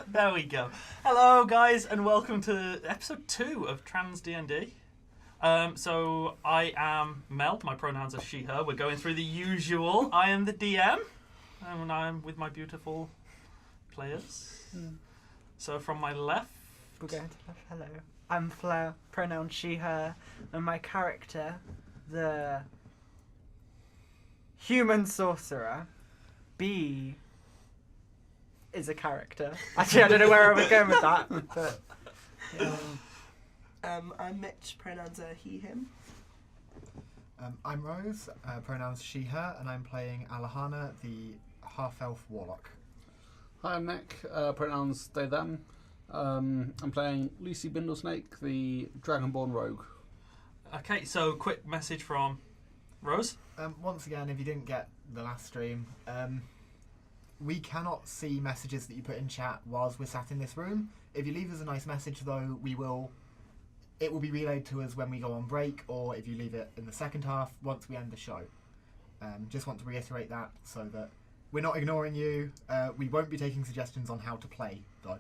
There we go. Hello, guys, and welcome to episode 2 of TransDND. So I am Mel. My pronouns are she, her. We're going through the usual. I am the DM, and I'm with my beautiful players. So from my left... We're going to left. Hello. I'm Fleur, pronoun she, her, and my character, the human sorcerer, B, is a character. Actually, I don't know where I was going with that, but... Yeah. I'm Mitch, pronouns are he, him. I'm Rose, pronouns she, her, and I'm playing Alehana, the half-elf warlock. Hi, I'm Nick, pronouns they, them. I'm playing Lucy Bindlesnake, the Dragonborn rogue. Okay, so quick message from Rose. Once again, if you didn't get the last stream, we cannot see messages that you put in chat whilst we're sat in this room. If you leave us a nice message, though, it will be relayed to us when we go on break, or if you leave it in the second half, once we end the show. Just want to reiterate that so that we're not ignoring you. We won't be taking suggestions on how to play, though.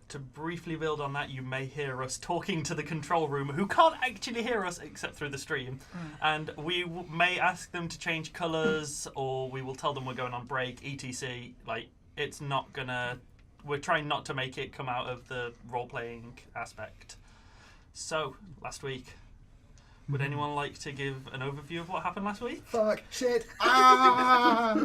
To briefly build on that, you may hear us talking to the control room, who can't actually hear us except through the stream. And we may ask them to change colours, or we will tell them we're going on break, etc. Like, it's not gonna... We're trying not to make it come out of the role-playing aspect. So, last week, would anyone like to give an overview of what happened last week? Fuck, shit, ah!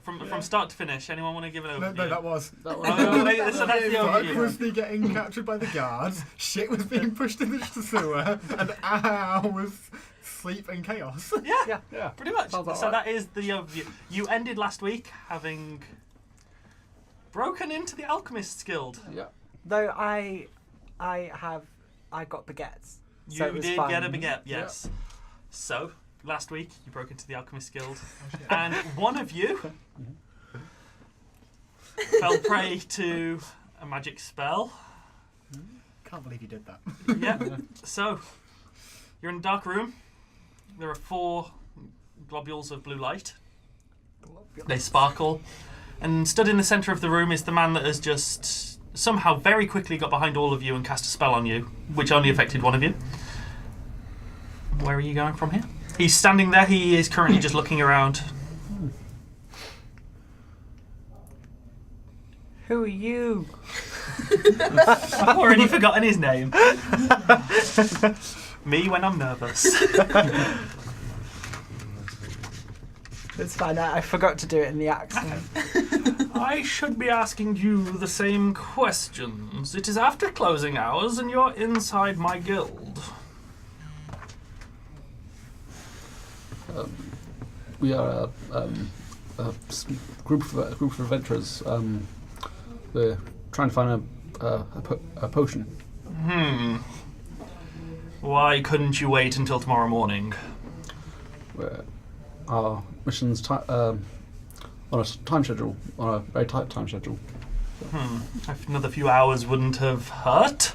From start to finish, anyone want to give an overview? No, that was. So that's the Fuck overview. was me getting captured by the guards, shit was being pushed in the sewer, and I was sleep and chaos. Yeah, pretty much. So that is the overview. You ended last week having broken into the Alchemist's Guild. Yeah. Though I got baguettes. So You did get a baguette, yes. Yeah. So, last week, you broke into the Alchemist Guild, and one of you fell prey to a magic spell. Can't believe you did that. Yeah. So, you're in a dark room. There are 4 globules of blue light. They sparkle. And stood in the centre of the room is the man that has just somehow very quickly got behind all of you and cast a spell on you, which only affected one of you. Where are you going from here? He's standing there. He is currently just looking around. Who are you? I've already forgotten his name. Me when I'm nervous. It's fine. I forgot to do it in the accent. I should be asking you the same questions. It is after closing hours and you're inside my guild. We are a group of adventurers. We're trying to find a potion. Why couldn't you wait until tomorrow morning? Our mission's on a time schedule, on a very tight time schedule. Another few hours wouldn't have hurt.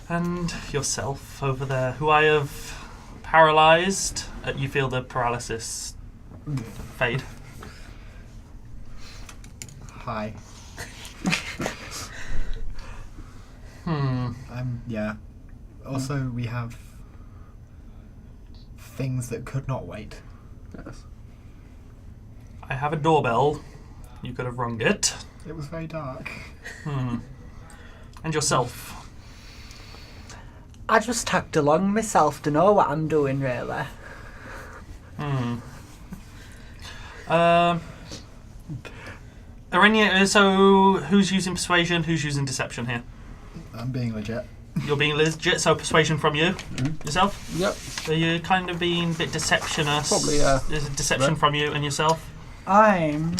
And yourself over there, who I have paralysed. You feel the paralysis fade. Hi. Yeah. Also, we have things that could not wait. Yes. I have a doorbell. You could have rung it. It was very dark. And yourself. I just tagged along myself to know what I'm doing, really. So, who's using persuasion? Who's using deception here? I'm being legit. You're being legit, so persuasion from you. Yourself? Yep. So you're kind of being a bit deceptionist. Probably, yeah. There's a deception from you and yourself. Are you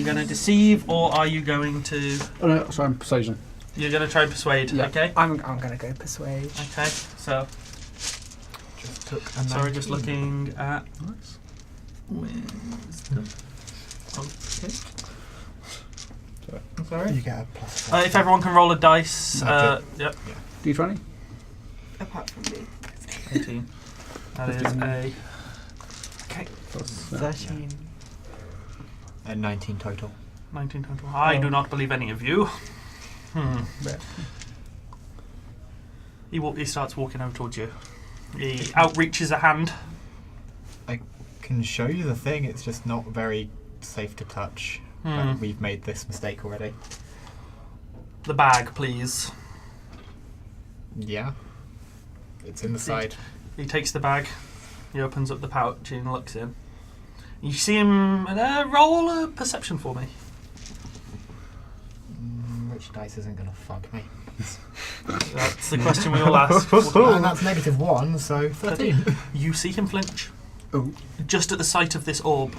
going to deceive, or are you going to... Oh no, sorry, persuasion. You're going to try and persuade, Yeah. okay? I'm going to go persuade. Okay, so... Just took a Sorry, 19. just looking at... Nice. Wisdom. Okay. Sorry? You get a +4. If everyone can roll a dice... Magic. Yep. D20? Apart from me. 18. That is a... Okay. Plus, 13. And 19 total. 19, 20. I do not believe any of you. He starts walking over towards you. He outreaches a hand. I can show you the thing, it's just not very safe to touch. But we've made this mistake already. The bag, please. Yeah. It's in the side. He takes the bag. He opens up the pouch and looks in. You see him roll a perception for me. Which dice isn't going to fuck me? That's the question we all ask. And that's -1, so 13. You see him flinch. Oh. Just at the sight of this orb.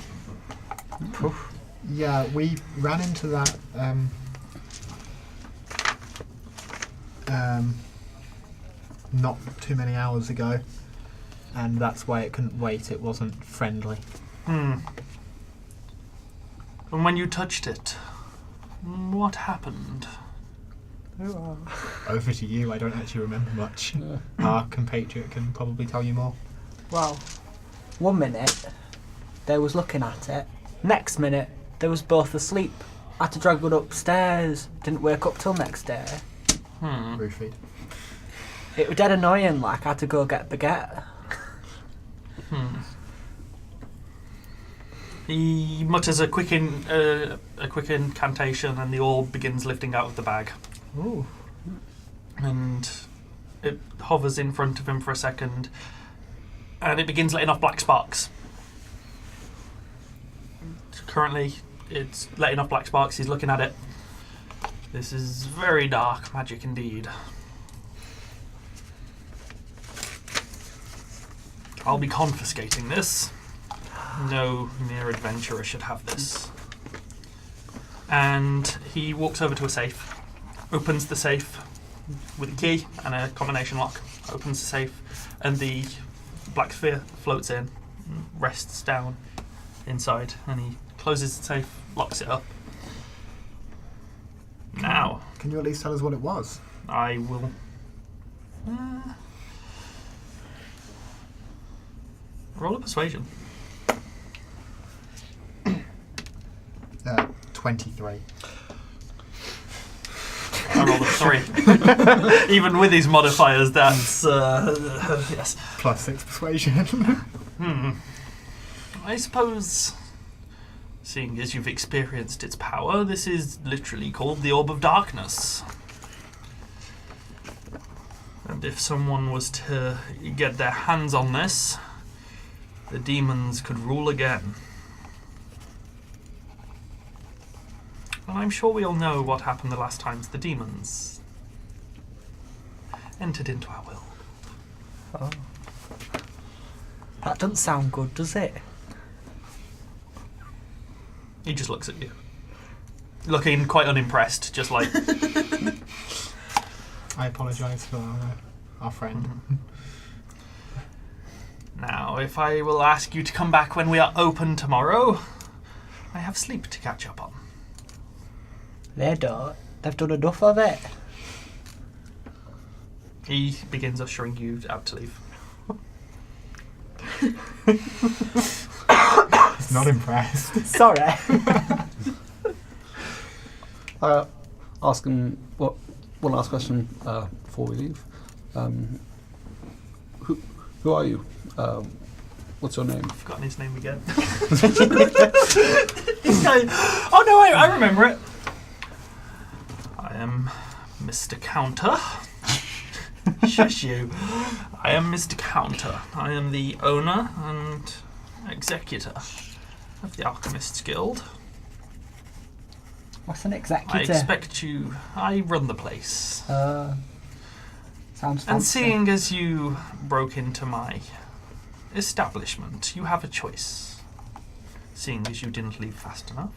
Yeah, we ran into that not too many hours ago, and that's why it couldn't wait. It wasn't friendly. And when you touched it, what happened? Over to you. I don't actually remember much. Yeah. Our compatriot can probably tell you more. Well, 1 minute they was looking at it. Next minute they was both asleep. I had to drag it upstairs. Didn't wake up till next day. Roofied. It was dead annoying. Like I had to go get baguette. He mutters a quick incantation, and the orb begins lifting out of the bag. Ooh. And it hovers in front of him for a second, and it begins letting off black sparks. Currently, it's letting off black sparks. He's looking at it. This is very dark magic indeed. I'll be confiscating this. No mere adventurer should have this. And he walks over to a safe, opens the safe with a key and a combination lock, opens the safe, and the black sphere floats in, rests down inside, and he closes the safe, locks it up. Now, Can you at least tell us what it was? I will... roll a persuasion. 23. I rolled a 3. Even with these modifiers, that's... yes. Plus 6 persuasion. I suppose, seeing as you've experienced its power, this is literally called the Orb of Darkness. And if someone was to get their hands on this, the demons could rule again. And I'm sure we all know what happened the last times the demons entered into our will. Oh. That doesn't sound good, does it? He just looks at you, looking quite unimpressed, just like... I apologise for our friend. Now, if I will ask you to come back when we are open tomorrow, I have sleep to catch up on. They don't. They've done enough of it. He begins ushering you out to leave. He's not impressed. Sorry. Ask him one last question before we leave. Who are you? What's your name? I've forgotten his name again. This guy. Oh no, I remember it. I am Mr. Counter. Shush you. I am Mr. Counter. I am the owner and executor of the Alchemists Guild. What's an executor? I expect you... I run the place. Sounds fancy. And seeing as you broke into my establishment, you have a choice. Seeing as you didn't leave fast enough.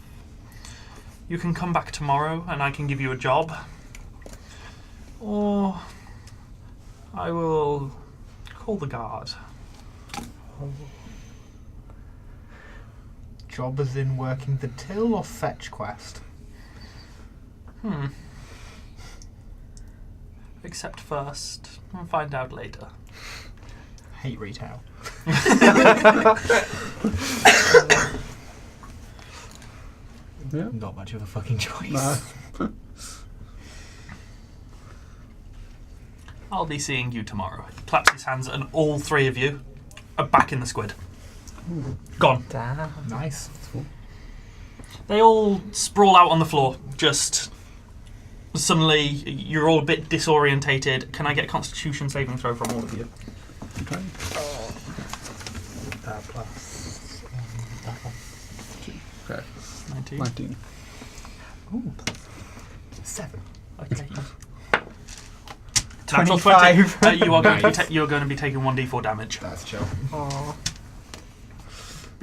You can come back tomorrow and I can give you a job. Or I will call the guard. Job as in working the till or fetch quest? Accept first and find out later. Hate retail. Yeah. Not much of a fucking choice. No. I'll be seeing you tomorrow. He claps his hands, and all three of you are back in the squid. Gone. Damn. Nice. They all sprawl out on the floor. Just suddenly, you're all a bit disorientated. Can I get a Constitution saving throw from all of you? Okay. Plus. Okay. 19. 19. Ooh, 7. Okay. Natural 25. 20. You are going to be Nice. you're going to be taking 1d4 damage That's chill. Aw.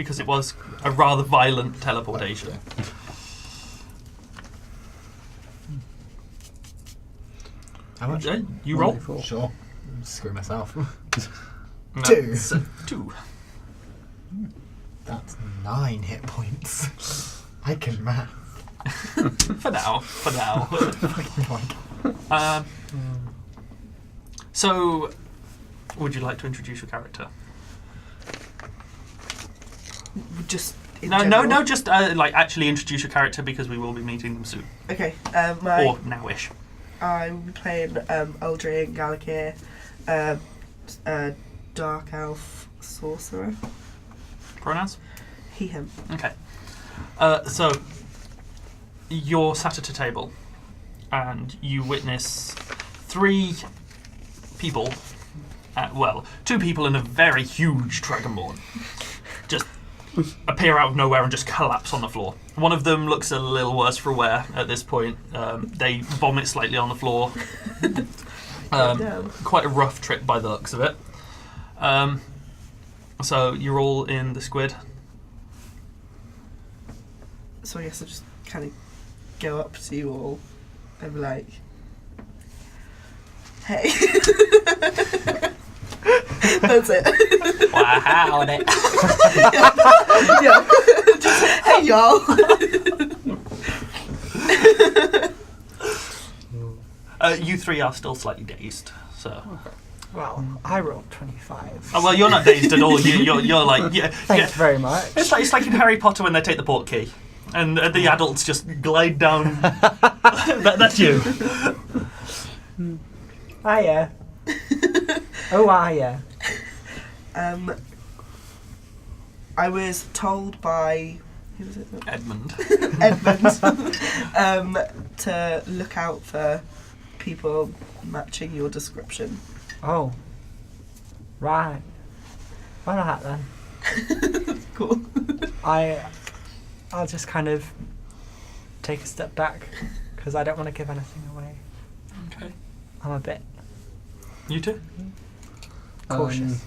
because it was a rather violent teleportation. How much? You roll. 1d4. Sure. Screw myself. That's 2. That's 9 hit points. I can math. For now. For now. Fucking like. So, would you like to introduce your character? Just in No, general. just like actually introduce your character because we will be meeting them soon. Okay. Or nowish. I will be playing Uldreyin Galakir, Dark Elf Sorcerer. Pronouns? He, him. Okay. So, you're sat at a table and you witness 3 people, 2 people in a very huge Dragonborn just appear out of nowhere and just collapse on the floor. One of them looks a little worse for wear at this point. They vomit slightly on the floor. Damn. Quite a rough trip by the looks of it. So you're all in the squid. So I guess I'll just kind of go up to you all and be like, hey. That's it. Wow, it. Yeah. Just, hey, y'all. You 3 are still slightly dazed. So, Well, I rolled 25. well, you're not dazed at all. You're like, yeah. Thanks very much. It's like in Harry Potter when they take the portkey, and the adults just glide down. That's you. Hiya. Oh, hiya. I was told by, who was it? Edmund. Edmund, to look out for people matching your description. Oh. Right. Why not then? Cool. I'll just kind of take a step back because I don't want to give anything away. Okay. I'm a bit You too? cautious.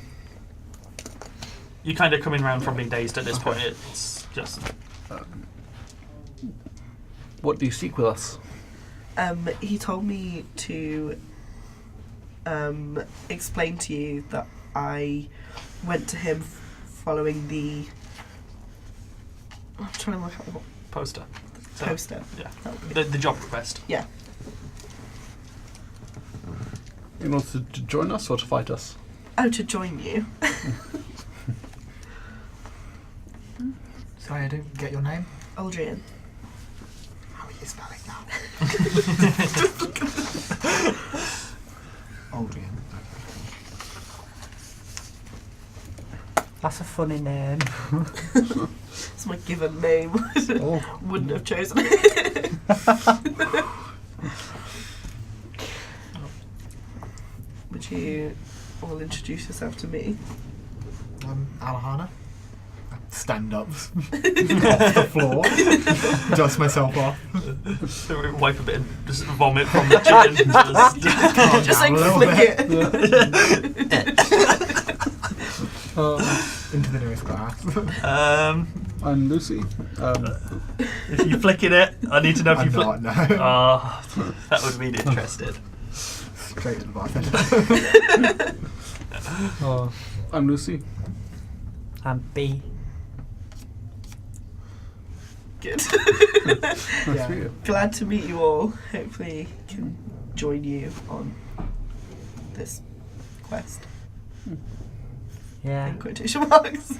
You kind of coming round from being dazed at this point. It's just... What do you seek with us? He told me to explain to you that I went to him following the... I'm trying to work out what Poster. So, poster. Yeah. That would be. The job request. Yeah. In order to join us or to fight us? Oh, to join you. Sorry, I didn't get your name. Uldreyin. How are you spelling that? Uldreyin. That's a funny name. It's my given name. Oh. Wouldn't have chosen it. Would you all introduce yourself to me? Alehana. Stand up. Off the floor. Dust myself off. Wipe a bit and just vomit from the chin. Just like down a little flick bit. it. Into the nearest glass. I'm Lucy. If you're flicking it, I need to know if I'm you flick. not, no. That would mean interested. Straight to the bartender. I'm Lucy. I'm B. Good. Nice to meet you. Glad to meet you all. Hopefully can join you on this quest. Yeah. In quotation marks.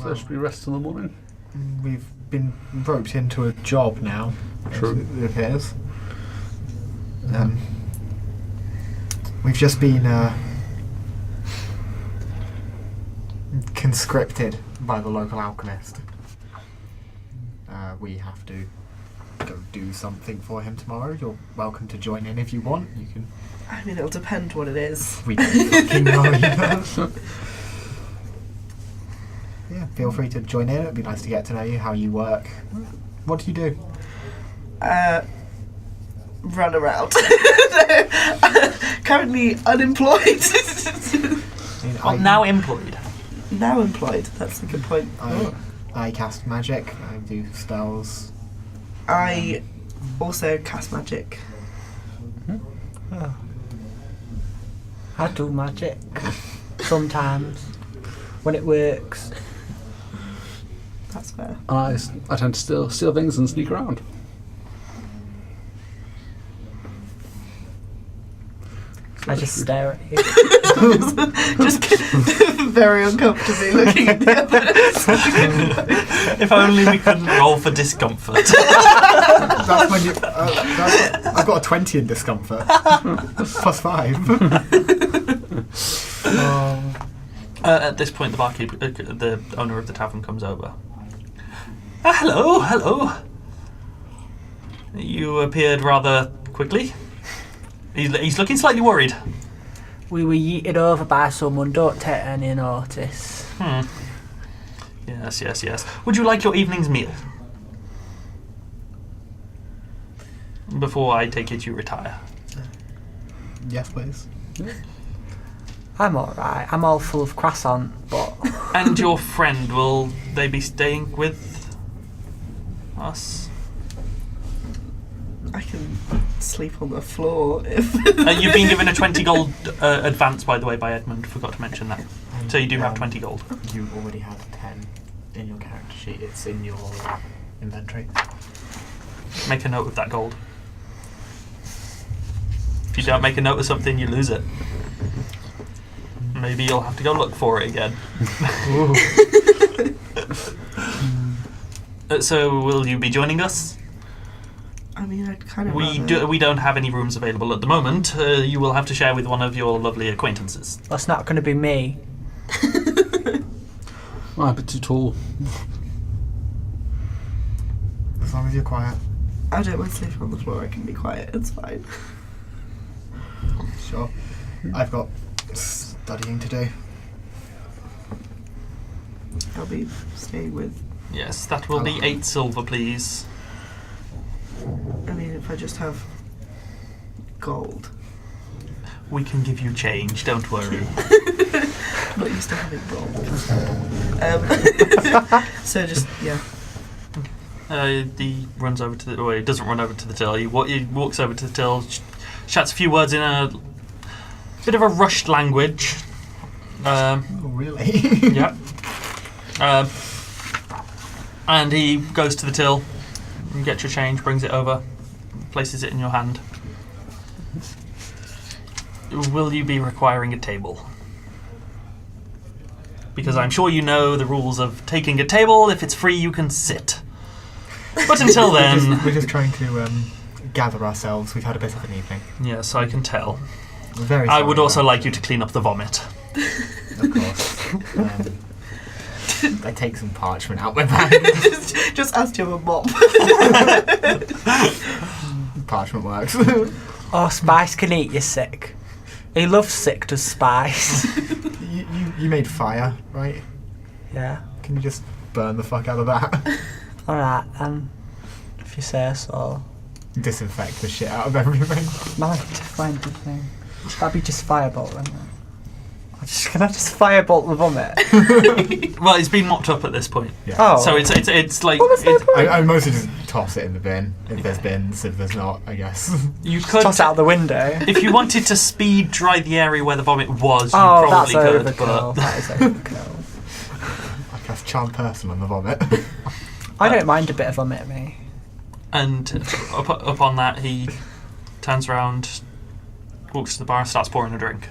So should we rest in the morning? We've been roped into a job now. True. It appears. We've just been conscripted by the local alchemist. We have to go do something for him tomorrow. You're welcome to join in if you want. You can. I mean, it'll depend what it is. We don't fucking know either. Yeah, feel free to join in. It'd be nice to get to know you, how you work. What do you do? Run around. Currently unemployed. Now employed. Now employed. That's a good point. I cast magic. I do spells. I also cast magic. Oh. I do magic. Sometimes. When it works. That's fair. I tend to steal things and sneak around. I just stare at you. Just very uncomfortably looking at the others. If only we couldn't roll for discomfort. That's when you. I've got a 20 in discomfort. Plus 5. At this point, the barkeep, the owner of the tavern, comes over. Hello. You appeared rather quickly. He's looking slightly worried. We were yeeted over by someone, don't take any notice. Yes. Would you like your evening's meal? Before I take it you retire. Yes, please. I'm alright. I'm all full of croissant, but... And your friend, will they be staying with us? I can sleep on the floor if. You've been given a 20 gold advance, by the way, by Edmund. Forgot to mention that. So you do have 20 gold. You already have 10 in your character sheet. It's in your inventory. Make a note of that gold. If you don't make a note of something, you lose it. Maybe you'll have to go look for it again. So, will you be joining us? I mean, I'd kind of. We don't have any rooms available at the moment. You will have to share with one of your lovely acquaintances. That's not going to be me. I'm a bit too tall. As long as you're quiet. I don't mind sleeping on the floor. I can be quiet. It's fine. Sure. I've got studying to do. I'll be staying with. Yes, that will be 8 silver, please. I mean, if I just have gold. We can give you change, don't worry. I'm not used to having gold. So just, yeah. He runs over to the... Well, he doesn't run over to the till. He walks over to the till, shouts a few words in a bit of a rushed language. Oh, really? Yeah. And he goes to the till, gets your change, brings it over, places it in your hand. Will you be requiring a table? Because I'm sure you know the rules of taking a table. If it's free, you can sit. But until then... We're just trying to gather ourselves. We've had a bit of an evening. Yes, I can tell. Very I would sorry also about like you to clean up the vomit. Of course. I take some parchment out my bag. Just ask you a mop. Parchment works. Oh, Spice can eat you sick. He loves sick, does Spice. you made fire, right? Yeah. Can you just burn the fuck out of that? Alright, then. If you say so. Disinfect the shit out of everything. Man, to find the thing. That'd be just firebolt, wouldn't it? Can I just firebolt the vomit? Well, it's been mopped up at this point. Yeah. Oh. So it's like... What was the point? I mostly just toss it in the bin. If there's bins, if there's not, I guess. You could... Toss out the window. If you wanted to speed dry the area where the vomit was, you Oh, probably that's could. overkill. But That is overkill. I cast Charm Person on the vomit. I don't mind a bit of vomit, me. And upon that, he turns around, walks to the bar, and starts pouring a drink.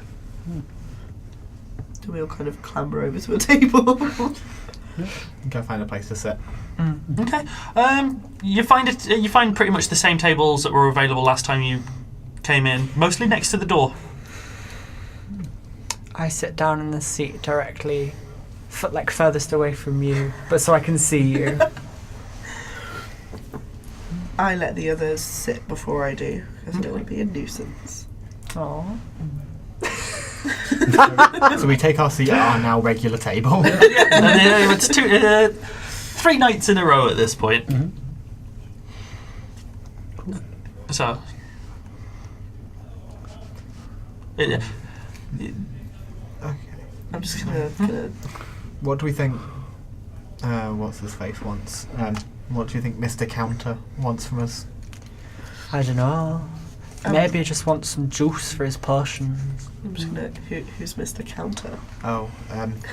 Do we all kind of clamber over to a table? Go find a place to sit. Okay. You find it. You find pretty much the same tables that were available last time you came in, mostly next to the door. I sit down in the seat directly, like furthest away from you, but so I can see you. I let the others sit before I do, because I don't want to be a nuisance. Aww. So we take our seat at our now regular table. It's 3 nights in a row at this point. So. Okay. I'm just gonna What do we think? What's his face wants? What do you think Mr. Counter wants from us? I don't know. Maybe he just wants some juice for his potions. I'm just gonna. Who's Mr. Counter? Oh,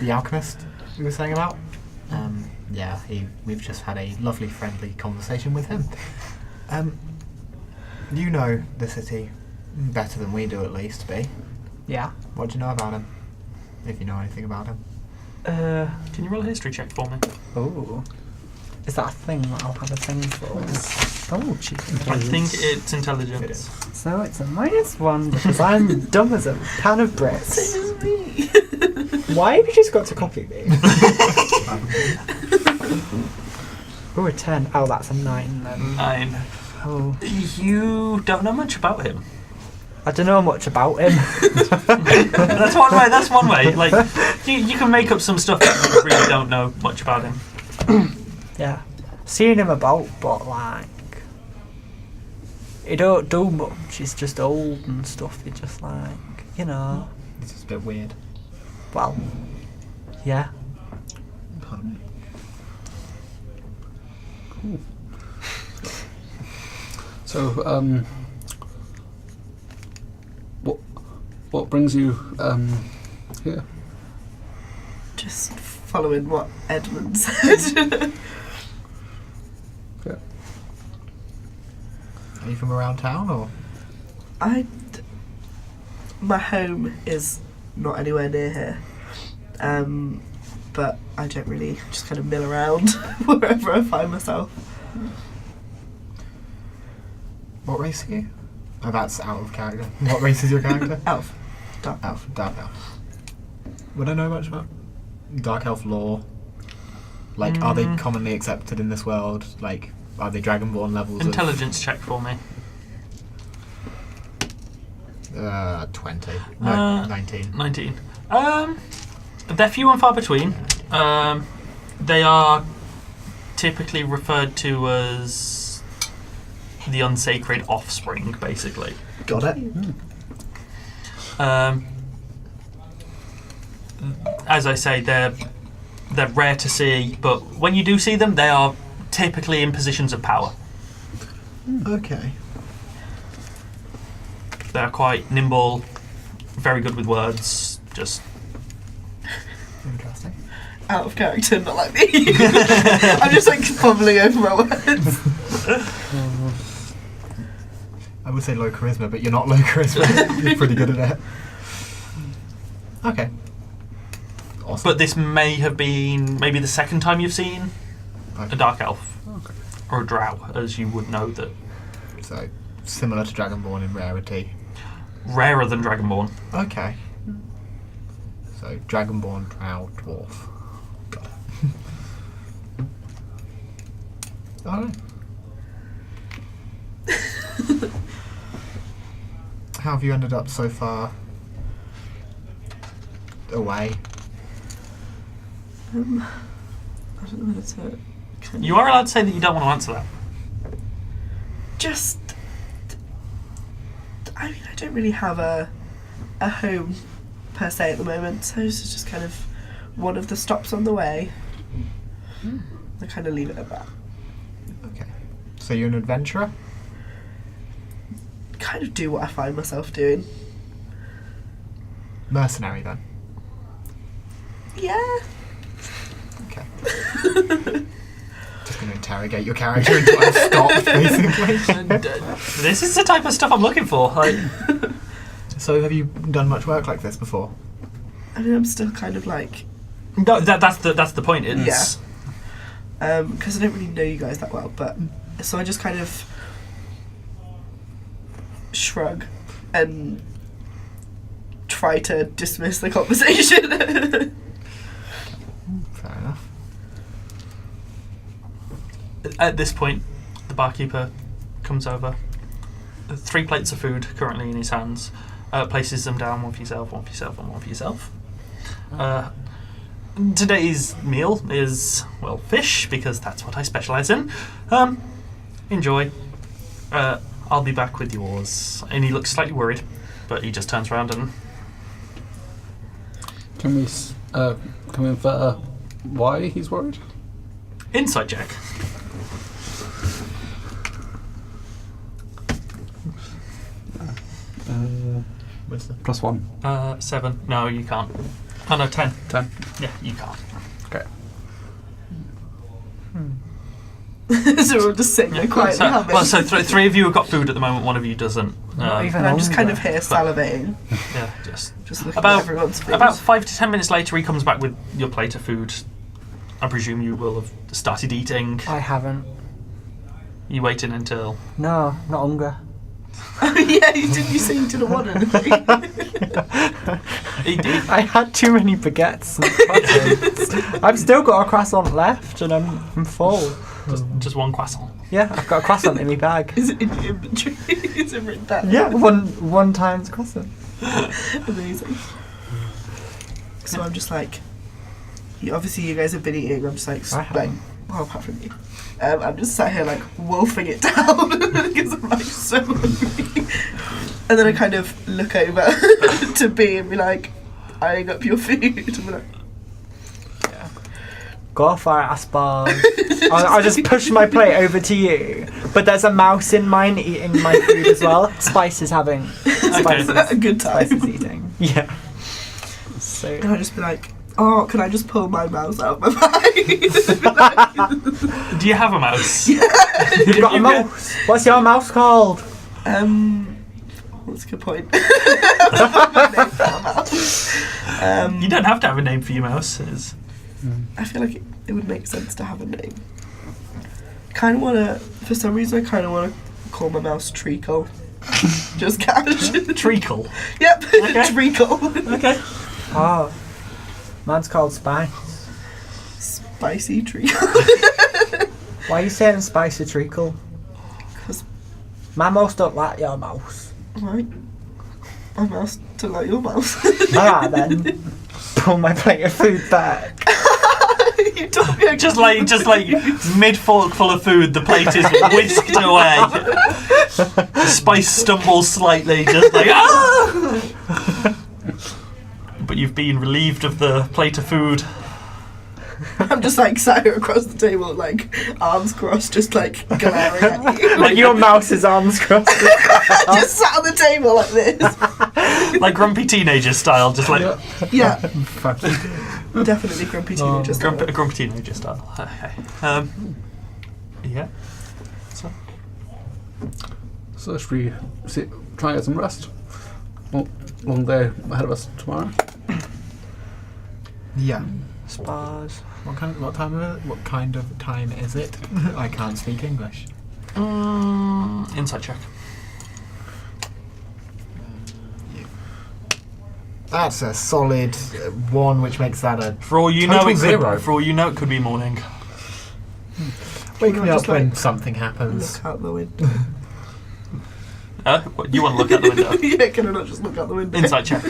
the alchemist we were saying about? Yeah, we've just had a lovely, friendly conversation with him. You know the city better than we do, at least, B. Yeah. What do you know about him? If you know anything about him. Can you roll a history check for me? Oh. Is that a thing that I'll have a thing for? Oh, cheap. I think it's intelligence. It is. So it's a -1 because I'm dumb as a pan of bricks. Same as me. Why have you just got to copy me? Oh, a 10. Oh, that's a 9 then. 9. Oh. You don't know much about him. I don't know much about him. That's one way. That's one way. Like you can make up some stuff, but you really don't know much about him. Yeah. Seen him about, but like, he don't do much. He's just old and stuff. He just like, you know. It's just a bit weird. Well, yeah. Cool. So, what brings you here? Just following what Edmund said. Yeah. Are you from around town, or? My home is not anywhere near here, but I don't really just kind of mill around wherever I find myself. What race are you? Oh, that's out of character. What race is your character? Elf. Dark. Elf. Dark elf. Would I know much about dark elf lore? Like, are they commonly accepted in this world? Like, are they dragonborn levels? Intelligence check for me. 20. No, 19. 19. They're few and far between. They are typically referred to as the unsacred offspring, basically. Got it. As I say, they're rare to see, but when you do see them, they are typically in positions of power. Okay. They're quite nimble, very good with words. Just Interesting. Out of character, not like me. I'm just like fumbling over my words. I would say low charisma, but you're not low charisma. You're pretty good at it. Okay. Awesome. But this may have been maybe the second time you've seen a dark elf. Okay. Or a drow, as you would know that. So, similar to Dragonborn in rarity. Rarer than Dragonborn. Okay. So, Dragonborn, Drow, Dwarf. Got it. Alright. How have you ended up so far away? I don't know whether to kind of You are allowed to say that you don't want to answer that. just. I mean, I don't really have a home per se at the moment, so this is just kind of one of the stops on the way. I kind of leave it at that. Okay. So you're an adventurer? Kind of do what I find myself doing. Mercenary then? Yeah. Okay. Just going to interrogate your character until I've stopped, basically. This is the type of stuff I'm looking for. Like, So have you done much work like this before? I mean, I'm still kind of like. no, that's the point. It's because I don't really know you guys that well, but so I just kind of shrug and try to dismiss the conversation. Fair enough. At this point, the barkeeper comes over. 3 plates of food currently in his hands. Places them down, one for yourself, one for yourself, and one for yourself. Today's meal is, well, fish, because that's what I specialise in. Enjoy. I'll be back with yours. And he looks slightly worried, but he just turns around and... Can we infer why he's worried? Insight check. +1. 7. No, you can't. Oh, no, 10. 10. Yeah, you can't. Okay. So we're all just sitting there quietly having. So 3 of you have got food at the moment, 1 of you doesn't. Not even And I'm just kind of hungry. here salivating, Yeah, just just looking About- at everyone's food. about 5 to 10 minutes later, he comes back with your plate of food. I presume you will have started eating. I haven't. You waiting until... No, not hungry. Oh yeah, didn't you say you didn't want anything? I had too many baguettes and croissants. I've still got a croissant left and I'm full. Just 1 croissant. Yeah, I've got a croissant in my bag. Is it in your inventory? Is it written down? Yeah, one times croissant. Amazing. So I'm just like, obviously you guys have been eating. I'm just like, I haven't. well, apart from you, I'm just sat here like wolfing it down because I'm like so hungry. And then I kind of look over to B and be like, eyeing up your food. And be like, Go for it, I suppose. I'll just push my plate over to you. But there's a mouse in mine eating my food as well. Spice is having. Spice a good time. Spice is eating. Yeah. So. And I'll just be like, oh, can I just pull my mouse out of my bag? Do you have a mouse? You've got a mouse. What's your mouse called? That's a good point. You don't have to have a name for your mouse. I feel like it would make sense to have a name. Kind of want to, for some reason, I kind of want to call my mouse Treacle. Just cash. Treacle. Yep, Okay. Treacle. Okay. Oh. Mine's called Spice. Spicy Treacle. Why are you saying Spicy Treacle? Because, My mouse don't like your mouse. right, my mouse don't like your mouse. Alright then. Pull my plate of food back. You told me I Just like mid fork full of food, the plate is whisked away. The Spice stumbles slightly, just like ah! But you've been relieved of the plate of food. I'm just like sat here across the table, like arms crossed, just like glaring at you. Like your mouse's arms crossed. Just sat on the table like this. Like grumpy teenager style, just like Yeah, definitely grumpy teenager. style. grumpy teenager style. Okay. Yeah. So should we try and get some rest? Long day ahead of us tomorrow. Yeah. Spars. What kind of time is it? I can't speak English. Insight check. That's a solid 1, which makes that a For all you Total know, zero. it could be morning. wake Can I me just, up when like, something happens. Look out the window. What, you want to look out the window? Yeah, can I not just look out the window? Insight check.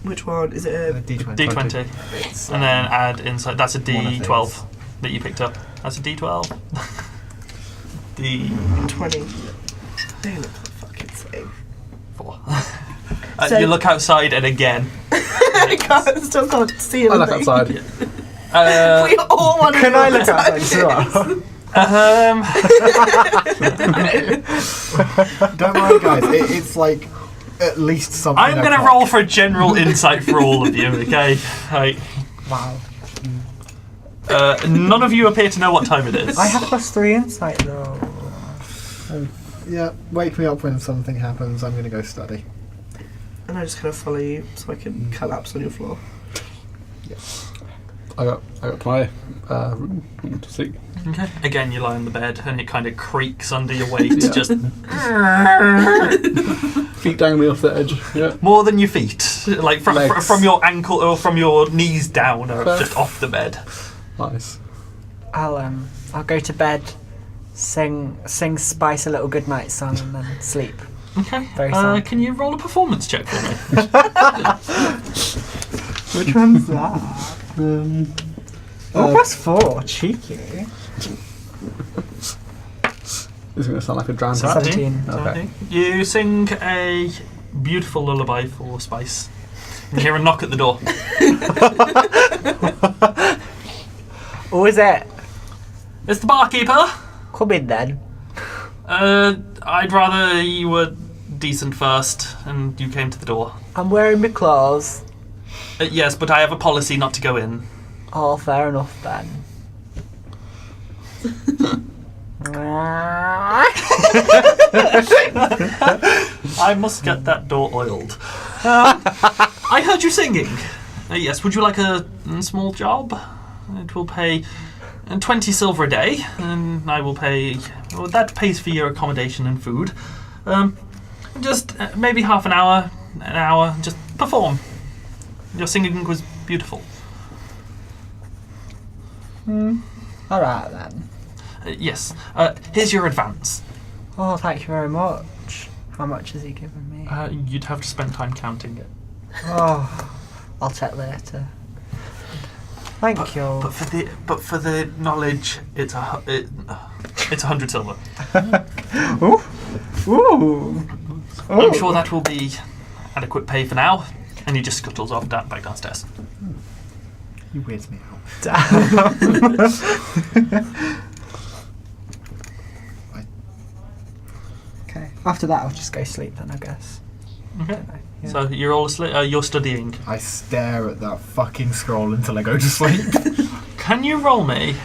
Which one? Is it a D20. D20. It's, And then add insight. That's a One of D12 these. that you picked up. That's a D12. D4. 20. They look the fucking same. So- You look outside and again. I still can't see I anything. look outside. We all want to Can I look outside as well? Don't worry, guys. It's like at least something. I'm going to o'clock. roll for a general insight for all of you, okay? Right. Wow. None of you appear to know what time it is. I have +3 insight though. Yeah, wake me up when something happens. I'm going to go study. And I just kind of follow you so I can collapse on your floor. I got to my room to sleep. Okay. Again, you lie on the bed, and it kind of creaks under your weight. Yeah. Just Feet dangling off the edge. Yeah. more than your feet, like Legs. from your ankle or from your knees down, or just off the bed. Nice. I'll go to bed, sing Spice a little goodnight song, and then sleep. Okay. Very sad. Can you roll a performance check for me? Which one's that? +4, cheeky. This is going to sound like a drowned 17. Okay. You sing a beautiful lullaby for Spice. You hear a knock at the door. Who is it? It's the barkeeper. Come in then. I'd rather you were decent first, and you came to the door. I'm wearing my clothes. Yes, but I have a policy not to go in. Oh, fair enough then. I must get that door oiled. I heard you singing. Yes, would you like a small job? It will pay 20 silver a day, and I will pay... Well, that pays for your accommodation and food. Just maybe half an hour, just perform. Your singing was beautiful. Alright then. Yes. Here's your advance. Oh, thank you very much. How much has he given me? You'd have to spend time counting it. Oh, I'll check later. Thank you. But for the knowledge, it's 100 silver. Ooh. I'm sure that will be adequate pay for now. And he just scuttles off back downstairs. He weirds me out. Okay. After that, I'll just go sleep then, I guess. Okay. Yeah. So you're all asleep. You're studying. I stare at that fucking scroll until I go to sleep. Can you roll me?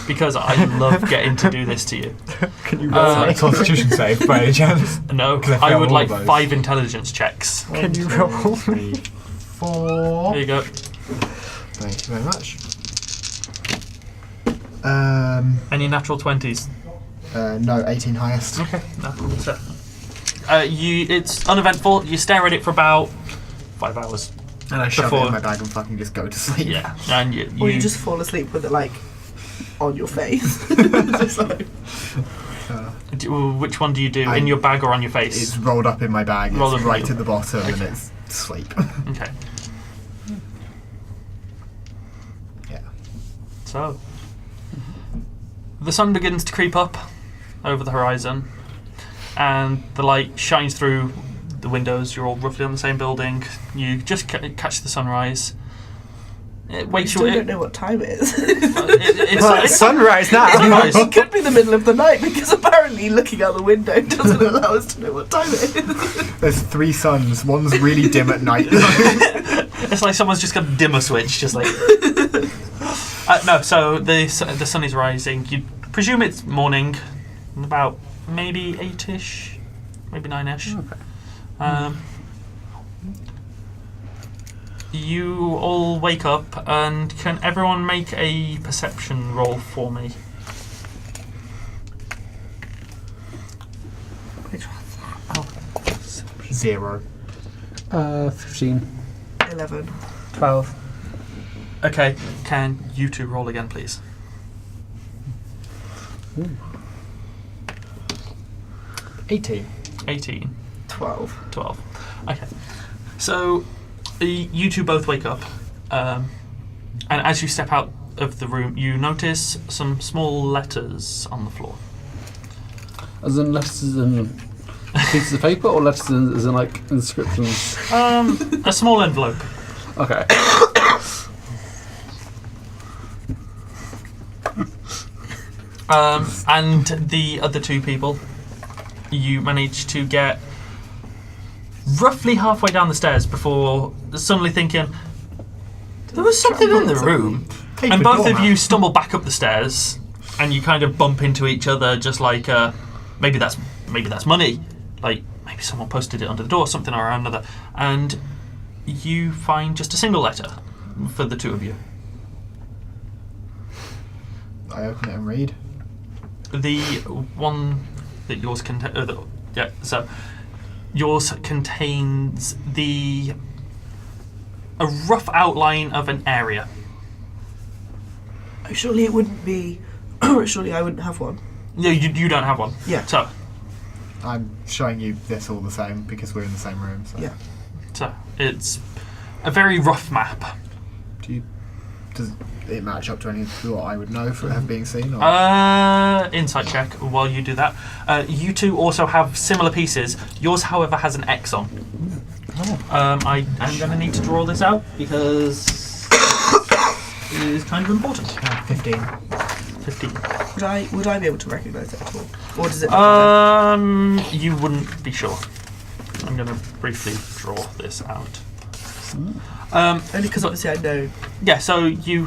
Because I love getting to do this to you. Can you roll Sorry, Constitution save by any chance? No, 'Cause I I failed would all like those. 5 intelligence checks. Can you roll? 3, 4. There you go. Thank you very much. Any natural 20s? No, 18 highest. Okay. No, so, it's uneventful. You stare at it for about 5 hours. And I shove it Before- in my bag and fucking just go to sleep. Yeah. And you Or you just fall asleep with it like on your face. Just like, which one do you do? In your bag or on your face? It's rolled up in my bag. Rolled It's up in right your- at the bottom and it's sleep. Okay. Yeah. So, the sun begins to creep up over the horizon, and the light shines through the windows. You're all roughly on the same building. You just catch the sunrise. It we wakes still you. don't know what time it is. It's sunrise now. Sunrise. It could be the middle of the night because apparently looking out the window doesn't allow us to know what time it is. There's 3 suns. One's really dim at night. It's like someone's just got a dimmer switch, just like. No, so the sun is rising. You presume it's morning, about maybe 8ish, maybe 9ish. Okay. You all wake up, and can everyone make a perception roll for me? Which one's that? 0. 15. 11. 12. Okay, can you two roll again, please? 18. 18, 12. 12. Okay, so you two both wake up, and as you step out of the room, you notice some small letters on the floor. As in letters in pieces of paper, or letters as in like inscriptions? A small envelope. Okay. And the other two people, you manage to get roughly halfway down the stairs before suddenly thinking, there was something in the room. Paper And both of doormat. you stumble back up the stairs, and you kind of bump into each other, just like maybe that's money, like maybe someone posted it under the door, something or another, and you find just a single letter for the two of you. I open it and read. The one that yours contains. Yeah. So yours contains a rough outline of an area. Surely it wouldn't be. Surely I wouldn't have one. No, you don't have one. Yeah. So I'm showing you this all the same because we're in the same room. So. Yeah. So it's a very rough map. Does it match up to any of what I would know for it have being seen? Or? Insight check while you do that. You two also have similar pieces. Yours, however, has an X on. Oh. I am going to need to draw this out because it is kind of important. 15. 15. Would I be able to recognise it at all, or does it? You wouldn't be sure. I'm going to briefly draw this out. Only because obviously I know. Yeah, so you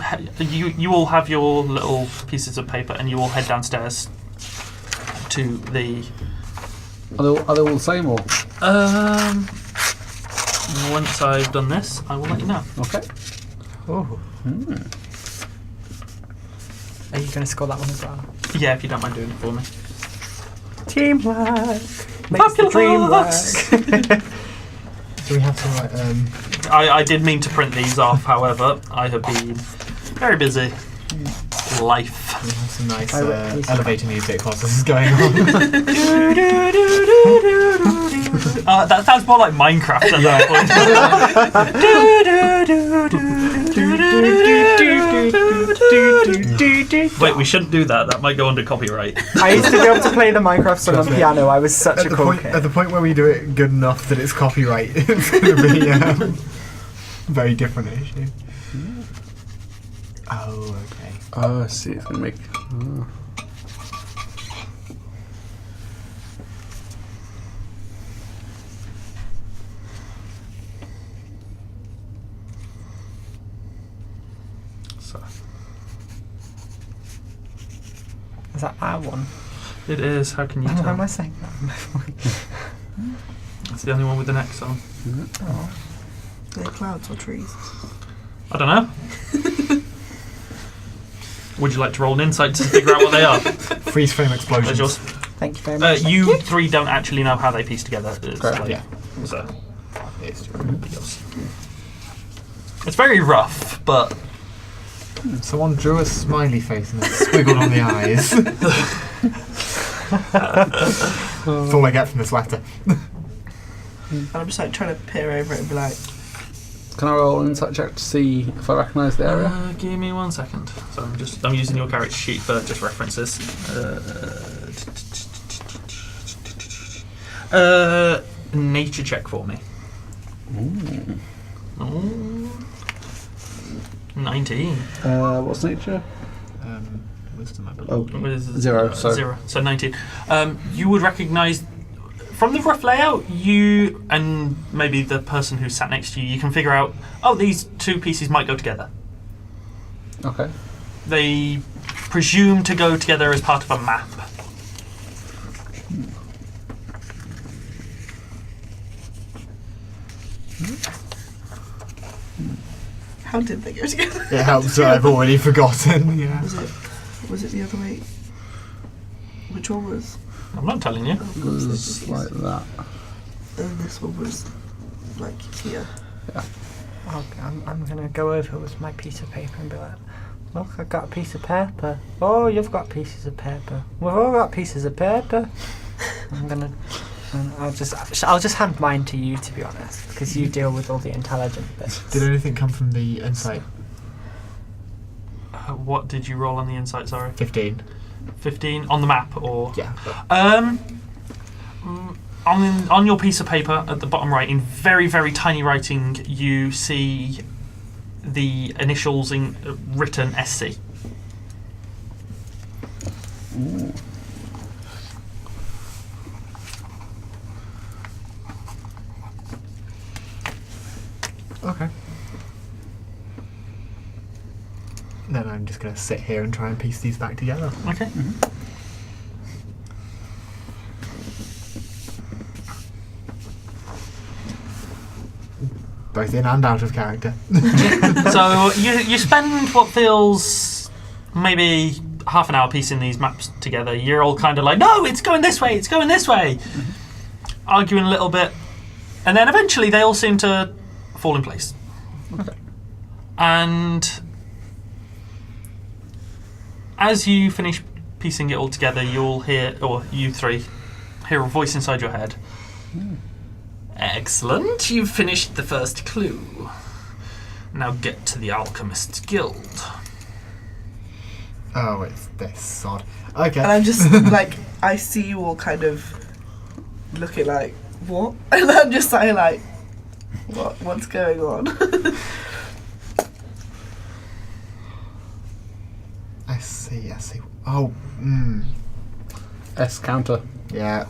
all have your little pieces of paper, and you all head downstairs to the. Are they all the same or? Once I've done this, I will let you know. Okay. Oh. Are you going to score that one as well? Yeah, if you don't mind doing it for me. Teamwork makes the dream work. Do we have to I did mean to print these off, however, I have been very busy. Life. we have some nice I wrote these elevator music whilst this is going on? That sounds more like Minecraft at that point. Wait, we shouldn't do that. That might go under copyright. I used to be able to play the Minecraft song on Trust me. piano. I was such At a the, cool point, kid. at the point where we do it good enough that it's copyright, it's going to be very different issue. Oh, okay. Oh, I see. It's gonna make. Oh. So, Is that our one? it is. How can you Why am tell? I saying that? It's the only one with an X on. Oh. Are they clouds or trees? I don't know. Would you like to roll an insight to figure out what they are? Freeze frame There's explosions. yours. Thank you very much. You three don't actually know how they piece together. It's Correct, yeah. So, It's yours. It's very rough, but Someone drew a smiley face and then squiggled on the eyes. That's all I get from this letter. And I'm just like trying to peer over it and be like, Can I roll an insight check to see if I recognise the area? give me 1 second. So I'm using your character sheet for just references. Nature check for me. Ooh. 19. What's nature? Wisdom, I believe. Oh, With 0. So 0. So 19. You would recognise from the rough layout, you and maybe the person who sat next to you, you can figure out, oh, these two pieces might go together. okay. They presume to go together as part of a map. how did they go together? It helps that I've already forgotten. Yeah. Was it the other way? Which one was? I'm not telling you. Oh, It God, so was confused. like that. And this one was like here. Okay, I'm going to go over with my piece of paper and be like, look, I've got a piece of paper. Oh, you've got pieces of paper. We've all got pieces of paper. I'm going to... I'll just hand mine to you, to be honest, because you deal with all the intelligent bits. Did anything come from the insight? What did you roll on the insight, sorry? 15. 15 on the map, or Yeah. on your piece of paper at the bottom right, in very, very tiny writing, you see the initials in written SC. Ooh. Okay. Then I'm just going to sit here and try and piece these back together. Okay. Both in and out of character. So you spend what feels maybe half an hour piecing these maps together. You're all kind of like, no, it's going this way, it's going this way. Arguing a little bit. And then eventually they all seem to fall in place. Okay. And as you finish piecing it all together, you'll hear, or you three, hear a voice inside your head. Excellent, you've finished the first clue. Now get to the Alchemist's Guild. Oh, it's this sod. Okay. And I'm just like, I see you all kind of looking like, what? And I'm just saying like, what's going on? I see. Oh, S counter. yeah.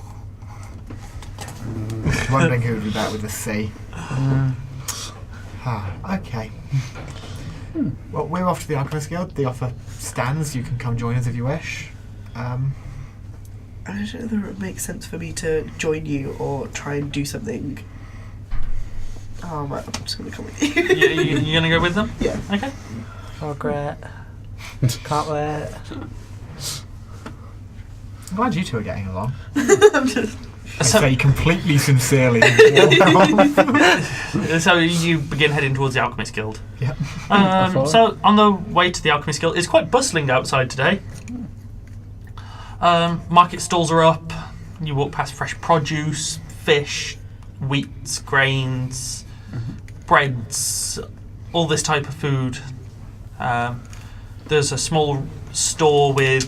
Wondering who would be better with a C. Okay. Well, we're off to the Alchemist Guild. The offer stands. You can come join us if you wish. I don't know whether it makes sense for me to join you or try and do something. Oh, right, I'm just going to come with you. You're going to go with them? Yeah. Okay. Oh, great. Can't wait. I'm glad you two are getting along. I'm just... I say completely sincerely. So you begin heading towards the Alchemist Guild. Yeah. So on the way to the Alchemist Guild, it's quite bustling outside today. Market stalls are up. You walk past fresh produce, fish, wheats, grains, breads, all this type of food. There's a small store with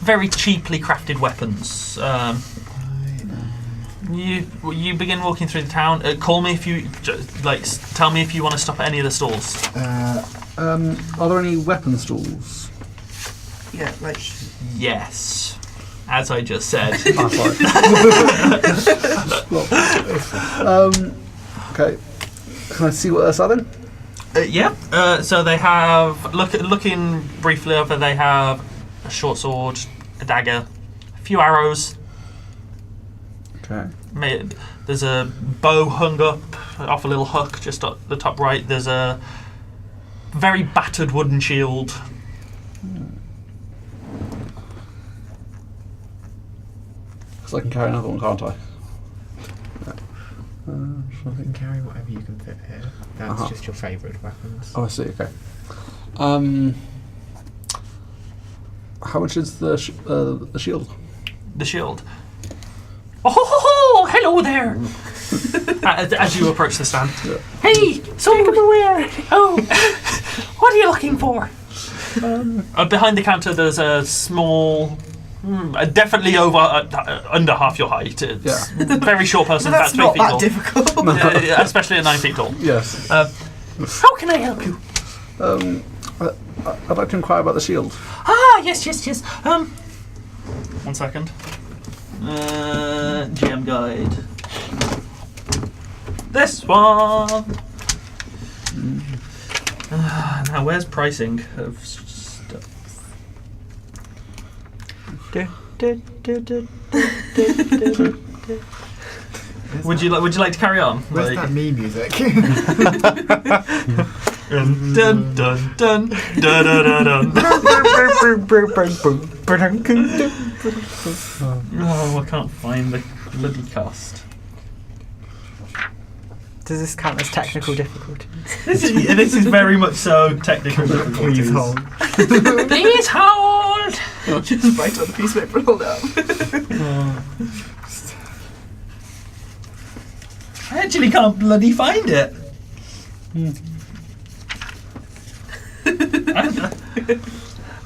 very cheaply crafted weapons. You begin walking through the town. Call me if you tell me if you want to stop at any of the stalls. Are there any weapon stalls? Yeah, like... Yes, as I just said. Okay. Can I see what they're selling? Yeah. So they have looking briefly over. They have a short sword, a dagger, a few arrows. Okay. There's a bow hung up off a little hook just at the top right. There's a very battered wooden shield. Because I can carry another one, can't I? You can carry whatever you can fit here. That's just your favourite weapons. Oh, I see. Okay. How much is the shield? The shield. Oh, hello there! As you approach the stand. Yeah. Hey, so oh, what are you looking for? Behind the counter, there's a small, definitely under half your height. It's a very short person, But that's about 3 feet not tall. that difficult. Especially at 9 feet tall. Yes. How can I help you? I'd like to inquire about the shield. Ah, yes. 1 second. GM guide. This one. Now, where's pricing of stuff? Would you like to carry on? Where's that me music? Dun dun dun dun dun dun dun. Oh, I can't find the bloody cost. Does this count as technical difficulties? This is very much so technical. Please hold. Please hold. Just write on a piece of paper and hold it up. I actually can't bloody find it.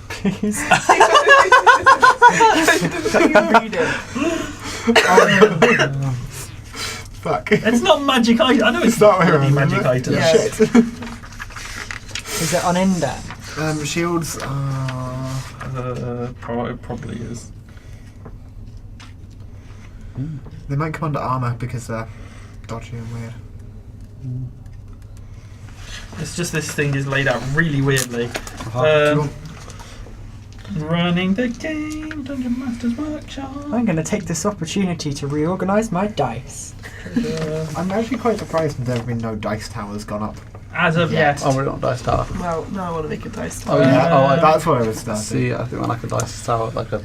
Please. Can you read it? Fuck. It's not magic item. I know it's not not bloody here, magic isn't it? item. Yeah. Shit. Is it on index? Shields. Probably is. They might come under armour because they're dodgy and weird. It's just this thing is laid out really weirdly. Do you want- Running the game, Dungeon Master's Workshop. I'm going to take this opportunity to reorganise my dice. I'm actually quite surprised there have been no dice towers gone up. as of yet. Oh, we're not dice tower. Well, no, I want to make a dice Oh, tower. yeah. That's where I was starting. See, I think I like a dice tower, like a.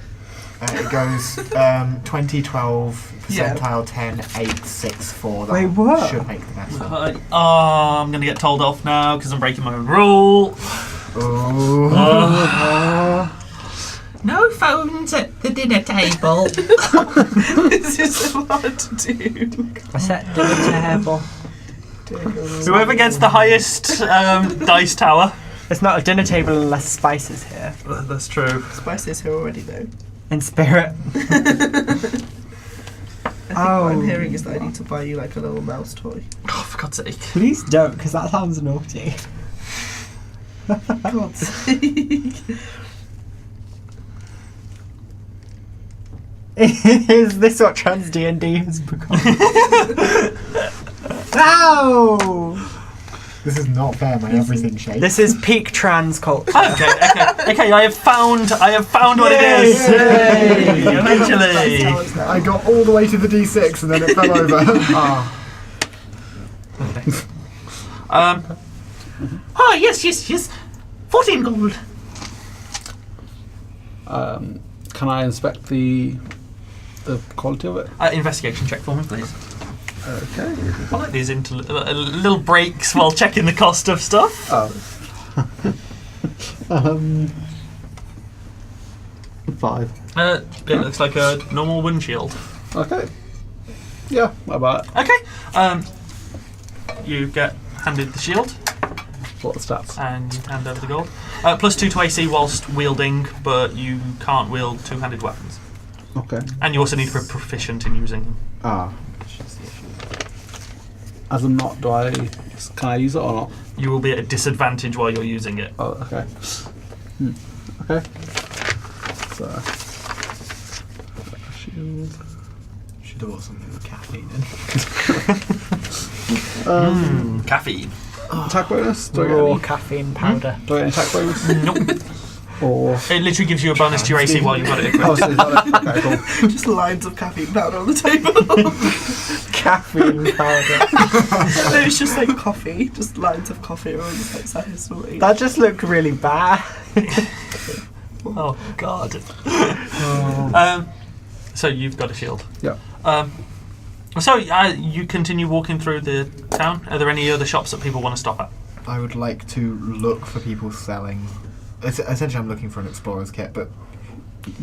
It goes 20, 12, percentile 10, 8, 6, 4. That Wait, what? should make the best one. I'm going to get told off now because I'm breaking my own rule. No phones at the dinner table. This is so hard to do. I set dinner table. Whoever gets the highest dice tower. It's not a dinner table unless Spice is here. That's true. Spice is here already, though. In spirit. I think what I'm hearing is that I need to buy you like a little mouse toy. Oh, for God's sake. Please don't, because that sounds naughty. God's sake. Is this what TransDND has become? Ow! This is not fair, my everything shape. This is peak trans culture. Okay. I have found what it is. Yay! Eventually. I got all the way to the D6 and then it fell over. Oh yes. 14 gold. Can I inspect the quality of it? Investigation check for me, please. Okay. I like these little breaks while checking the cost of stuff. Oh. 5. It looks like a normal windshield. Okay. Yeah, what about it? Okay. You get handed the shield What are the stats? and you hand over the gold. +2 to AC whilst wielding, but you can't wield two-handed weapons. Okay. And you also need to be proficient in using them. As I'm not, can I use it or not? You will be at a disadvantage while you're using it. Oh, okay. Okay. So, shield. Should have bought something with caffeine in. Caffeine. Attack bonus? Do I get Raw any? caffeine powder. Do I get an attack bonus? Nope. Or It literally gives you a bonus to your AC while you've got it equipped. oh, so is that it? Okay, cool. Just lines of caffeine powder on the table. Caffeine powder. No, it's just like coffee. Just lines of coffee or just like sat here snorting. That just looked really bad. Oh God. So you've got a shield. Yeah. So you continue walking through the town. Are there any other shops that people want to stop at? I would like to look for people selling. Essentially, I'm looking for an explorer's kit, but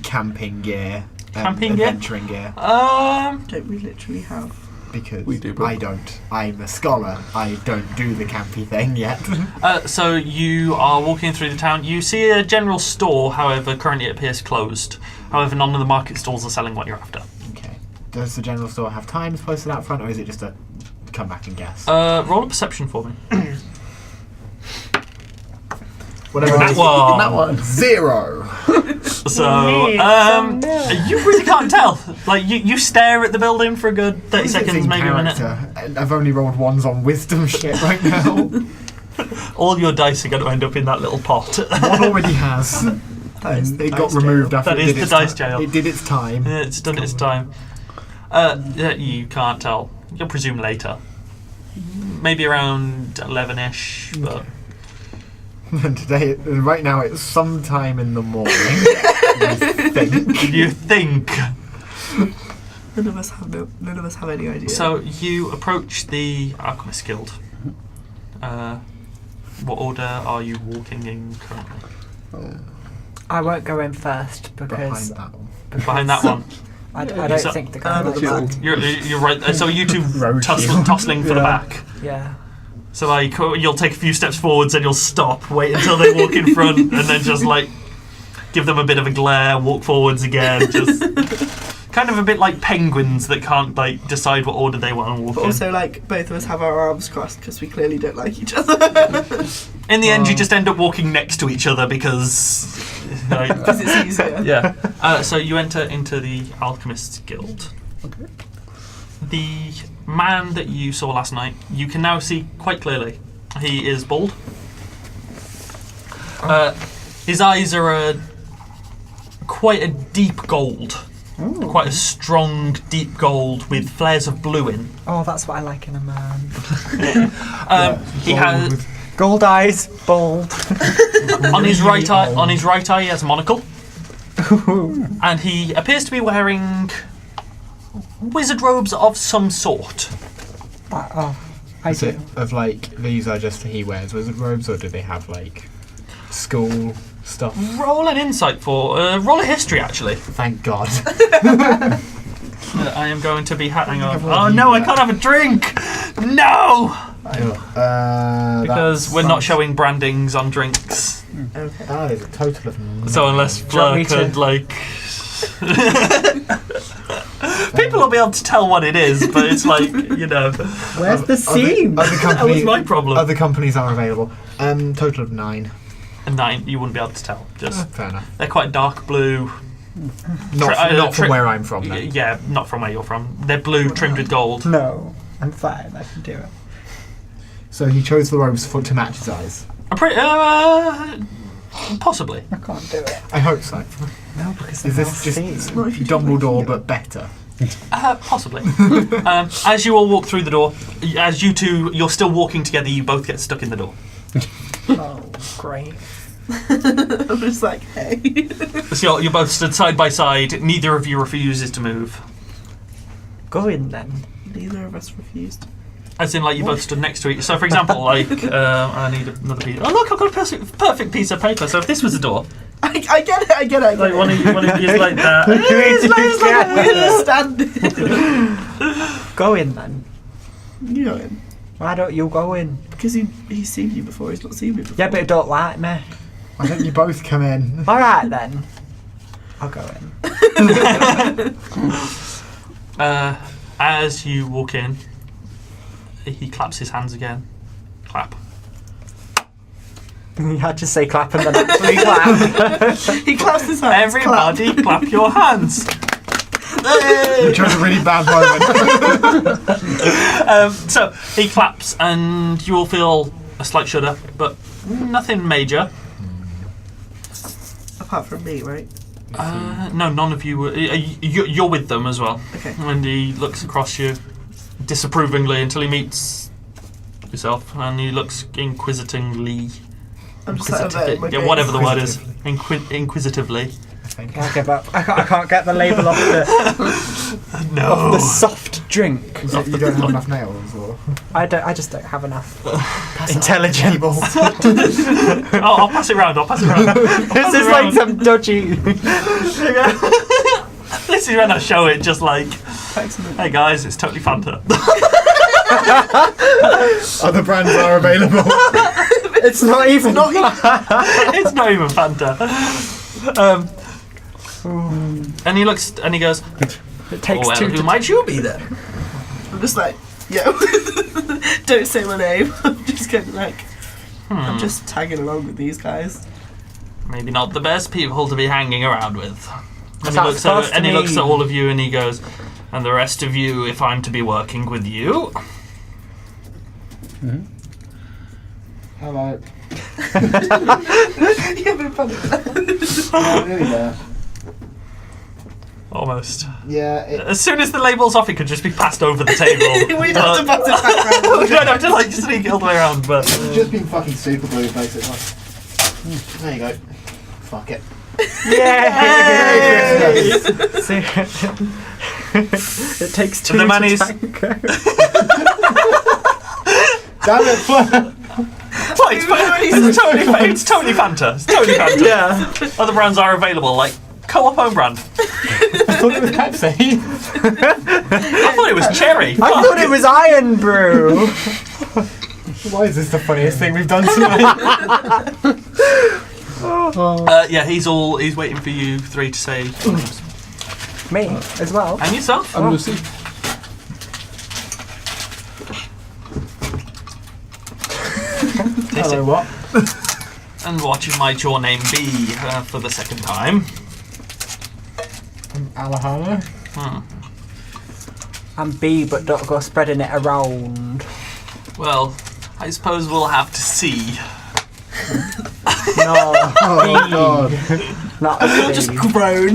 camping gear, Camping gear? adventuring gear. Don't we literally have? Because We do, bro. I don't. I'm a scholar. I don't do the campy thing yet. So you are walking through the town. You see a general store, however, currently it appears closed. However, none of the market stalls are selling what you're after. Okay. Does the general store have times posted out front, or is it just a come back and guess? Roll a perception for me. Whatever. That one. That one. 0. So, you really can't tell. Like, you stare at the building for a good 30 It's seconds, in maybe a minute. character, and I've only rolled 1s on wisdom shit right now. All your dice are going to end up in that little pot. One already has. That is And the it got dice removed jail. after That it is did the its dice ti- jail. It did its time. Yeah, it's done its time. You can't tell. You'll presume later. Maybe around 11ish, but... And today, right now, it's sometime in the morning. You think. None of us have any idea. So you approach the Alchemist Guild. What order are you walking in currently? I won't go in first because Behind that one. Behind that one. I don't So- think the at guy. the back. You're right. So you two Road shield. tussling for the back. Yeah. So like you'll take a few steps forwards and you'll stop, wait until they walk in front, and then just like give them a bit of a glare, walk forwards again, just kind of a bit like penguins that can't like decide what order they want to walk But in. also, like, both of us have our arms crossed because we clearly don't like each other. In the end, you just end up walking next to each other because. Like, Because it's easier. yeah. So you enter into the Alchemist's Guild. Okay. The man that you saw last night, you can now see quite clearly. He is bald. His eyes are quite a deep gold. Quite a strong, deep gold with flares of blue in. Oh, that's what I like in a man. He has Gold eyes, bald. On his right eye, he has a monocle, and he appears to be wearing wizard robes of some sort. Oh, I Is do. it of like these are just he wears wizard robes, or do they have like school stuff? Roll an insight roll a history actually. Thank God. I am going to be hang on. Everyone Oh knew no, I that. can't have a drink. No, because That's we're not showing brandings on drinks. Okay. That is a total of 9. So unless Do you want Fleur me to- could like. People will be able to tell what it is, but it's like, you know, Where's the scene? Other that was my problem. Other companies are available. Total of 9. A 9, you wouldn't be able to tell. Just Fair enough. they're quite dark blue. Not from where I'm from, then. Yeah, not from where you're from. They're blue, trimmed with gold. No, I'm fine. I can do it. So he chose the robes to match his eyes. I'm pretty. Possibly. I can't do it. I hope so. No, because Is they'll this see. just Not if you do Dumbledore it. but better? Possibly. As you all walk through the door, as you two, you're still walking together. You both get stuck in the door. Oh, great. I'm just like, hey. So you're both stood side by side. Neither of you refuses to move. Go in then. Neither of us refused. As in, like, you both stood next to each. So, for example, like, I need another piece. Oh look, I've got a perfect piece of paper. So if this was a door, I get it. like one of you is like that. We understand. Go in then. You know him. Why don't you go in? Because he's seen you before. He's not seen me before. Yeah, but you don't like me. Why don't you both come in? All right then. I'll go in. As you walk in, he claps his hands again. Clap. You had to say clap and then actually clap. He claps his hands. Everybody, clap your hands. You chose a really bad moment. So he claps, and you will feel a slight shudder, but nothing major. Apart from me, right? No, none of you. You're with them as well. Okay. And he looks across you disapprovingly until he meets yourself, and he looks inquisitingly. I'm just like, Yeah, whatever the word is. Inquisitively. I think. I give up. I can't get the label off No. of the soft drink. Is it you don't have enough nails, or I just don't have enough intelligence. I'll pass it round. This is like some dodgy. This is when I show it, just like, Excellent. hey guys, it's totally Fanta. other brands are available? It's not even. It's not even Fanta. And he looks and he goes, It takes well, two who to might you be then? I'm just like, yo. Don't say my name. I'm just kind of like, I'm just tagging along with these guys. Maybe not the best people to be hanging around with. And he that looks supposed at, to and he looks at mean? all of you and he goes, and the rest of you, if I'm to be working with you. Hello. You've been funny. Nearly there. Almost. Yeah. As soon as the label's off, it could just be passed over the table. We'd have to pass it back We around. don't have to like sneak it all the way around, but It's just been fucking super glue, basically. There you go. Fuck it. Yay! See, it takes two The to man is- tango. Damn it, Fleur! Well, it's totally Fanta. It's totally Fanta. Yeah. Other brands are available, like Co-op own brand. I thought it was Pepsi. I thought it was cherry. I thought it was Iron Brew. Why is this the funniest thing we've done tonight? Yeah, he's waiting for you three to say names. Me as well. And yourself. I'm Lucy. Hello, what? And what might your name be for the second time? Alehana. I'm B, but don't go spreading it around. Well, I suppose we'll have to see. No, Oh, God. not And we all B. just groan.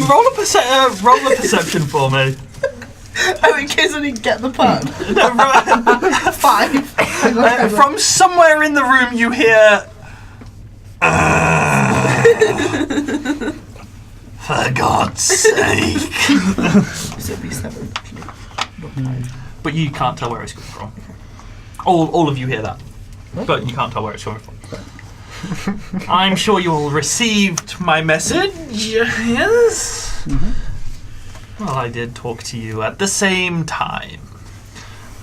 Roll a perception for me. Oh, in case I didn't get the pun. 5. From somewhere in the room, you hear. For God's sake. So it'll be 7, actually. Not 5. But you can't tell where it's coming from. All of you hear that, but you can't tell where it's coming from. I'm sure you all received my message. Yes. Well, I did talk to you at the same time.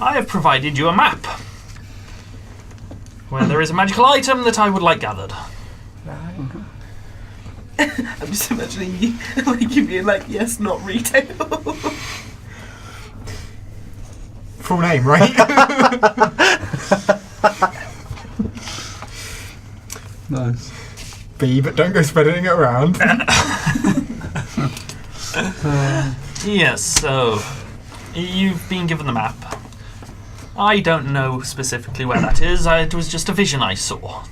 I have provided you a map where there is a magical item that I would like gathered. I'm just imagining you, like, you being like, yes, not retail. Full name, right? Nice. B, but don't go spreading it around. Yes, so you've been given the map. I don't know specifically where that is. It was just a vision I saw.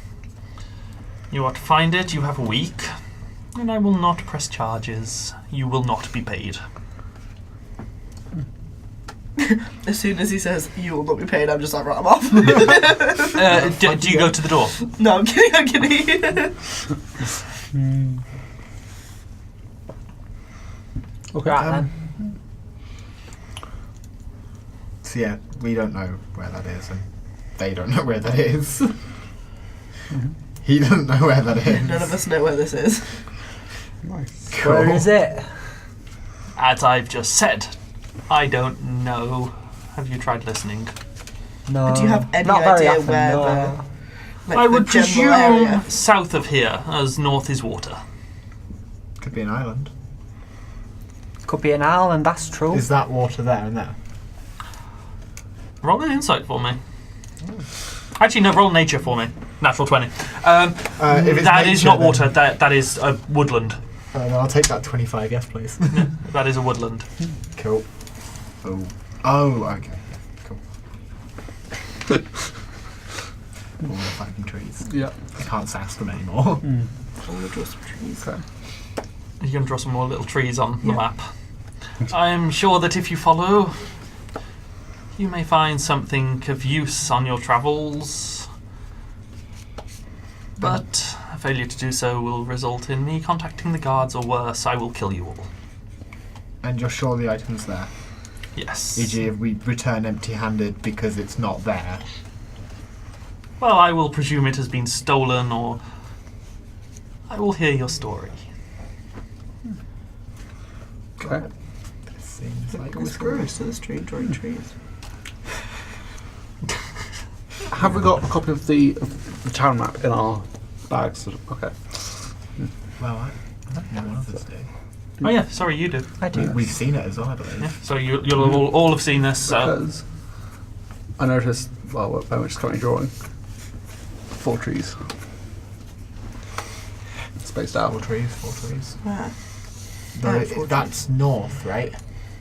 You are to find it. You have a week. And I will not press charges. You will not be paid. As soon as he says, you will not be paid, I'm just like, right, I'm off. Do you go to the door? No, I'm kidding. Okay. Right then. So yeah, we don't know where that is, and they don't know where that is. He doesn't know where that is. None of us know where this is. Nice. Cool. Where is it? As I've just said, I don't know. Have you tried listening? No. Do you have any not very idea often, where no. Like I the would general presume area? south of here, as north is water. Could be an island. Could be an island, that's true. Is that water there and there? Roll an insight for me. Actually, no, roll nature for me. Natural 20. If it's That is nature, not then- water, that is a woodland. Then I'll take that 25, yes, please. That is a woodland. Cool. Oh, okay. Cool. All the fucking trees. Yeah. I can't sass them anymore. I want to draw some trees. Okay. You can draw some more little trees on the Yeah. map. I'm sure that if you follow, you may find something of use on your travels. But a failure to do so will result in me contacting the guards, or worse, I will kill you all. And you're sure the item's there? Yes. E.g. if we return empty-handed because it's not there. Well, I will presume it has been stolen, or I will hear your story. Okay. This seems like I'm a screwed to the street drawing trees. Have we got a copy of the town map in our bags? Okay. Well, I don't know one of us do. Oh yeah, sorry, you do. I do. We've seen it as well, I believe. Yeah, so you'll all have seen this. Because I noticed, well, when we're just currently drawing, 4 trees. Spaced out. 4 trees, 4 trees. Where? But four that's north, right?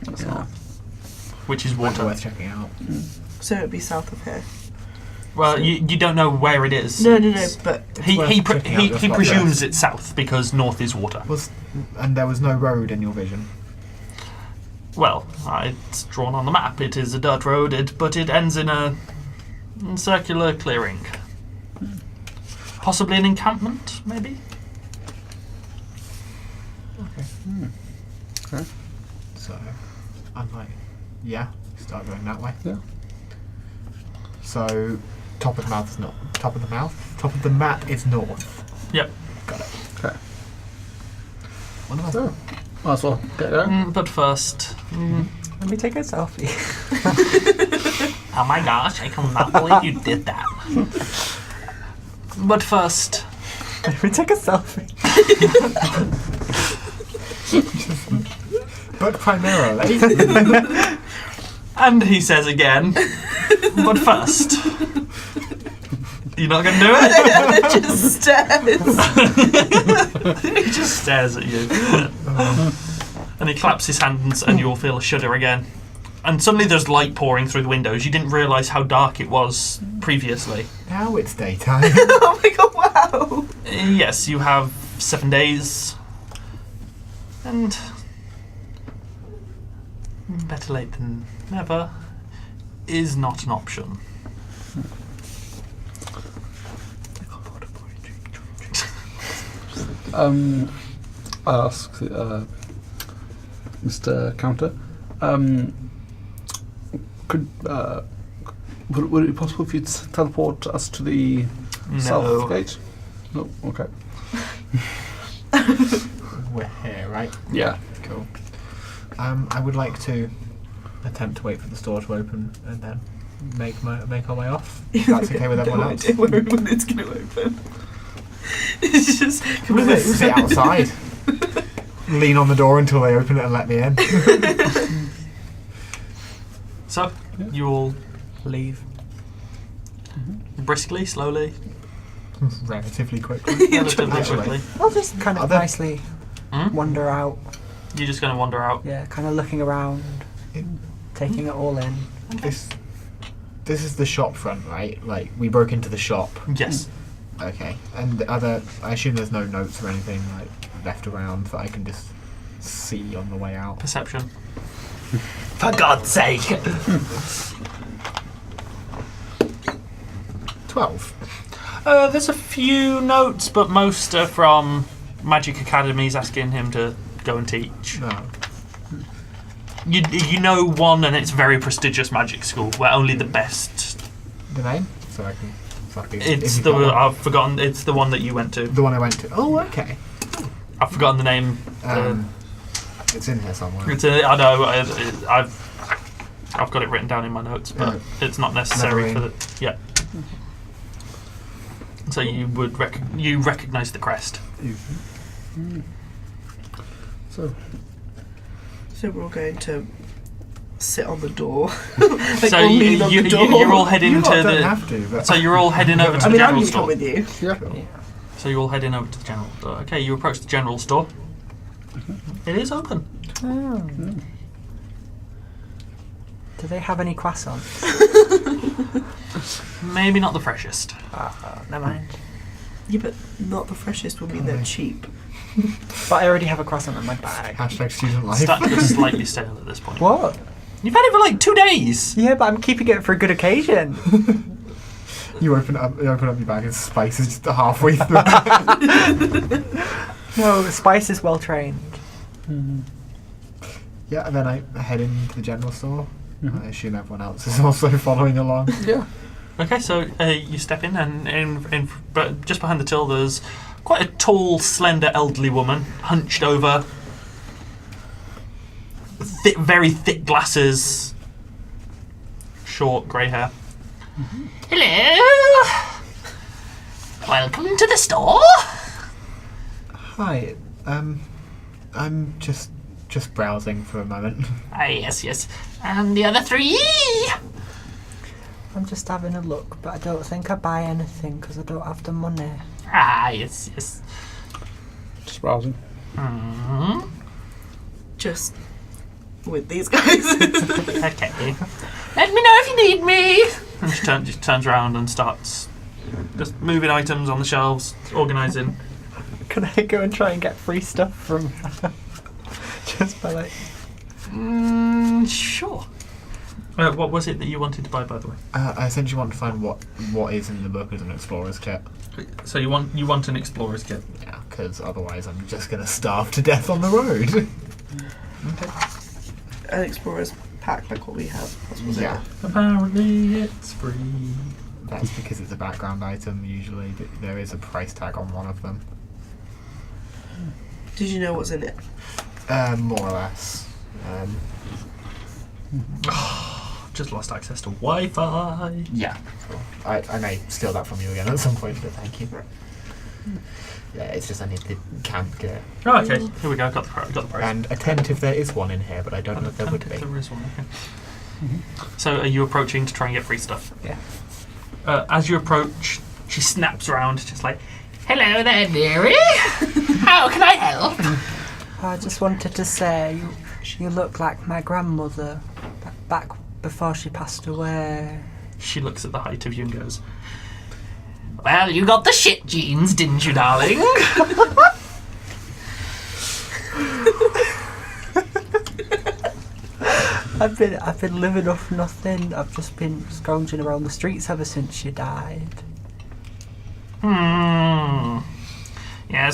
That's Yeah. not. Which is Water water. worth checking out. So it'd be south of here. Well, you don't know where it is. No, It's- but He worth he checking out he, just he like presumes this. it's south because north is water. And there was no road in your vision. Well, it's drawn on the map. It is a dirt road, but it ends in a circular clearing. Possibly an encampment, maybe? Okay. So, I'm like, yeah, start going that way. Yeah. So, top of the mouth is not. Top of the mouth? Top of the map is north. Yep. Got it. Okay. One of us. So, might as well get going. But first... Let me take a selfie. Oh my gosh, I cannot believe you did that. But first... Let me take a selfie. But primarily. And he says again, but first... You're not going to do it? it just stares. He just stares at you. And he claps his hands and you'll feel a shudder again. And suddenly there's light pouring through the windows. You didn't realise how dark it was previously. Now it's daytime. Oh my god, wow. Yes, you have 7 days. And better late than never is not an option. I ask Mr. Counter, would it be possible for you to teleport us to the south gate? No. Okay. We're here, right? Yeah. Cool. I would like to attempt to wait for the store to open and then make our way off. If that's okay with everyone else. No idea when it's going to open. It's just We're going to sit outside. Lean on the door until they open it and let me in. So, you all Leave. briskly, slowly, Relatively quickly. relatively Actually. quickly. I'll just kind Are of there- nicely Hmm? wander out. You're just going to wander out. Yeah, kind of looking around, taking it all in. This is the shop front, right? Like, we broke into the shop. Yes. Okay. And I assume there's no notes or anything, like, left around that I can just see on the way out. Perception. For God's sake! 12. There's a few notes, but most are from Magic Academies asking him to go and teach. No. You know one, and it's a very prestigious magic school where only the best. The name? So I can... It's the I've forgotten. It's the one that you went to. The one I went to. Oh, okay. I've forgotten the name. It's in here somewhere. I know. I've got it written down in my notes, but it's not necessary for the. Yeah. So you would recognise the crest. So, we're all going to sit on the door. So all lean on the door. you're all heading You to lot don't the. have to, but... So you're all heading over to I the mean, I'm general going to come store. with you. yeah. So you're all heading over to the general store. Okay, you approach the general store. It is open. Oh. Do they have any croissants? Maybe not the freshest. Never mind. Yeah, but not the freshest would mean they're cheap. But I already have a croissant in my bag. Hashtag student life. Starting to get slightly stale at this point. What? You've had it for like 2 days. Yeah, but I'm keeping it for a good occasion. You open up your bag and Spice is just halfway through. No, Spice is well trained. Yeah, and then I head into the general store. I assume everyone else is also following along. Yeah. Okay, so you step in, and but just behind the till, there's quite a tall, slender, elderly woman, hunched over, very thick glasses, short grey hair. Hello. Welcome to the store. Hi, I'm just browsing for a moment. Ah, yes. And the other 3? I'm just having a look, but I don't think I buy anything because I don't have the money. Ah, yes. Just browsing. Mm-hmm. Just with these guys. Okay. Let me know if you need me. And she just turns around and starts just moving items on the shelves, organising. Can I go and try and get free stuff from her? Just by like... Sure. What was it that you wanted to buy, by the way? I essentially want to find what is in the book as an explorer's kit. So you want an explorer's kit? Yeah, because otherwise I'm just going to starve to death on the road. An explorer's pack like what we have. That's what Yeah. Apparently it's free. That's because it's a background item usually. There is a price tag on one of them. Did you know what's in it? More or less. Just lost access to Wi-Fi. Yeah. Cool. I may steal that from you again at some point, but thank you. Yeah, it's just I need the camp gear. Oh, okay. Here we go. Got the price. And attentive there is one in here, but I don't know if there would be. There is one. Okay. So are you approaching to try and get free stuff? Yeah. As you approach, she snaps around, just like, "Hello there, dearie. How can I help?" I just wanted to say, you look like my grandmother back before she passed away. She looks at the height of you and goes, "Well, you got the shit genes, didn't you, darling?" I've been living off nothing. I've just been scrounging around the streets ever since you died. Yes,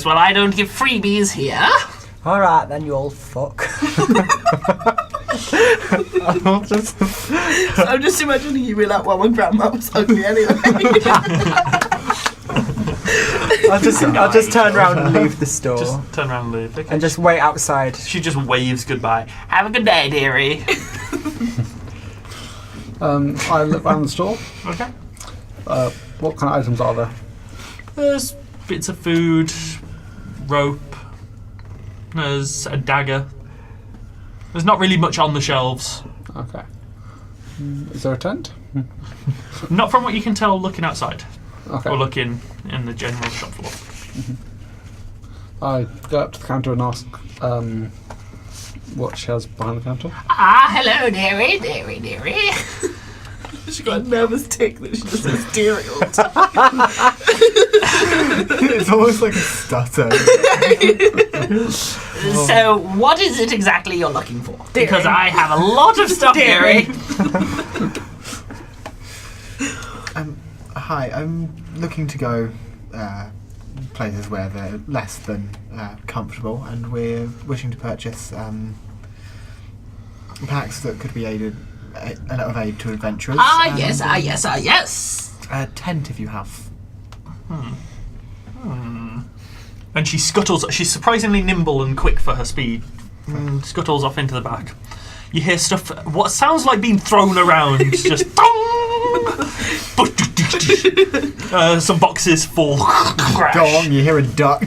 well, I don't give freebies here. Alright then, you old fuck. I'm just imagining you being like, well, my grandma was ugly anyway. I'll just turn around and leave the store. Just turn around and leave. Okay. And just wait outside. She just waves goodbye. Have a good day, dearie. I look around the store. Okay. What kind of items are there? There's bits of food, rope, there's a dagger. There's not really much on the shelves. Okay. Is there a tent? Not from what you can tell looking outside. Okay. Or looking in the general shop floor. I go up to the counter and ask what she has behind the counter. Ah, hello, dearie, dearie, dearie. She got a nervous tick that she just says dearie all the time. It's almost like a stutter. So, what is it exactly you're looking for? Because I have a lot of stuff, dearie. Hi, I'm looking to go places where they're less than comfortable, and we're wishing to purchase packs that could be a lot of aid to adventurers. Yes. A tent, if you have. And she scuttles. She's surprisingly nimble and quick for her speed. Scuttles off into the back. You hear stuff. What sounds like being thrown around. Just. Some boxes fall. Crash. Dong, you hear a duck.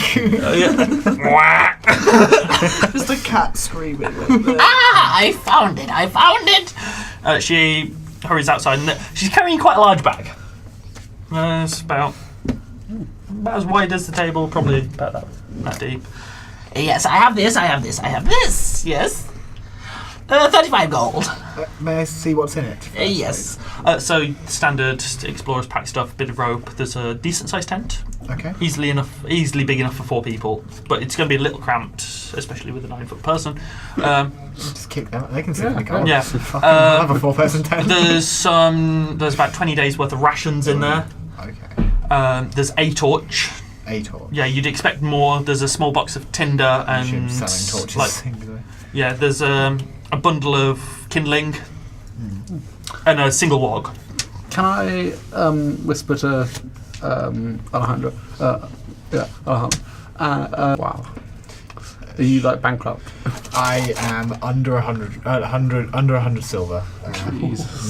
Just a cat screaming. I found it. She hurries outside and she's carrying quite a large bag. It's about as wide as the table, probably about that deep. Yes, I have this. Yes. 35 gold. May I see what's in it? Yes. So standard explorers pack stuff, bit of rope. There's a decent sized tent. Okay. Easily big enough for 4 people, but it's going to be a little cramped, especially with a 9-foot person. Just kick them. They can sit in the car. Yeah. I'll have a 4-person tent. There's about 20 days worth of rations in there. Okay. There's a torch. A torch. Yeah, you'd expect more. There's a small box of tinder and selling torches. yeah. There's a bundle of kindling and a single log. Can I whisper to Alejandro? Alejandro. Wow. Are you like bankrupt? I am under 100 silver.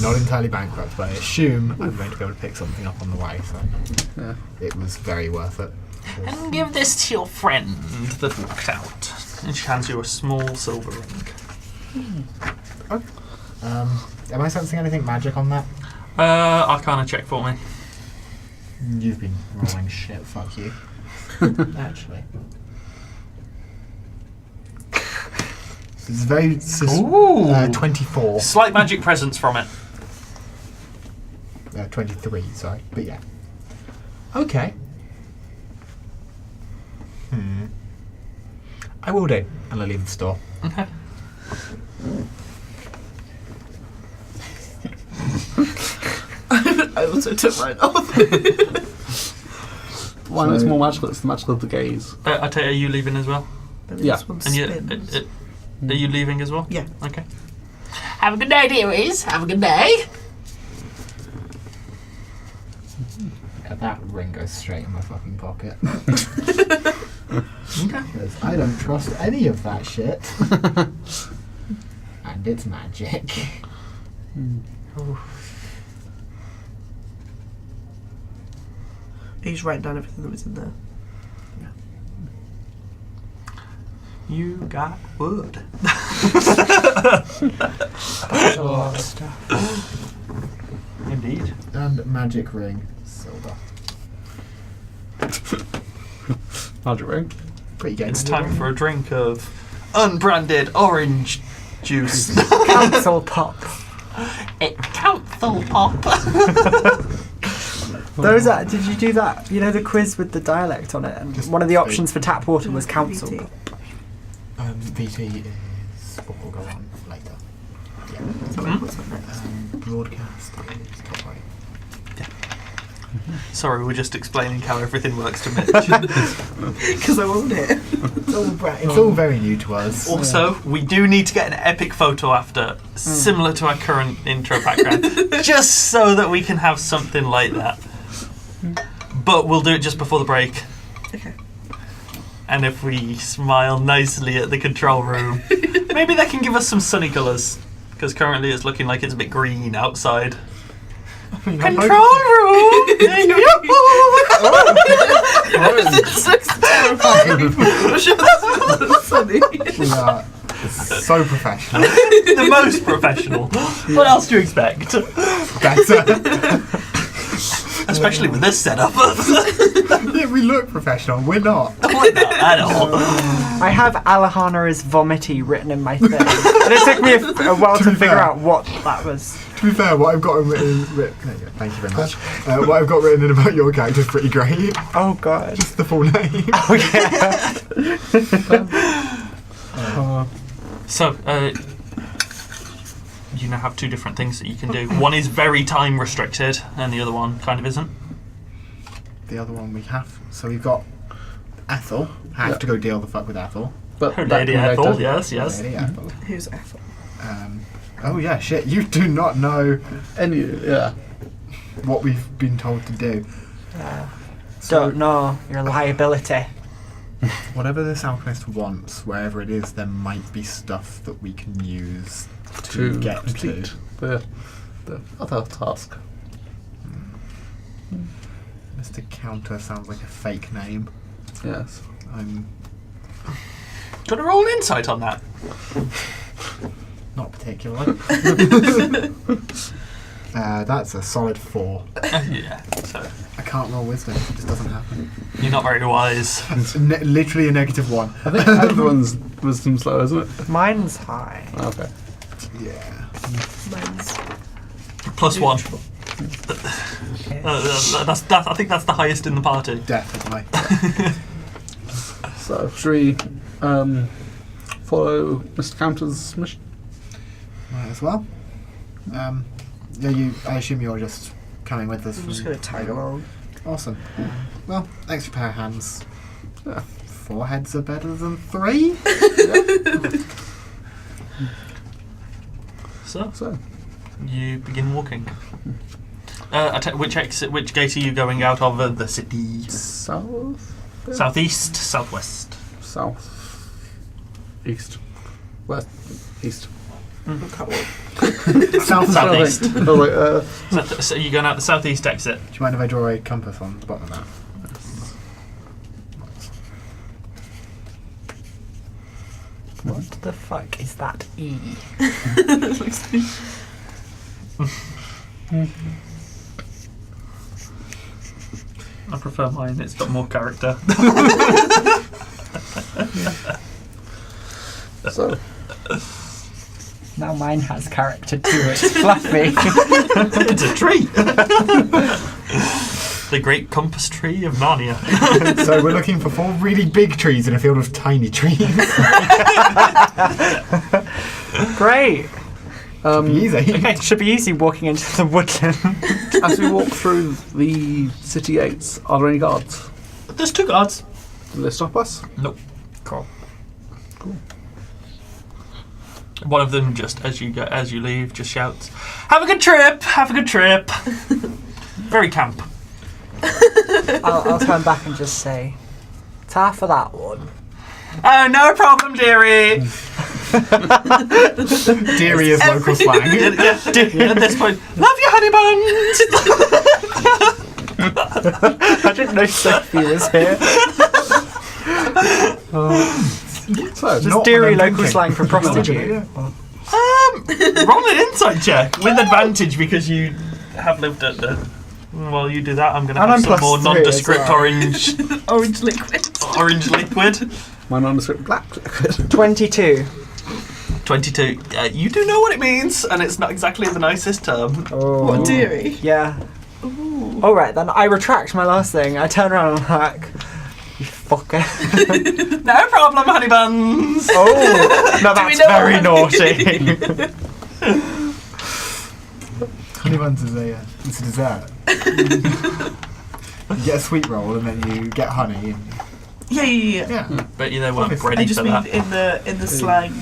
Not entirely bankrupt, but I assume I'm going to be able to pick something up on the way. So Yeah. it was very worth it. And give this to your friend that walked out. And she hands you a small silver ring. Okay. Am I sensing anything magic on that? Arcana check for me. You've been rolling shit. Fuck you. Actually. It's very... 24. Slight magic presence from it. 23, sorry. But yeah. Okay. I will do. And I'll leave the store. Okay. I also took mine off. One is more magical. It's the magical of the gaze. I tell you, are you leaving as well? Yeah. This one And you, spins. are you leaving as well? Yeah. Okay. Have a good day, dearies. Have a good day. Yeah, that ring goes straight in my fucking pocket. Okay. Because I don't trust any of that shit. And it's magic. He's writing down everything that was in there. You got wood. That's a lot of stuff. Indeed. And magic ring. Silver. Magic ring. Pretty good. It's time for a drink of unbranded orange juice. Council pop. Council pop. Those are, did you do that? You know the quiz with the dialect on it, and Just one of the options for tap water was council VT. pop. VT is what will go on later. Yeah. So what's that next? Broadcast is top right. Sorry, we're just explaining how everything works to Mitch. Because I wasn't here. It's all very new to us. Also, we do need to get an epic photo after, similar to our current intro background, just so that we can have something like that. But we'll do it just before the break. Okay. And if we smile nicely at the control room, maybe they can give us some sunny colours. Because currently it's looking like it's a bit green outside. Control room! This looks terrifying. I'm sure that's funny. We are so professional. The most professional. What else do you expect? Better. Especially with this setup. Yeah, we look professional. We're not. We're not at all. I have Alehana is vomity written in my thing. And it took me a while to figure out what that was. To be fair, what I've got written. Thank you very much. What I've got written in about your character is pretty great. Oh god. Just the full name. Oh yeah. So, you now have two different things that you can do. One is very time restricted, and the other one kind of isn't. The other one we have. So we've got Ethel. Have to go deal the fuck with Ethel. But Her that Lady can Ethel, later. yes. Lady Ethel. Who's Ethel? Oh yeah, shit. You do not know Yeah. what we've been told to do. Don't know. You're a liability. Whatever this alchemist wants, wherever it is, there might be stuff that we can use To get complete to. the other task. Mr. Counter sounds like a fake name. Yes. I'm Do you want to roll an insight on that? not particularly. That's a solid 4. Yeah, so I can't roll wisdom. It just doesn't happen. you're not very wise. It's literally a -1. I think everyone's wisdom's low, isn't it? Mine's high. Okay. Yeah. Mine's +1. I think that's the highest in the party. Definitely. So, should we follow Mr. Counter's mission? Might as well. Yeah, I assume you're just coming with us. I'm just going to tag along. Awesome. Well, extra pair of hands. Yeah. 4 heads are better than 3. So, you begin walking. Which gate are you going out of the city? South? Southeast, southwest. South. East. West. East. Southeast. Oh, wait, So you're going out the southeast exit. Do you mind if I draw a compass on the bottom of that? What the fuck is that E? I prefer mine, it's got more character. so, Now mine has character too. It's fluffy. It's a tree! The great compass tree of Narnia. So we're looking for 4 really big trees in a field of tiny trees. Great. Easy. Okay. Should be easy walking into the woodland. as we walk through the city gates, are there any guards? There's 2 guards. Do they stop us? Nope. Cool. One of them, just as you leave, just shouts, "Have a good trip! Have a good trip!" Very camp. I'll turn back and just say, "Ta for that one." Oh, no problem, dearie. Deary is local slang. At this point, love you, honey buns. I didn't know Sophie was here. So, Just Not dearie what I'm local thinking. slang for prostitute. Roll an insight check with advantage because you have lived at the. While you do that, I'm going to And have I'm some plus more 3 nondescript as well. Orange liquid. orange liquid. my nondescript black. 22. 22. You do know what it means, and it's not exactly the nicest term. Oh. What, dearie? Yeah. Alright then, I retract my last thing. I turn around and I'm like, you fucker. No problem, honey buns. Oh, no, Do we that's know very what naughty. ones is it's a dessert. You get a sweet roll and then you get honey. And Yeah. Bet you they weren't Obviously. ready I just for mean that. in the slang.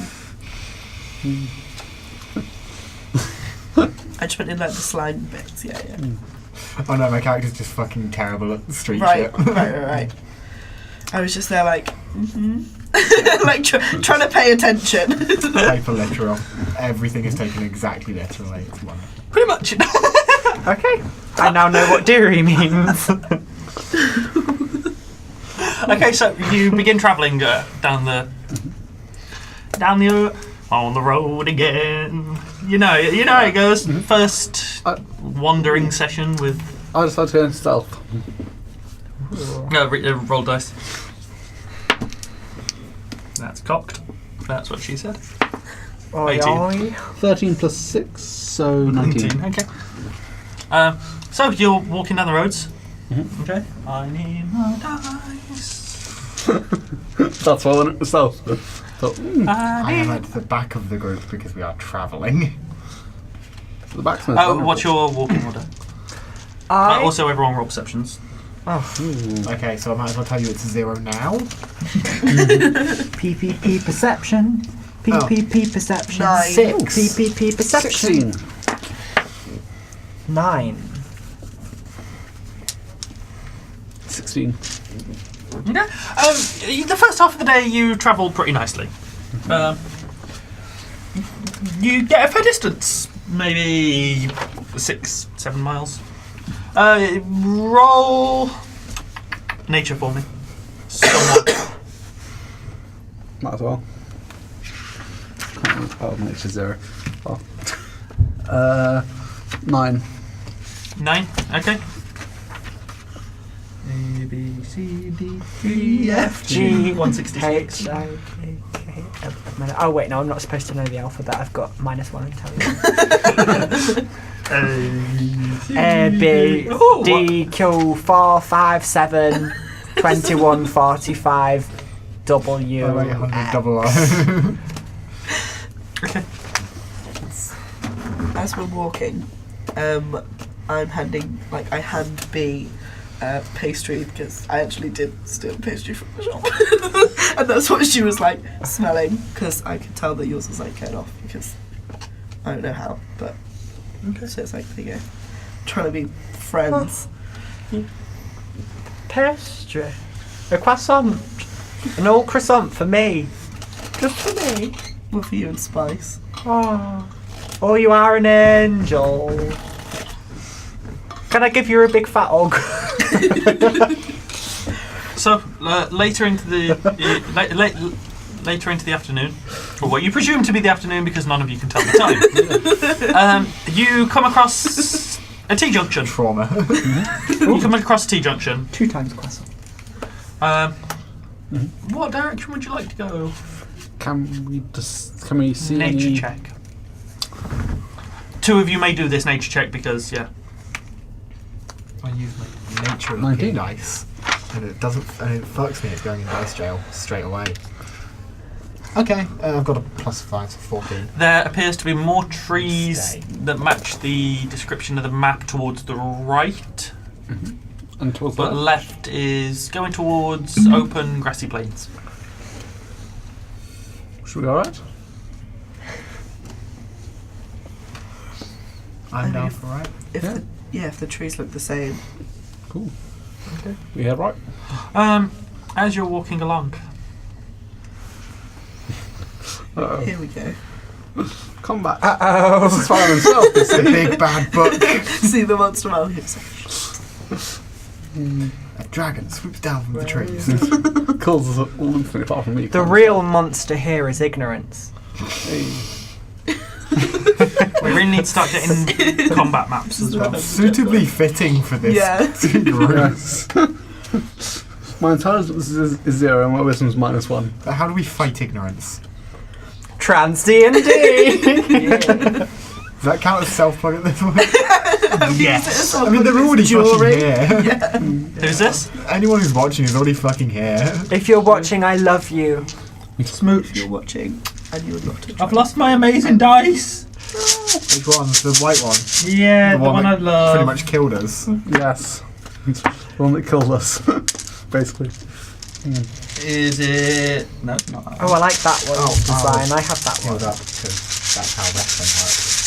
I just meant in like the slang bits. Yeah. Oh no, my character's just fucking terrible at street Right. shit. I was just there like, like trying to pay attention. Hyper literal. Everything is taken exactly literally. It's wonderful. Pretty much. Okay. I now know what dearie means. Okay, so you begin travelling down the on the road again. You know how it goes. First wandering session with. I decided to go in stealth. Roll dice. That's cocked. That's what she said. Oi, 18. oi. 13 plus 6, so 19. Okay. So you're walking down the roads. Mhm. Okay. I need my dice. That's why I went in stealth. So, I am at the back of the group because we are travelling. the backsmith. What's your walking order? Also, everyone roll perceptions. Okay, so I might as well tell you it's 0 now. PPP perception. PPP perception. Nine. 6. PPP perception. 16. 9. 16. Okay. The first half of the day you travel pretty nicely. You get a fair distance, maybe 6-7 miles. Roll nature for me. Somewhat. Might as well. Oh, nature's 0. Oh. 9. 9. Okay. A B C D E F G 166. H, I, K, K, L, M, N. Oh wait, no, I'm not supposed to know the alphabet. I've got -1 intelligence. A, B, D, Q, 4, 5, 7, 21, 45, W. Oh, wait, 100 double O. Okay. As we're walking, I'm handing I hand B pastry because I actually did steal pastry from the shop, and that's what she was like smelling because I could tell that yours was like cut off because I don't know how, but so it's like there you go, trying to be friends. Pastry. A croissant. An old croissant for me. Just for me. Well, for you and Spice. Oh, you are an angel. Can I give you a big fat hug? So later into the later into the afternoon, or what you presume to be the afternoon, because none of you can tell the time. You come across a T-junction. Trauma. You come across a T-junction. 2 times croissant. What direction would you like to go? Can we see Nature any... check. 2 of you may do this nature check because I use my nature 19 dice, and it doesn't. And it fucks me. It's going in dice jail straight away. Okay, I've got a +5, so 14. there appears to be more trees Stay. that match the description of the map towards the right, And towards but the left is going towards open grassy plains. Should we go alright? I'm down if- for right. If the trees look the same. Cool. Okay. We head right. As you're walking along, Uh-oh. Here we go. Combat. Uh-oh. This is fire himself. It's a big bad book. See the monster man hips. A dragon swoops down from the trees. Calls us all infinite apart from me. The real monster here is ignorance. Hey. we really need to start getting combat maps as well. Suitably fitting for this Yeah. group. Yes. My intelligence is 0 and my wisdom's -1. How do we fight ignorance? TransDND. Does that count as self-plug at this point? Yes. I mean, they're already fucking here. Who's this? Anyone who's watching is already fucking here. If you're watching, I love you. If you're watching and you would love to. I've lost my amazing dice. Which one? The white one? Yeah, the one I that love. pretty much killed us. Yes. The one that killed us, basically. Is it? No, not that. Oh, I like that one Oh, design. I have that one. Killed up because that's how wrestling works.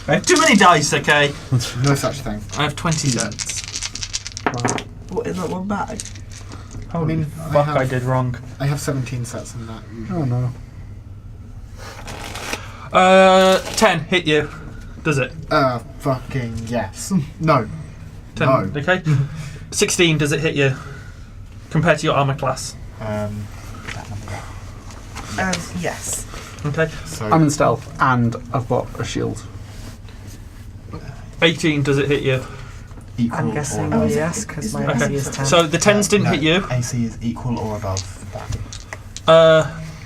I have too many dice, okay? No such thing. I have 20 sets. What, in that one bag? Holy I fuck, have- I did wrong. I have 17 sets in that. Oh no. 10 hit you. Does it? Fucking yes. No. 10. No. Okay. 16, does it hit you? Compared to your armor class. That number. Yes. Okay. So I'm in stealth and I've got a shield. 18, does it hit you? equal I'm guessing or above. yes, because my Okay. AC is 10. So the 10s didn't No, hit you. AC is equal or above that.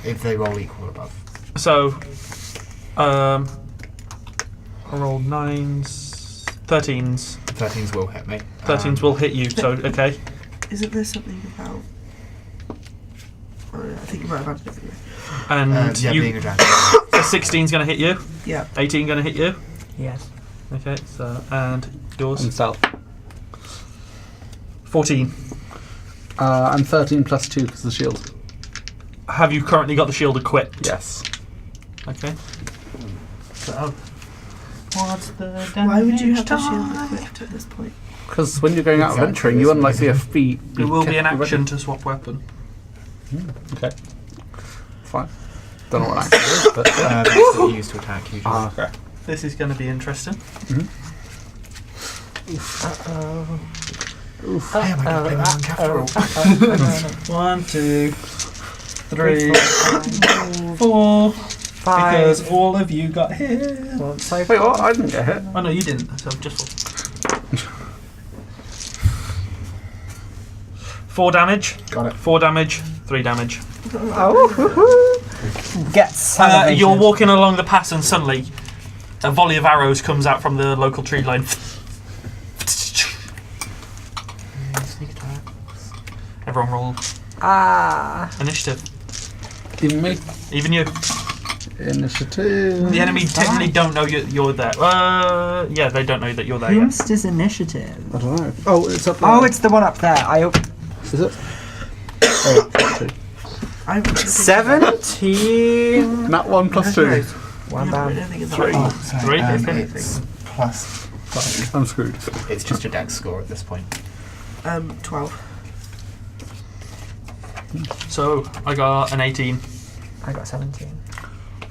If they roll equal or above. So, I rolled 9s, 13s. 13s will hit me. 13s will hit you, so okay. Isn't there something about... Oh, yeah, I think you might have added it for me. And yeah, you, being a dragon. so 16's going to hit you. Yeah. 18 going to hit you. Yes. Okay, so, and yours? I'm stealth. 14. I'm 13 plus 2 because of the shield. Have you currently got the shield equipped? Yes. Okay. So, what's the Why would you have the damage shield time? equipped at this point? Because when you're going out Exactly, adventuring, you that's unlike the amazing. FB. There will be an action to swap weapon. Okay. Fine. Don't know what action is, but. That's what you use to attack usually. Ah, okay. This is going to be interesting. Uh-oh. Oof. Hey, am I going to play my own capital? 1, 2, 3, 4. 5. Because all of you got hit. Once I Wait, what? I didn't get hit. Oh no, you didn't. So just 4 damage. Got it. 4 damage. 3 damage. Oh, woohoo! Get salivation. You're walking along the pass and suddenly a volley of arrows comes out from the local tree line. Sneak attack. Everyone roll Ah. initiative. Even me. Even you. Initiative. The enemy technically don't know you're there. Yeah, they don't know that you're there yet. Whomst is initiative? I don't know. Oh, it's up there. Oh, it's the one up there. Is it? Oh, 2. I would 17. Nat 1 plus 2. One down. 3. So, 3. it's plus. I'm screwed. It's just a dex score at this point. 12. So I got an 18. I got 17.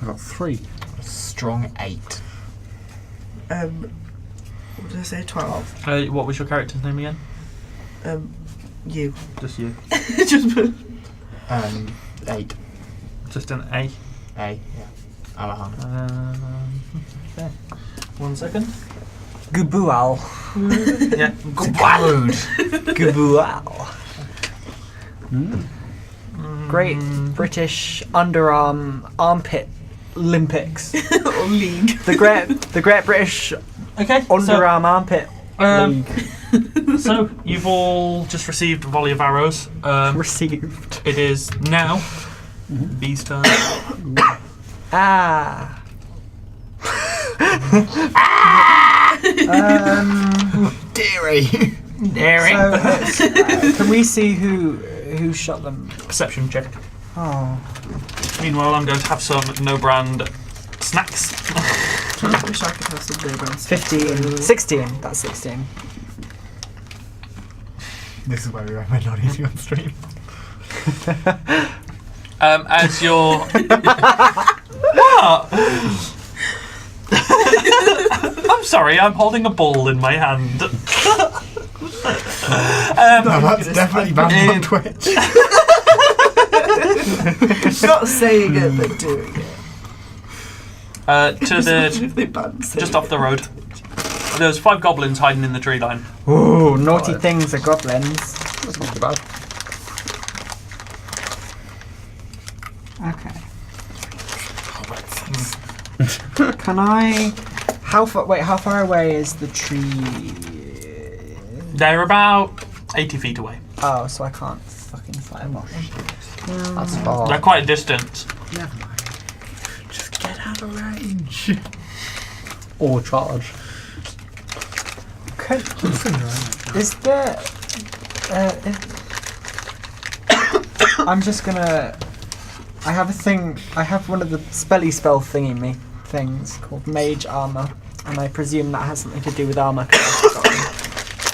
I got 3. A strong 8. What did I say? 12. What was your character's name again? You. Just you. Just put... 8. Just an A. A, yeah. Alehana. Okay. 1 second. Gubual. Yeah. Gubual. Great British underarm armpit Olympics. or league. The great British Okay. underarm armpit league. So you've all just received a volley of arrows. Received. It is now B's turn. Ah. Deary! So, can we see who shot them? Perception check. Oh. Meanwhile, I'm going to have some no-brand snacks. I wish I could have some no brand stuff. 15. 16. That's 16. This is why we recommend not eating on stream. As you're... What? I'm sorry, I'm holding a ball in my hand. No, that's definitely banned on Twitch. Not saying it, but doing it. To Imagine if the... they banned saying just off the it. road. There's 5 goblins hiding in the tree line. Ooh, naughty things are goblins. That's not too bad. Okay. Can I? How far away is the tree? They're about 80 feet away. Oh, so I can't fucking fly them off. That's far. They're quite a distance. Never mind. Just have a range. Or charge. Is there? I'm just gonna. I have a thing. I have one of the spell thingy me things called Mage Armor, and I presume that has something to do with armor.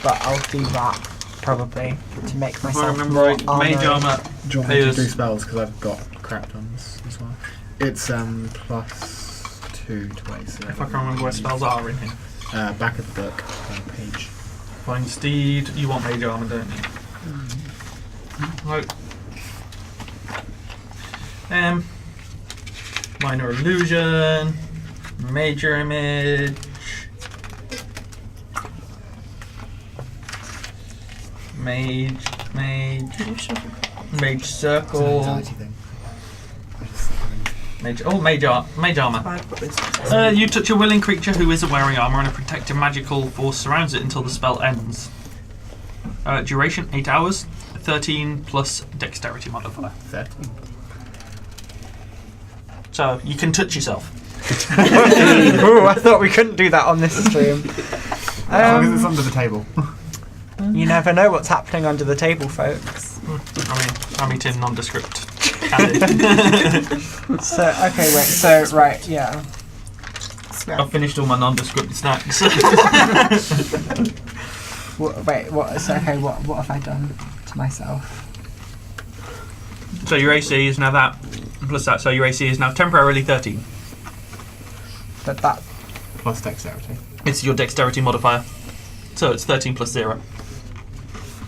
But I'll do that probably to make If I myself remember more right, Mage Armor. Do you want me to Players- do spells because I've got cracked ones as well? It's +2 to AC. If I can remember where spells are in here. Back of the book, page. Fine Steed, you want Mage Armor, don't you? Right. Minor Illusion, Major Image, Mage Circle, Anxiety thing. Mage Armor. I've got this. You touch a willing creature who isn't wearing armor, and a protective magical force surrounds it until the spell ends. Duration 8 hours, 13 plus dexterity modifier. 13. So you can touch yourself. Ooh, I thought we couldn't do that on this stream. As long as it's under the table. You never know what's happening under the table, folks. I mean, I'm eating nondescript candy. So, okay, wait, so, right, yeah. I've finished all my nondescript snacks. Wait, what, so, okay, what have I done to myself? So your AC is now that, plus that, so your AC is now temporarily 13. That, Plus dexterity. It's your dexterity modifier. So it's 13 plus 0.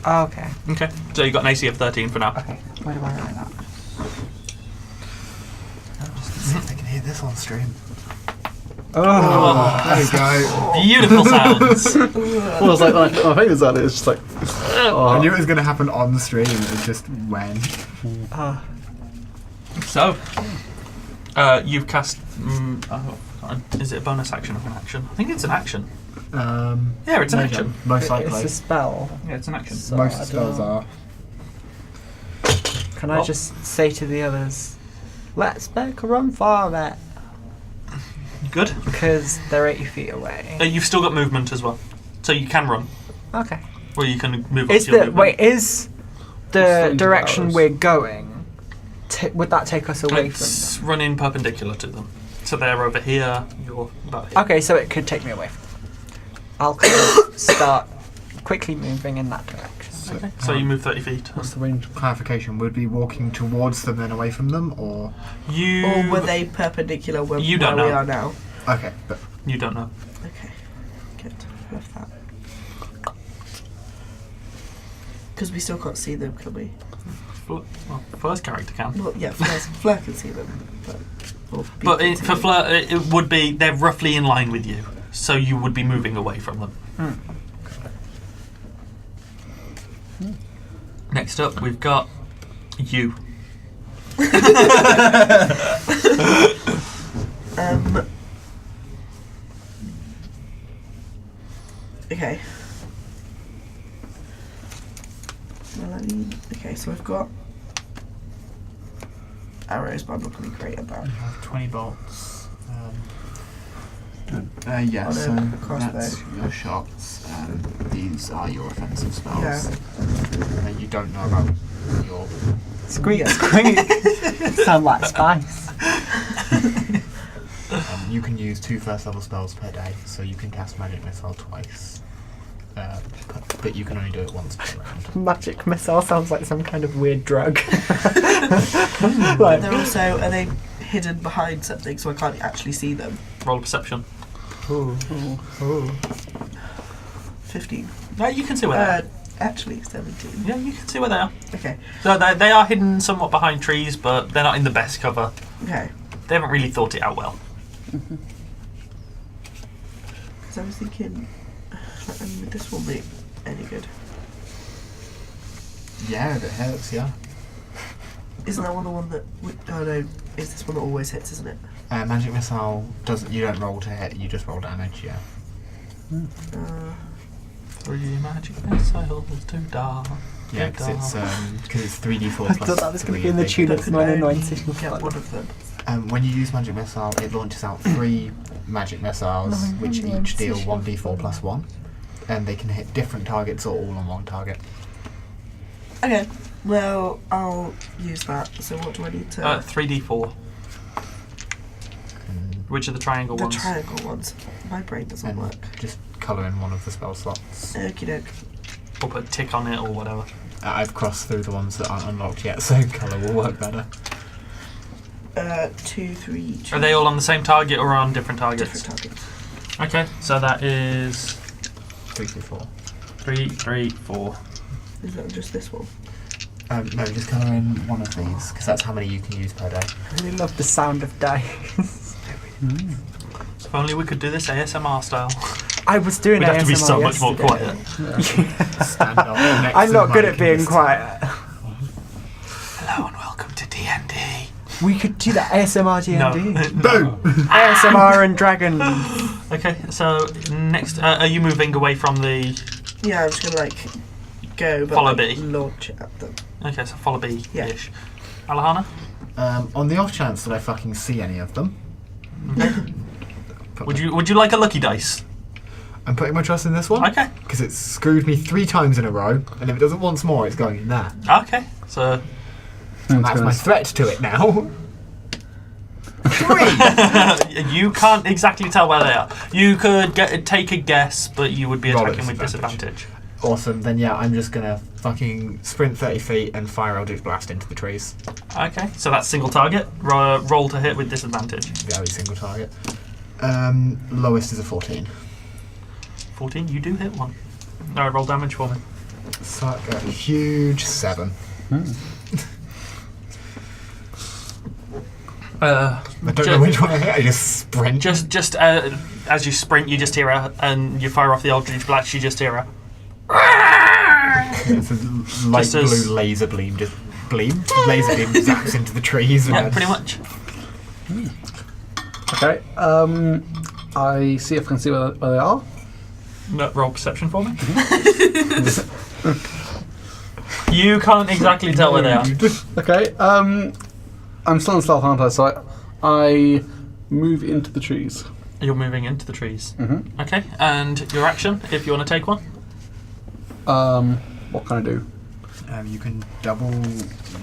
oh, okay, Okay, so you've got an AC of 13 for now. okay, where do I write that? See if they can hear this on stream. Oh, There you go. Beautiful sounds. Well, I was like, when I put my fingers on it, it's just like. I knew it was going to happen on the stream. It just went. So, you've cast. Is it a bonus action or an action? I think it's an action. Yeah, it's an Maybe. action. Most it's likely. a spell. Yeah, it's an action. So Most I don't spells know. are. Can I Well- just say to the others, let's make a run for it? Good. Because they're 80 feet away. You've still got movement as well, so you can run, Okay. or you can move. Is up to your the movement. is the Extended direction hours. we're going? Would that take us away It's from running perpendicular to them, so they're over here. You're about here. them? Okay, so it could take me away from them. I'll kind of start quickly moving in that direction. Okay. So you move 30 feet. What's the range? Clarification: would we be walking towards them then away from them, or You. Or were they perpendicular where, You don't where we know. are now? okay? But You don't know. Okay, good. Love that. Because we still can't see them, can we? Well, first character can. Well, yeah, Fleur can see them, but. or be But able to for see Fleur, it would be they're roughly in line with you, so you would be moving away from them. Next up, we've got you. Okay. Well, I mean, okay, so I've got arrows, but I'm not going to be great at that. you have 20 bolts. Yeah, Oh, no, so crossbow. that's your shots. These are your offensive spells. Yeah. And you don't know about your. Squeak, Yeah. squeak. Sound like spice. You can use 2 first level spells per day, so you can cast Magic Missile twice. But you can only do it once per round. Magic missile sounds like some kind of weird drug. But like, they're also, are they hidden behind something so I can't actually see them? Roll perception. ooh, ooh. 15. No, you can see where they are. Actually, 17. Yeah, you can see where they are. Okay, So they are hidden somewhat behind trees, but they're not in the best cover. okay. They haven't really thought it out well. Because I was thinking, would this one be any good? Yeah, if it hurts, yeah. Isn't that one the one that? Oh no, is this one that always hits? Isn't it? Magic Missile doesn't. You don't roll to hit. You just roll damage. Yeah. 3 magic missiles to die. Yeah, because it's 3d4 I plus thought that was going to 3 be in the big tune I of could 909 only Signal get Flight. one of them. When you use magic missile, it launches out 3 magic missiles, which each deal 1d4 plus 1, and they can hit different targets or all on one target. Okay, well, I'll use that. So what do I need to... 3d4. Which are the triangle the ones? The triangle ones. My brain doesn't work. Just colour in one of the spell slots. Okie doke. Or put a tick on it or whatever. I've crossed through the ones that aren't unlocked yet, so colour will work better. 2, 3, 2. Are they all on the same target or on different targets? Different targets. Okay, so that is 3, 3, 4. 3, 3, 4. Is that just this one? No, just colour in one of these, because that's how many you can use per day. I really love the sound of dice. If only we could do this ASMR style. I was doing We'd have to be ASMR so much more yesterday. quiet. Stand up next I'm to not the good mic at being and quiet. Hello and welcome to D&D. We could do that ASMR D&D. No. ASMR and dragons. Okay, so next, are you moving away from the... Yeah, I'm just going to, like, go, but Follow like, B. launch it at them. Okay, so follow B-ish. Yeah. Alehana? On the off chance that I fucking see any of them, Okay. Would you like a lucky dice? I'm putting my trust in this one. Okay. Because it's screwed me 3 times in a row, and if it does it once more, it's going in there. Okay, so... And that's my threat to it now. 3! You can't exactly tell where they are. You could take a guess, but you would be Roll at attacking with disadvantage. Awesome, then yeah, I'm just gonna fucking sprint 30 feet and fire Eldritch Blast into the trees. Okay, so that's single target. Roll to hit with disadvantage. Very single target. Lowest is a 14. 14, you do hit one. Alright, roll damage for me. Suck a huge 7. I don't know which one I hit, I just sprint. Just as you sprint, you just hear her, and you fire off the Eldritch Blast, you just hear her. It's a light Just as- blue laser beam, just beam? Laser beam zaps into the trees. And Yeah, then- pretty much. Okay. I see if I can see where they are. No, roll perception for me. You can't exactly tell where they are. Okay. I'm still in stealth, aren't I? So I move into the trees. You're moving into the trees. Mm-hmm. Okay, and your action, if you want to take one. What can I do? You can double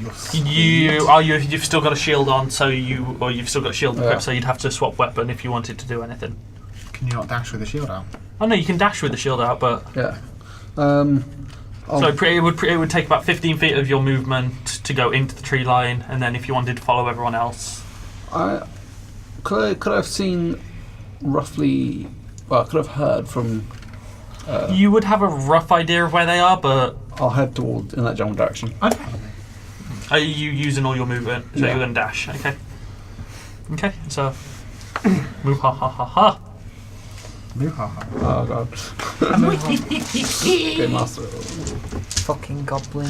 your speed. You've still got a shield on, so you've still got shield equipped, so you'd have to swap weapon if you wanted to do anything. Can you not dash with the shield out? Oh no, you can dash with the shield out, but Yeah. so it would take about 15 feet of your movement to go into the tree line, and then if you wanted to follow everyone else. Could I have seen roughly? Well, I could have heard from. You would have a rough idea of where they are, but I'll head towards in that general direction. okay. Are you using all your movement? So Yeah. you're going to dash. Okay. Okay. So move ha ha ha ha. Oh god. Game master. Fucking goblin.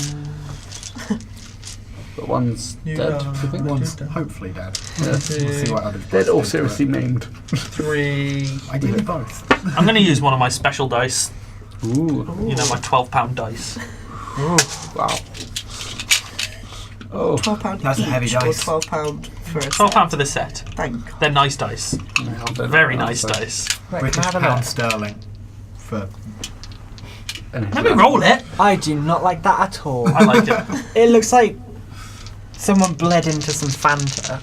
But one's dead. Do you think? One's hopefully dead. Yeah. We'll see what others Dead or do. seriously maimed. 3. Ideally both. I'm going to use one of my special dice. Ooh. You know, my 12-pound dice. Ooh. Wow. Oh. £12 That's a each, heavy or dice. £12 for a £12 for this set. Thank. They're nice dice. Very nice dice. Wait, British can I have a pound look? sterling. For Let me roll it. I do not like that at all. I like it. It looks like someone bled into some Fanta.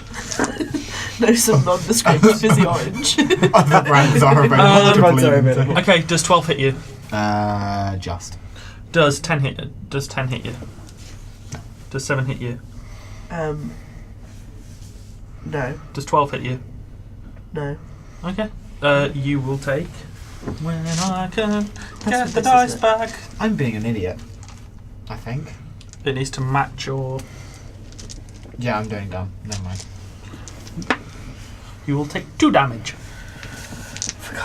No, some nondescript fizzy orange. other brands are available. Other to brands are bleed available. Okay, does 12 hit you? into. Just. Does 10 hit? Does 10 hit you? Does 7 hit you? No, Does 12 hit you? no. Okay. You will take. When I can get what the this dice is. back. I'm being an idiot. I think. It needs to match your. Yeah, I'm doing dumb. Never mind. You will take 2 damage.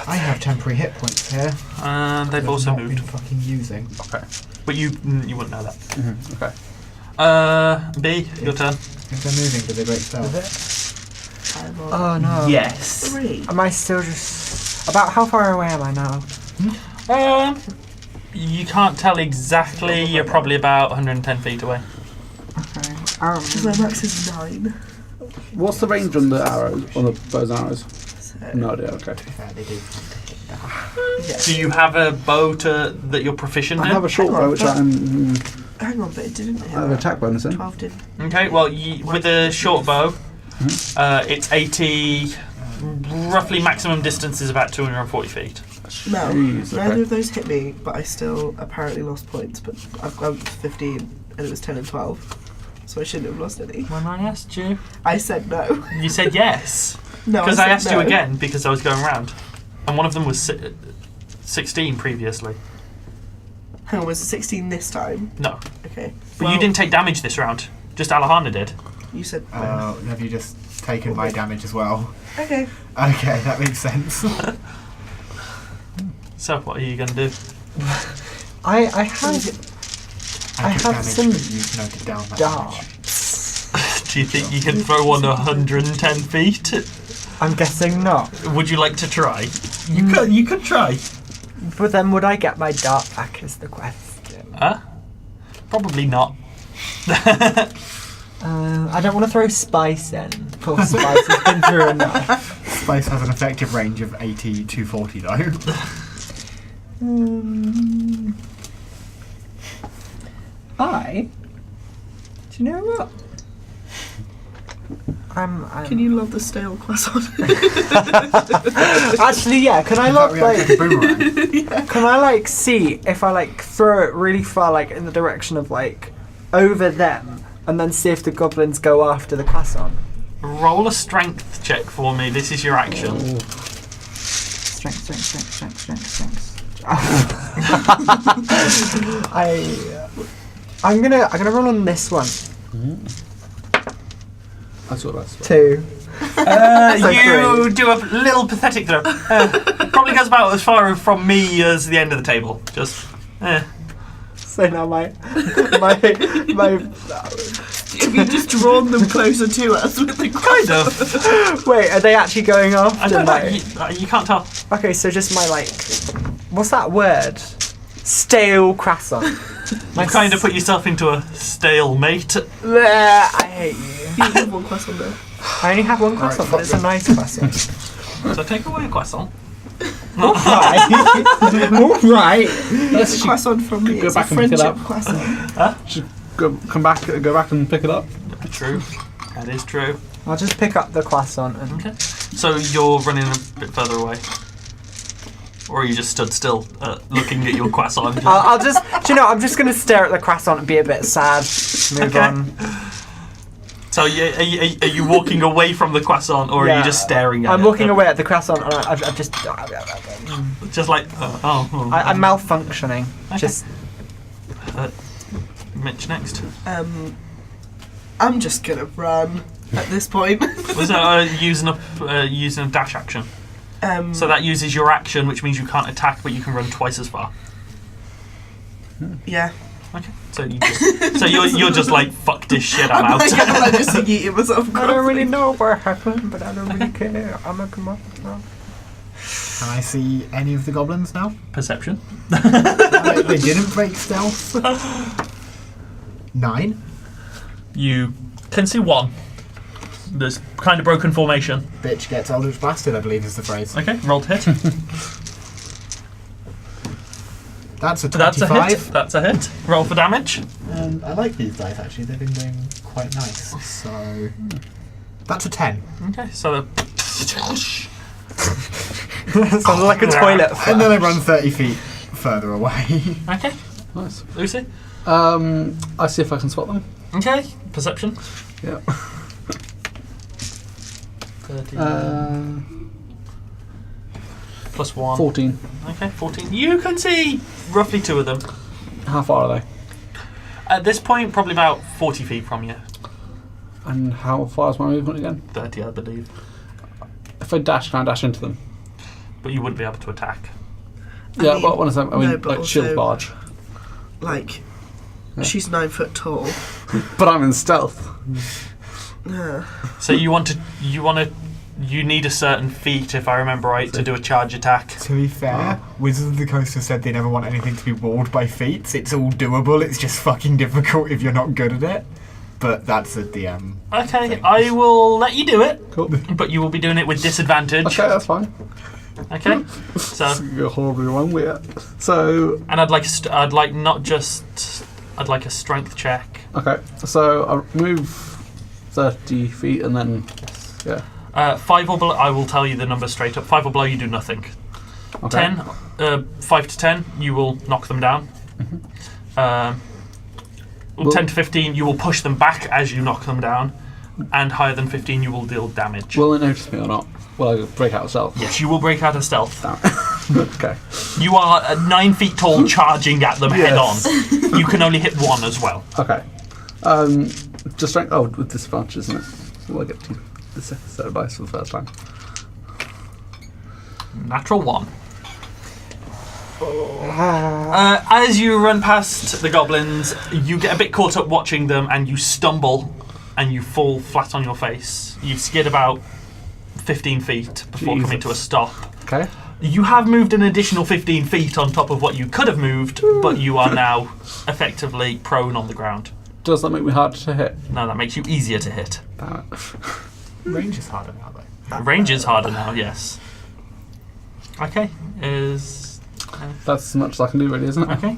I have temporary hit points here. And they've I've also not moved. been fucking using. Okay. But you wouldn't know that. Mm-hmm. Okay. B, your turn. If they're moving, do they break spell? I'm on Oh no. Yes. 3. Am I still just... About how far away am I now? You can't tell exactly. You're probably about 110 feet away. Okay. Because my max is 9. What's the range on the arrows? On the bows and arrows? So, No idea. Okay. To be fair, they do tend to hit that. yeah. Do you have a bow that you're proficient I in? have a short bow, which I'm. Hang on, but it didn't hit. I have attack bonus in. 12 didn't. Okay, well, with a short bow, it's 80. Roughly maximum distance is about 240 feet. No, Jeez, neither okay. of those hit me, but I still apparently lost points. But I've got 15 and it was 10 and 12. So I shouldn't have lost any. When I asked you. I said no. You said yes. No, Because I I said asked no. you again because I was going around. And one of them was 16 previously. Hang on, was it 16 this time? No. Okay. But Well, you didn't take damage this round. Just Alehana did. You said Have you just taken my damage as well? okay. Okay, that makes sense. So what are you going to do? I have I have damage, some but you've noted down that damage. darts. Do you think you can throw one 110 feet? I'm guessing not. Would you like to try? You could try. But then would I get my dart back is the question. Huh? Probably not. I don't want to throw Spice in. Poor Spice has been through enough. Spice has an effective range of 80 to 40 though. Do you know what? Can you love the stale croissant? Actually, yeah. Can I look React like? like a boomerang. Can I like see if I like throw it really far, like in the direction of like over them, and then see if the goblins go after the croissant? Roll a strength check for me. This is your action. Strength. I'm gonna roll on this one. That's what that's. 2. You do a little pathetic throw. Probably goes about as far from me as the end of the table. Just, So now my Have you just drawn them closer to us with the kind of. wait, are they actually going off? I don't know. You can't tell. Okay, so just my like, what's that word? Stale croissant. You kind of put yourself into a stalemate. I hate you. You have one croissant there. I only have one croissant, Alright, but it's a nice croissant. So take away a croissant. Alright. It's a croissant from me. Go It's a back and pick it friendship up. croissant. Just go back and pick it up. True. That is true. I'll just pick up the croissant and Okay. So you're running a bit further away. Or you just stood still, looking at your croissant. I'll just, do you know, I'm just going to stare at the croissant and be a bit sad. Move Okay. on. So are you walking away from the croissant, or are Yeah. you just staring at it? I'm walking away at the croissant and I've just, Just like, I'm malfunctioning. Okay. Just, Mitch next. I'm just gonna run at this point. Was that using a dash action? So that uses your action, which means you can't attack, but you can run twice as far. Yeah. Okay. So you're just like, fuck this shit, I'm out. I'm just eating myself. I don't really know what happened, but I don't really care. I'm a come on. Can I see any of the goblins now? Perception. They didn't break stealth. 9. You can see one. There's kind of broken formation. Bitch gets Eldritch Blasted, I believe is the phrase. Okay, roll to hit. That's a 25. That's a hit. That's a hit. Roll for damage. I like these dice actually, they've been doing quite nice. So that's a 10. Okay, so Sounds like a toilet. And then I run 30 feet further away. okay, Nice. Lucy. I see if I can spot them. Okay, perception. Yeah. 30 plus 1. 14. Okay, 14. You can see roughly 2 of them. How far are they? At this point, probably about 40 feet from you. And how far is my movement again? 30, I believe. If I dash, can I dash into them? But you wouldn't be able to attack. Yeah, mean, but what is that? I mean, no, but like shield also- barge. Like, Yeah. she's 9 foot tall. But I'm in stealth. So you need a certain feat, if I remember right, to do a charge attack. To be fair, Wizards of the Coast have said they never want anything to be walled by feats. It's all doable, it's just fucking difficult if you're not good at it. but that's a DM. Okay, thing. I will let you do it, Cool. but you will be doing it with disadvantage. Okay, that's fine. Okay. So, You're horribly wrong with it. So, and I'd like I'd like a strength check. okay. So I'll move 30 feet and then, yeah. 5 or below, I will tell you the number straight up. 5 or below, you do nothing. Okay. 10, 5 to 10, you will knock them down. Well- 10 to 15, you will push them back as you knock them down. And higher than 15, you will deal damage. Will it notice me or not? Will I break out of stealth? Yes, you will break out of stealth. Okay. You are 9 feet tall, charging at them head on. Yes. You can only hit one as well. Okay. Just strength. Oh, with disadvantage, isn't it? Will I get to the set of dice for the first time? Natural 1. Ah. As you run past the goblins, you get a bit caught up watching them, and you stumble, and you fall flat on your face. You skid about 15 feet before coming to a stop. Okay. You have moved an additional 15 feet on top of what you could have moved, but you are now effectively prone on the ground. Does that make me harder to hit? No, that makes you easier to hit. Damn it. Range is harder now, though. Range is harder now, yes. Okay, That's as much as I can do, really, isn't it? okay.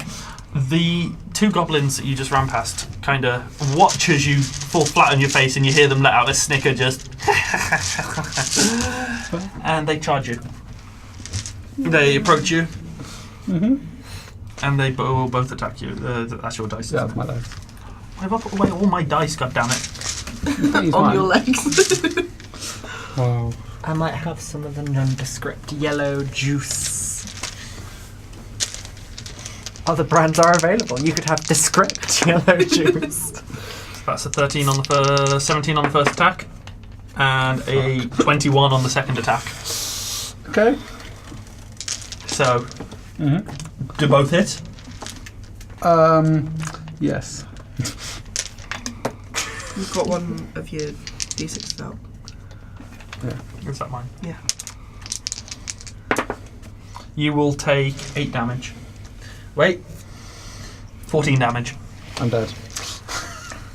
The 2 goblins that you just ran past kind of watch as you fall flat on your face, and you hear them let out a snicker, just and they charge you. They approach you, and they will both attack you. That's your dice. Yeah, isn't that's my dice. it? Why have I put away all my dice? God damn it! Don't use On mine. your legs. Wow. I might have some of the nondescript yellow juice. Other brands are available. You could have descript yellow juice. That's a 13 on the 17 on the first attack, and a 21 on the second attack. Okay. So, do both hit? Yes. You've got one of your d6s out. Is that mine? Yeah. You will take 8 damage. Wait. 14 damage. I'm dead.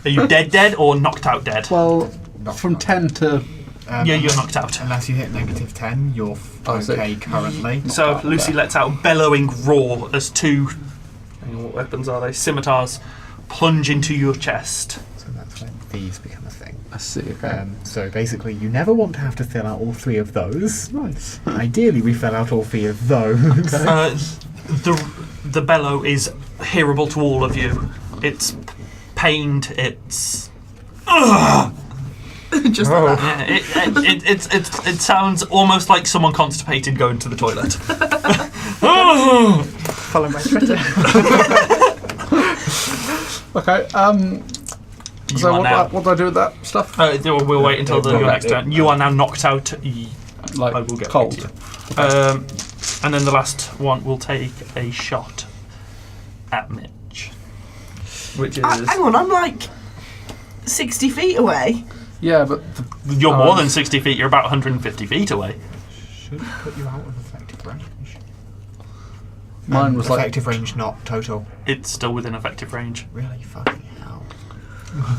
Are you dead or knocked out dead? Well, from 10 to... Yeah, you're knocked out. Unless you hit negative 10, you're I see. okay currently. So out, Lucy yeah. lets out a bellowing roar as 2, hang on, what weapons are they? Scimitars plunge into your chest. So that's when these become a thing. I see, okay. So basically, you never want to have to fill out all 3 of those. Nice. Ideally, we fill out all 3 of those. The bellow is hearable to all of you. It's pained. It's Just like that. yeah, it sounds almost like someone constipated going to the toilet. Follow my Twitter. Okay, You so are now. what do I do with that stuff? We'll wait until your next turn. You are now knocked out. Like, I will get cold. back to you. And then the last one will take a shot at Mitch, which is Hang on, I'm like 60 feet away. Yeah, but... you're more than 60 feet. You're about 150 feet away. Should put you out of effective range. Mine was like... effective range, not total. It's still within effective range. Really fucking hell.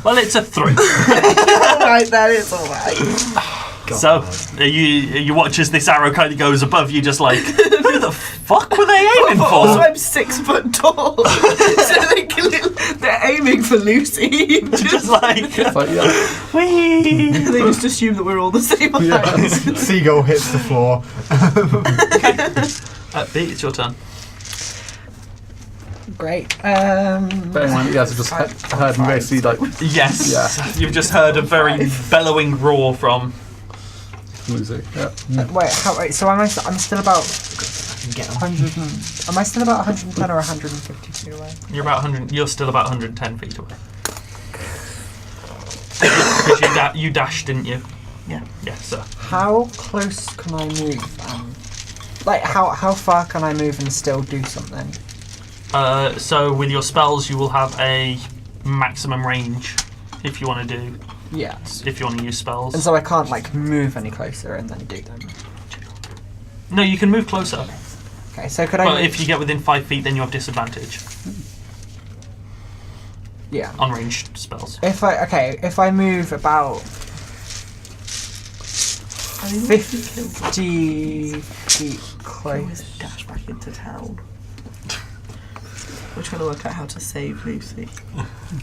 Well, it's a 3. Alright then, it's alright. So you watch as this arrow kind of goes above you, just like, who the fuck were they aiming But also for? I'm 6 foot tall. So they're aiming for Lucy. Just like, It's like, yeah. whee! They just assume that we're all the same height. Seagull hits the floor. B, it's your turn. Great. Bear in mind, you guys have just heard me basically like Yes, Yeah. you've just heard a very bellowing roar from. music. Yeah. Wait, so I'm still about Get 100. Am I still about 110 or 150 feet away? You're about 100. You're still about 110 feet away. Because you dashed, didn't you? Yeah. Yeah. So How close can I move? Like how far can I move and still do something? so with your spells, you will have a maximum range if you want to do. Yeah. If you want to use spells. And so I can't like move any closer and then do them. No, you can move closer. Okay, so could I? But move- if you get within 5 feet, then you have disadvantage. Yeah. on ranged spells. If I move about 50 feet Always close. dash back into town. We're trying to work out how to save Lucy.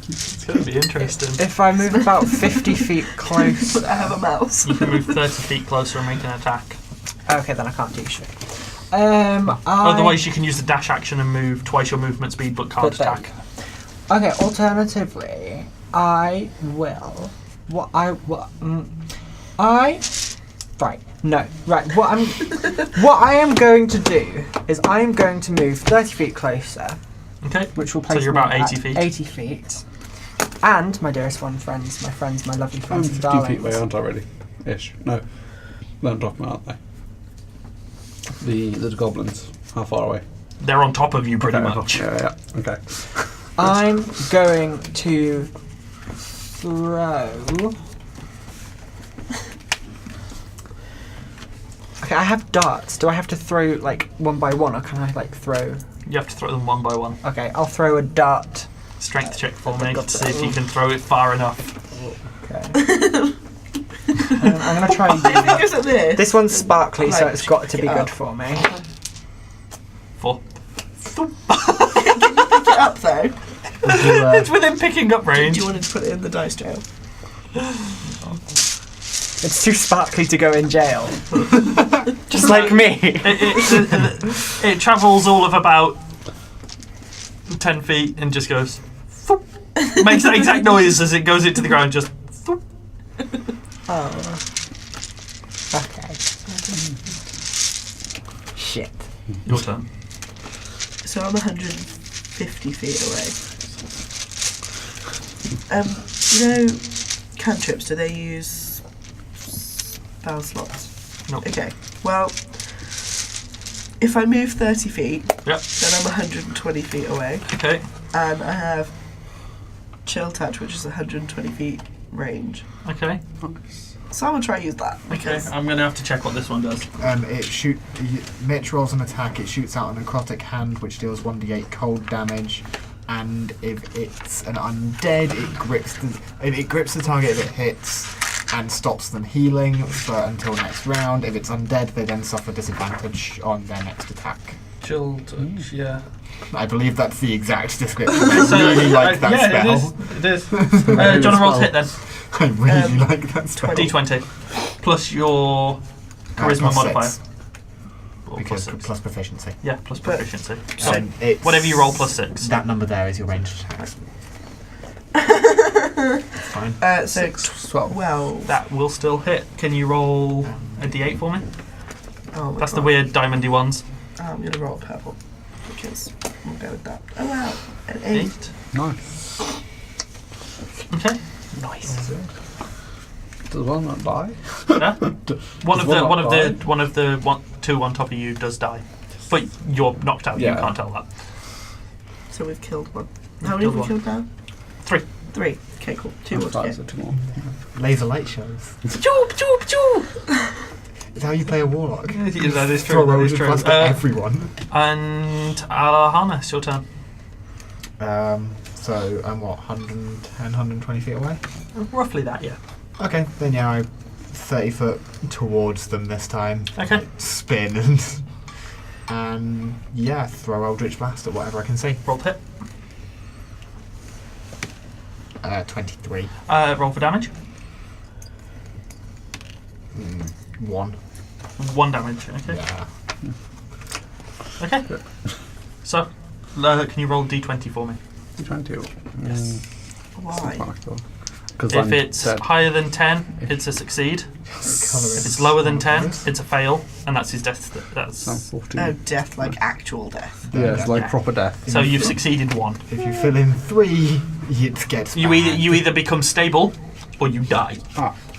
It's going to be interesting. If I move about 50 feet close. But I have a mouse. You can move 30 feet closer and make an attack. Okay, then I can't do shit. Otherwise, you can use the dash action and move twice your movement speed, but can't But there attack. Okay, alternatively, I will. What I am going to do is I am going to move 30 feet closer, Okay. which will place you're me about at 80 feet. 80 feet. And my dearest friends, my lovely I'm friends and 15 feet away, darlings. aren't I, already? Ish. No. They're on top of me, aren't they? The goblins. How far away? They're on top of you pretty Okay, much. Yeah. Okay. I'm going to throw. Okay, I have darts. Do I have to throw like one by one, or can I like throw? You have to throw them one by one. Okay, I'll throw a dart. Strength check for I me got to that. see if you can throw it far enough. Okay. I'm gonna try. What do you think is at this? This one's sparkly, so Like, it's got to be pick it good up. for me. 4. Pick it up though. It's within picking up Do range. you want to put it in the dice jail? It's too sparkly to go in jail. Just like me. It travels all of about 10 feet and just goes. Thoop. Makes that exact noise as it goes into the ground. Just. Thoop. Oh. Okay. Shit. Your turn. So I'm 150 feet away. You know, cantrips, do they use spell slots? Nope. Okay, well, if I move 30 feet, Yep. then I'm 120 feet away, Okay. and I have chill touch, which is 120 feet range. Okay. So I'm gonna try and use that. Okay. because- I'm gonna have to check what this one does. Mitch rolls an attack. It shoots out a necrotic hand, which deals 1d8 cold damage. And if it's an undead, it grips the target if it hits and stops them healing for until next round. If it's undead, they then suffer disadvantage on their next attack. Chill touch. Yeah. I believe that's the exact description. I really like that yeah, spell. it is. Do you want to roll to hit then? I really like that spell. D20 plus your charisma Plus modifier. 6, Or because plus 6. plus proficiency. Yeah, plus But- proficiency. So And it's whatever you roll plus 6. That number there is your ranged attack. It's fine. So 12. That will still hit. Can you roll a D8 for me? Oh my That's the God. weird diamondy ones. I'm gonna roll purple because we'll go with that. Oh wow, an 8. 8. Nice. Okay. Nice. Does one not die? Yeah. One of Does the two on top of you does die, but you're knocked out. Yeah. You can't tell that. So we've killed one. You've How many have we killed killed now? 3. 3. Okay, cool. 2 more to Five, get. so 2 more. Laser light shows. Choop, choop, choop. Is that how you play a warlock? Yeah, that is Throw true. That rolls is with true. plus to everyone. And Alehana, it's your turn. So I'm what, 110, 120 feet away? Roughly that, yeah. Okay, then yeah, I 30 foot towards them this time. Okay. Spin and yeah, throw Eldritch Blast at whatever I can see. Roll to hit. 23. Roll for damage. 1. 1 damage. Okay. Yeah. Okay. So, can you roll D20 for me? D20. Yes. Why? Because If it's higher than 10, it's a succeed. If it's lower than 10, it's a fail, and that's his death. That's 14. Oh, death, like actual death. Yeah, it's like Yeah. proper death. so you've succeeded 1. If you fill in 3, it gets You bad. either become stable, or you die.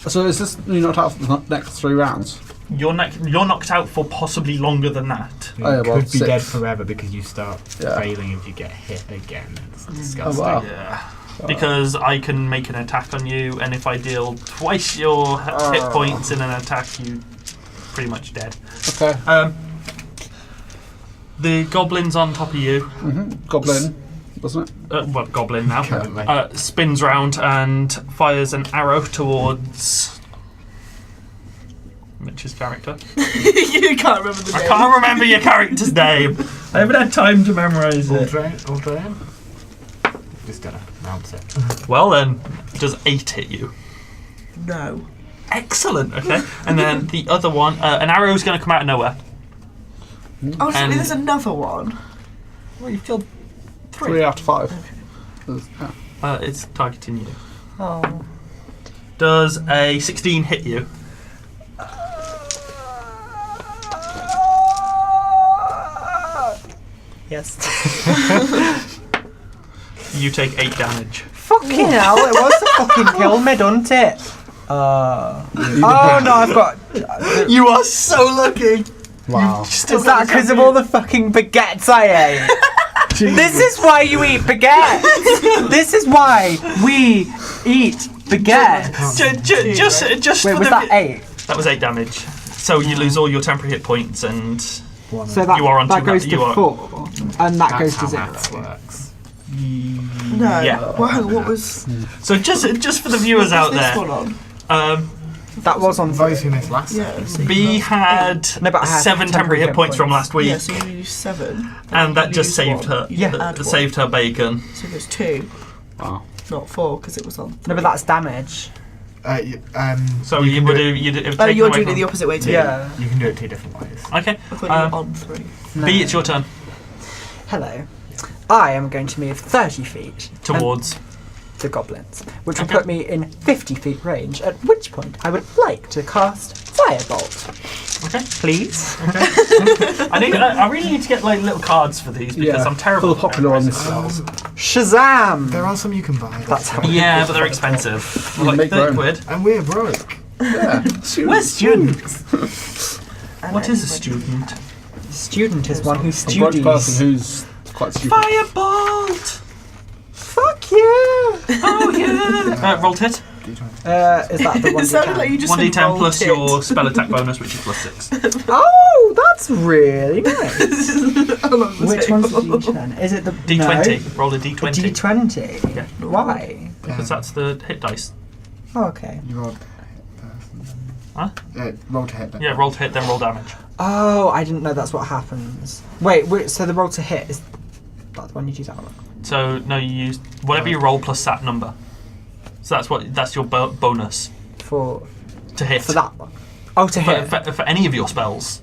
So is this you knocked out for the next 3 rounds? You're knocked out for possibly longer than that. You Oh, yeah, well, could be 6. dead forever because you start Yeah. failing if you get hit again. It's Oh disgusting. wow. Yeah. Because I can make an attack on you, and if I deal twice your hit points in an attack, you pretty much dead. Okay. The goblins on top of you Goblin. doesn't it? Well, goblin now. Currently. Spins round and fires an arrow towards Mitch's character. You can't remember the name. I can't remember your character's name. I haven't had time to memorise it. Uldreyin. Just gonna announce it. Well then, does 8 hit you? No. Excellent. Okay. And then the other one, an arrow's going to come out of nowhere. Oh, so And- there's another one. Well, you killed 3 out of 5. Yeah. It's targeting you. Oh. Does a 16 hit you? Yes. You take 8 damage. Fucking hell, it was to fucking kill me, don't it? Oh no, I've got. You are so lucky. Wow. Is that because of all the fucking baguettes I ate? This is why you eat baguettes. This is why we eat baguettes. Just Wait, for was the that 8? That was 8 damage. So you lose all your temporary hit points, and So that, You are on that two goes ma- to you are- 4, and that That's goes to how 0. maths works. No. Yeah. Well, hang on, what was so just for the viewers out this there, one on? That was on Those who missed last Yeah. time. So you B lost had No, but I had 7 temporary hit points from last week, Yeah, so you used 7. and that you just used saved one. her. You Yeah. add one. Saved her bacon. So there's 2, Wow. not 4, because it was on. No, but that's damage. So you you can would do have you'd have Oh, taken you're away doing it from- the opposite way too. Yeah. You can do it 2 different ways. Okay. I thought you were on 3. No. B, it's your turn. Hello. I am going to move 30 feet Towards. the goblins, which will Okay. put me in 50 feet range, at which point I would like to cast Firebolt. Okay. Please? I really need to get like little cards for these because I'm terrible. For the popular at ones. spells. Shazam! There are some you can buy. That's how Yeah, but they're expensive. You Like make your 30 own. quid. And we're broke. Yeah. We're students. And What is a anybody- student? Student is one who A broke person studies. who's quite stupid. Firebolt! Fuck you! Oh yeah! Roll hit. Is that the one? It sounded like you just 1d10 said plus roll your spell attack bonus, which is plus 6. Oh, that's really nice. How long was Which it? one's the D10? Is it the D20. Roll a No, D20. D20. Yeah. Why? Because that's the hit dice. Oh, okay. You rolled. Huh? Roll to hit. Then. Yeah, roll to hit, then roll damage. Oh, I didn't know that's what happens. Wait, so the roll to hit is that the one you do that one? So no, you use whatever you roll plus that number. So that's your bonus For to hit. for that one. Oh, to hit. For any of your spells.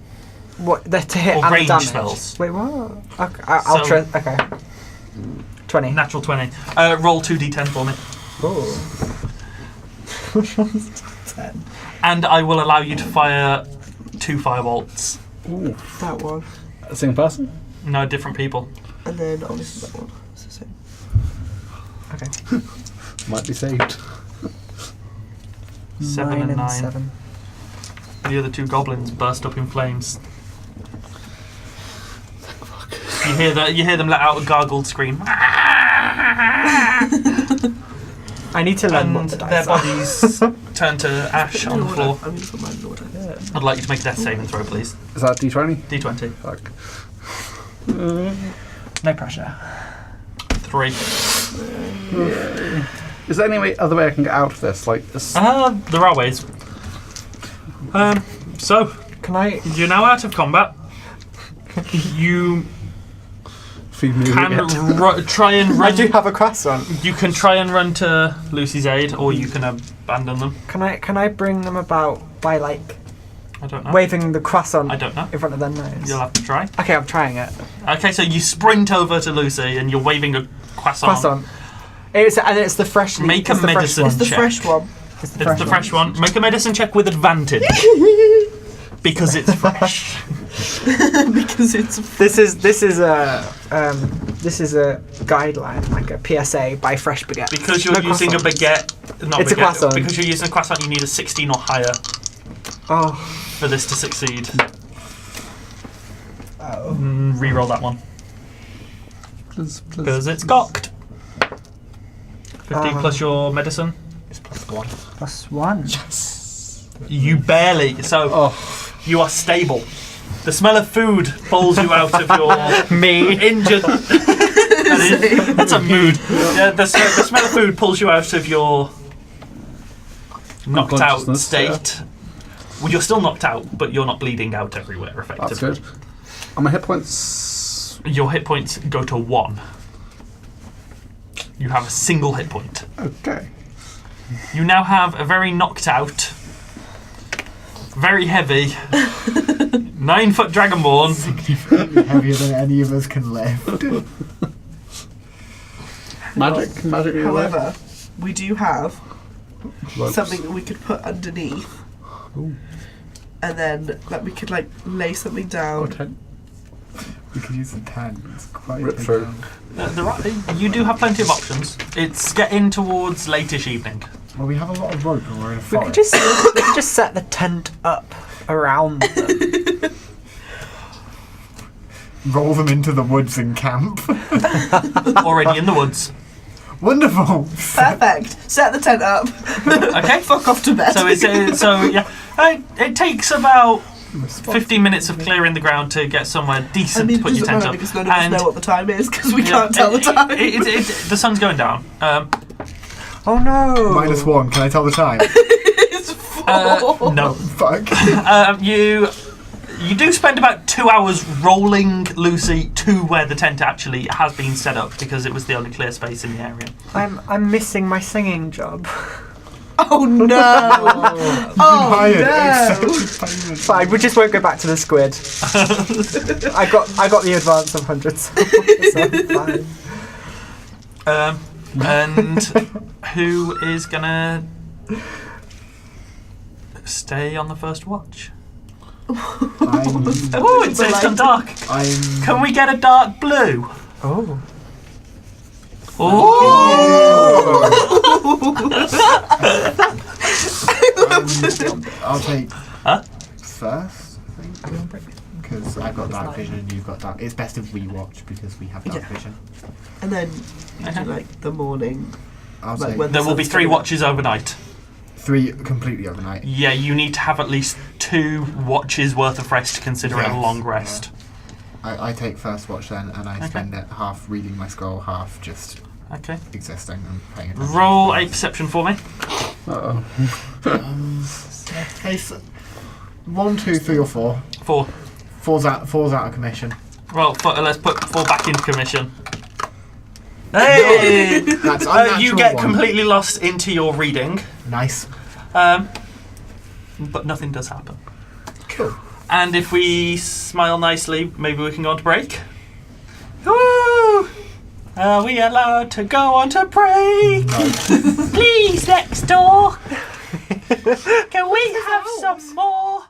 What? The to hit Or and range the damage. spells. Wait, what? Okay, I'll So- try. Okay. 20. Natural 20. Roll 2d10 for me. Oh. 10. And I will allow you to fire 2 firebolts. Ooh. That one. Same person? No, different people. And then obviously that one. It's the same. Okay. Might be saved. 7 and 9. 7. The other 2 goblins burst up in flames. You hear them let out a gargled scream. I need to learn what And the their dice are. bodies turn to ash on the floor. I'm going to put mine in order. I'd like you to make a death saving throw, please. Is that D20? D20. Fuck. No pressure. 3. Is there any other way I can get out of this? Like, this? There are ways. So, Can I? you're now out of combat. You Feed me can again. try and I run. do have a croissant. You can try and run to Lucy's aid, or you can abandon them. Can I bring them about by like I don't know. waving the croissant I don't know. in front of their nose? You'll have to try. Okay, I'm trying it. Okay, so you sprint over to Lucy and you're waving a croissant. Croissant. It's the fresh. Make a it's the fresh medicine one. It's the check. fresh one. It's It's the fresh one. Make a medicine check with advantage. Because it's fresh. Because it's This is a guideline, like a PSA by Fresh Baguette. Because you're No using a croissants. baguette. Not It's a baguette. croissant. Because you're using a croissant, you need a 16 or higher Oh. for this to succeed. Oh. Reroll that one. Because it's cocked. 15 plus your medicine. It's +1. +1. You barely. So you are stable. The smell of food pulls you out of your Me. injured That's a mood. Yeah, the smell of food pulls you out of your knocked out Unconsciousness, state. Well, you're still knocked out, but you're not bleeding out everywhere, effectively. That's good. And my hit points. Your hit points go to 1. You have a single hit point. Okay. You now have a very knocked out, very heavy, 9-foot dragonborn. Significantly heavier than any of us can lift. Magic. However, we do have Ropes. something that we could put underneath. Ooh. And then we could lay something down. We could use the tent. It's quite Rip big through. tent. You do have plenty of options. It's getting towards late-ish evening. Well, we have a lot of rope and we're in a We forest. could just set the tent up around them. Roll them into the woods and camp. Already in the woods. Wonderful. Perfect. Set the tent up. Okay. Fuck off to bed. So it takes about 15 minutes of clearing the ground to get somewhere decent to it put your doesn't tent matter up. because none of us know what the time is because we can't tell the time. The sun's going down. Oh no! -1. Can I tell the time? It's 4. No. Fuck. You do spend about 2 hours rolling Lucy to where the tent actually has been set up because it was the only clear space in the area. I'm missing my singing job. Oh no! Oh no! Fine, we just won't go back to the squid. I got the advance of hundreds. So fine. And who is gonna stay on the first watch? Oh, it's gone dark. Can we get a dark blue? Oh. I'll take Huh? first, I think. Because I've got dark vision and you've got dark. It's best if we watch because we have dark Yeah. vision. And then you do the morning. I'll Like take when- There will be sun's 3 coming up. watches overnight. 3 completely overnight. Yeah, you need to have at least 2 watches worth of rest to consider it a Yes, long rest. I take first watch then, and I spend it half reading my scroll, half just Okay. existing and paying attention. Roll a perception for me. Uh-oh. Hey, 1, 2, 3, or 4. 4. Four's out of commission. Well, let's put 4 back into commission. Hey! That's You unnatural get 1. completely lost into your reading, Nice. but nothing does happen. Cool. And if we smile nicely, maybe we can go on to break. Woo! Are we allowed to go on to break? No. Please, next door. Can we have some more?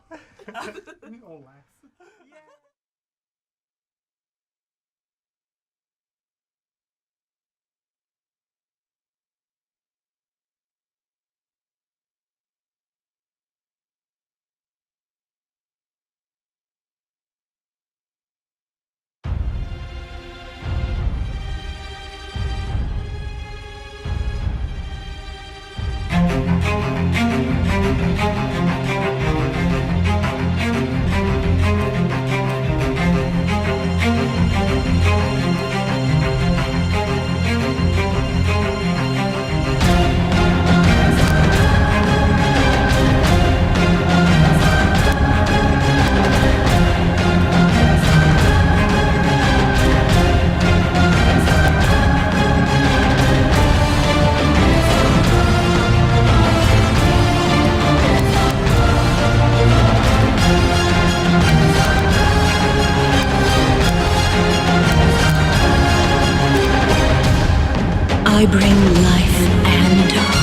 I bring life and hope.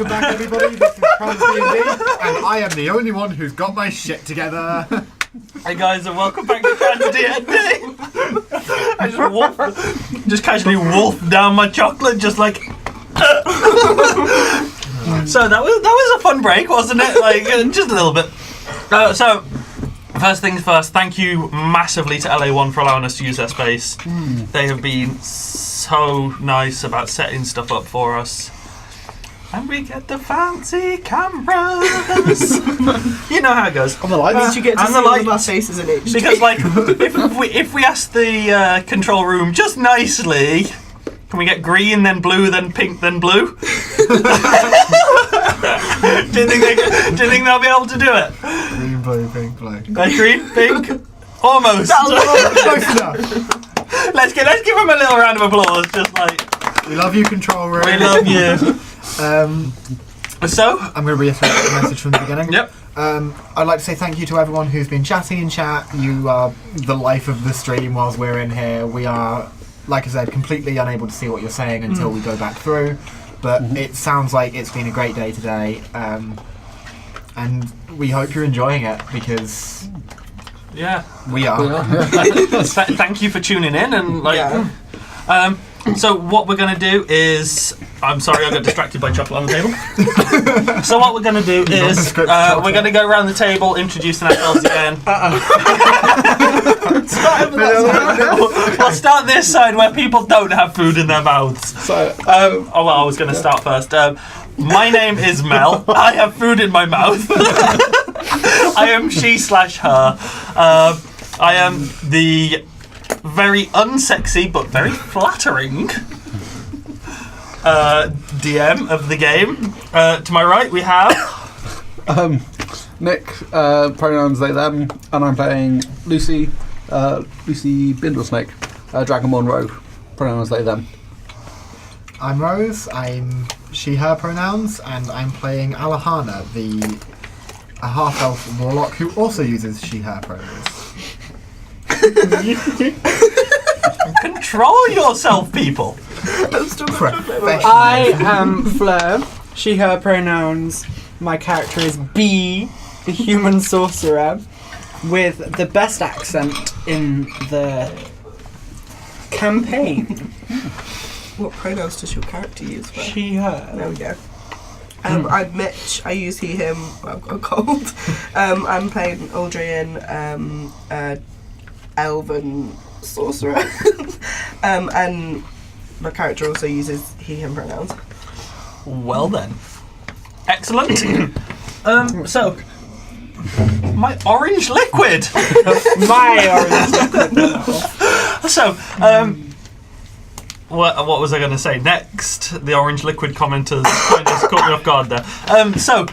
Welcome back, everybody. This is TransDND, and I am the only one who's got my shit together. Hey guys, and welcome back to TransDND. I just casually wolfed down my chocolate, just like. So that was a fun break, wasn't it? Like just a little bit. So. First things first, thank you massively to LA1 for allowing us to use their space. They have been so nice about setting stuff up for us. And we get the fancy cameras. You know how it goes. And the lights. You get to see all of our faces in HD. Because, like, if we ask the control room just nicely, can we get green, then blue, then pink, then blue? Do you think they'll be able to do it? Green, blue, pink, blue. Green, pink, almost. Close enough. Let's give them a little round of applause. Just like We love you, control room. we love you. So I'm going to reiterate the message from the beginning. Yep. I'd like to say thank you to everyone who's been chatting in chat. You are the life of the stream whilst we're in here. We are, like I said, completely unable to see what you're saying until we go back through. But it sounds like it's been a great day today. And we hope you're enjoying it because yeah, we are. thank you for tuning in and like. So what we're going to do is... I'm sorry, I got distracted by chocolate on the table. So what we're going to do is... we're going to go around the table, introducing ourselves again. We'll start this side where people don't have food in their mouths. So, I was going to start first. My name is Mel. I have food in my mouth. I am she/her. I am the... very unsexy but very flattering DM of the game. To my right we have Nick, pronouns they them, and I'm playing Lucy Bindlesnake, Dragonborn Rogue, pronouns they them. I'm Rose, I'm she/her pronouns, and I'm playing Alehana, a half-elf warlock who also uses she/her pronouns. Control yourself, people. I am Fleur, she, her pronouns. My character is B, the human sorcerer, with the best accent in the campaign. What pronouns does your character use? For? She, her. There we go. I'm Mitch. I use he, him. I've got a cold. I'm playing Uldreyin, elven sorcerer. And my character also uses he, him pronouns. Well then. Excellent. So, my orange liquid. My orange liquid. So, what was I going to say? Next, the orange liquid commenters kind of caught me off guard there. So,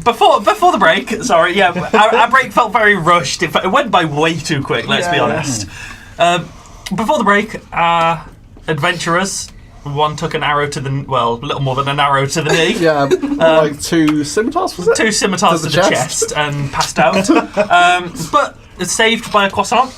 before the break, sorry, yeah, our break felt very rushed. It went by way too quick, let's be honest. Before the break, adventurers, one took an arrow to the, well, a little more than an arrow to the knee. Yeah, like 2 scimitars, was it? 2 scimitars to the chest and passed out. But it's saved by a croissant.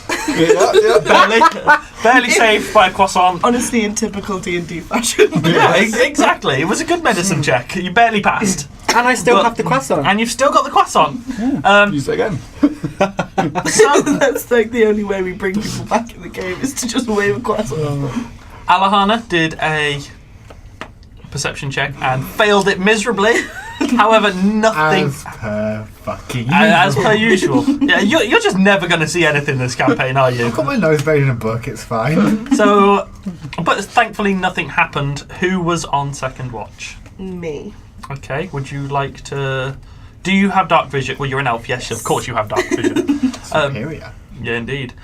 Barely saved by a croissant. Honestly, in typical D&D fashion. Yeah, exactly. It was a good medicine check. You barely passed. And I still have the croissant. And you've still got the croissant. Use it again. So that's like the only way we bring people back in the game is to just wave a croissant. Alehana did a perception check and failed it miserably. However, nothing... As per usual. Yeah, you're just never going to see anything in this campaign, are you? I've got my nose buried in a book, it's fine. So, but thankfully nothing happened. Who was on second watch? Me. Okay, would you like to... Do you have dark vision? Well, you're an elf, yes, of course you have dark vision. Superior. Yeah, indeed.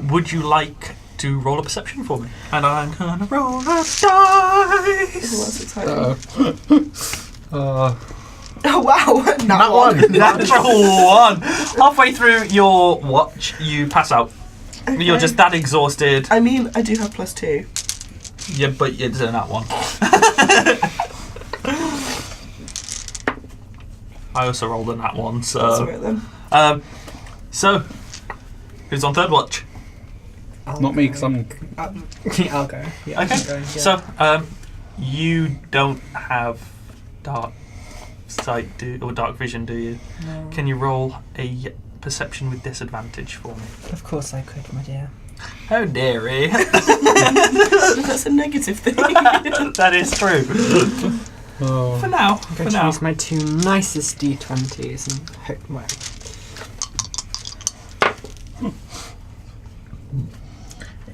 Would you like to roll a perception for me? And I'm gonna roll a dice! Oh, that's exciting. Oh, wow. Not one. Natural one! Halfway through your watch, you pass out. Okay. You're just that exhausted. I mean, I do have +2. Yeah, but it's in that one. I also rolled in that one, so... That's alright then. So, who's on third watch? Not me, because I'm... I'll go. Yeah, Okay. I'll go, yeah. So, You don't have dark sight or dark vision, do you? No. Can you roll a perception with disadvantage for me? Of course I could, my dear. How dare he? That's a negative thing. That is true. Oh. For now. I'm going to use my 2 nicest d20s and hope. Well,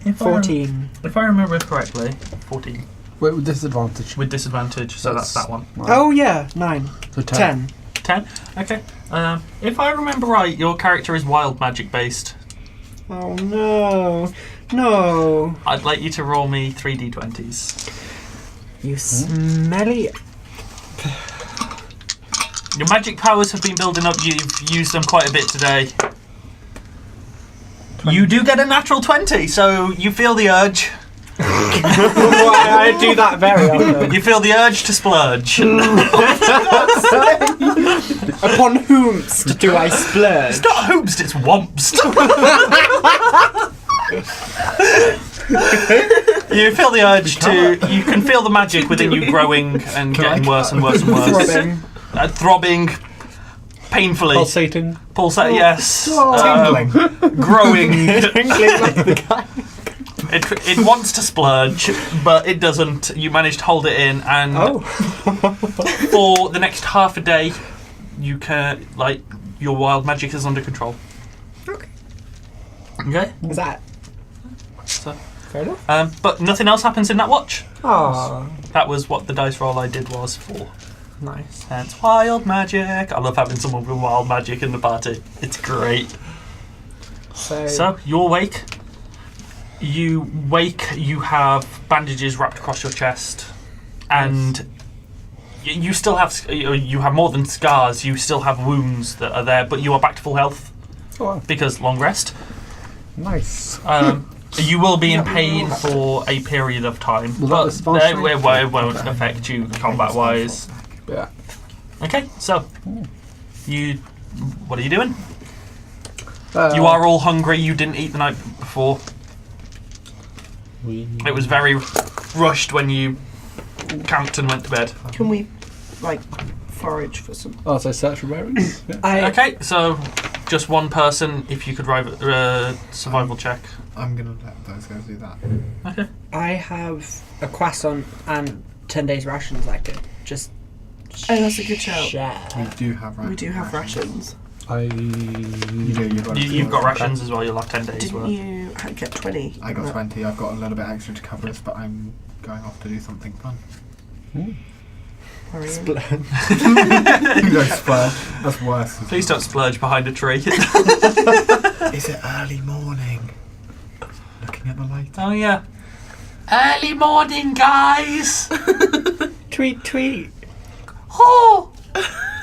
If 14. If I remember correctly, 14. Wait, with disadvantage. With disadvantage, so that's that one. Right. Oh yeah, 9. So 10. 10? Okay. If I remember right, your character is wild magic based. Oh no. No. I'd like you to roll me 3 d20s. You smelly. Your magic powers have been building up. You've used them quite a bit today. You do get a natural 20, so you feel the urge. Why I do that very often. You feel the urge to splurge. Upon whomst do I splurge? It's not hoopst, it's wompst. You feel the urge to. You can feel the magic within you growing and getting worse and worse and worse. Throbbing. Throbbing. Painfully. Pulsating. Yes. Tingling. Growing. Twinkling like the guy. It wants to splurge, but it doesn't. You manage to hold it in, and for the next half a day, you can your wild magic is under control. Okay. Okay. Is that So, fair enough? but nothing else happens in that watch. Oh, That was what the dice roll I did was for. nice. And it's wild magic. I love having someone with wild magic in the party. It's great. So you awake. You wake. You have bandages wrapped across your chest, and you still have. You have more than scars. You still have wounds that are there, but you are back to full health Oh, because long rest. nice. You will be in pain for a period of time, Will that but response it rate? won't affect you combat-wise. Yeah. Okay, so you. What are you doing? Uh, You are all hungry. You didn't eat the night before. It was very rushed when you camped and went to bed. Can we, forage for some? Oh, so search for berries. Yeah. Okay, so just one person. If you could survival check. I'm gonna let those guys do that. Okay. I have a croissant and 10 days rations I could just Oh, that's a good shout. share. We do have rations. We do have rations. You've got rations as well. You'll have 10 days Didn't worth. you get 20? I got 20. I've got a little bit extra to cover us, but I'm going off to do something fun. Worrying. No, splurge. That's worse. Please don't splurge behind a tree. Is it early morning? Looking at the light. Oh yeah. Early morning, guys. Tweet, tweet. Oh.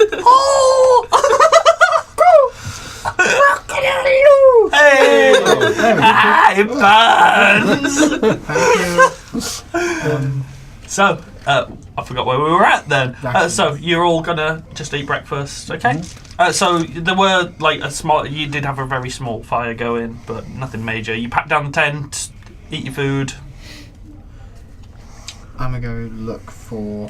Oh. Hey! It burns! Thank you. So, I forgot where we were at then. Rations. So, you're all gonna just eat breakfast, okay? So, there were you did have a very small fire going, but nothing major. You pack down the tent, eat your food. I'm gonna go look for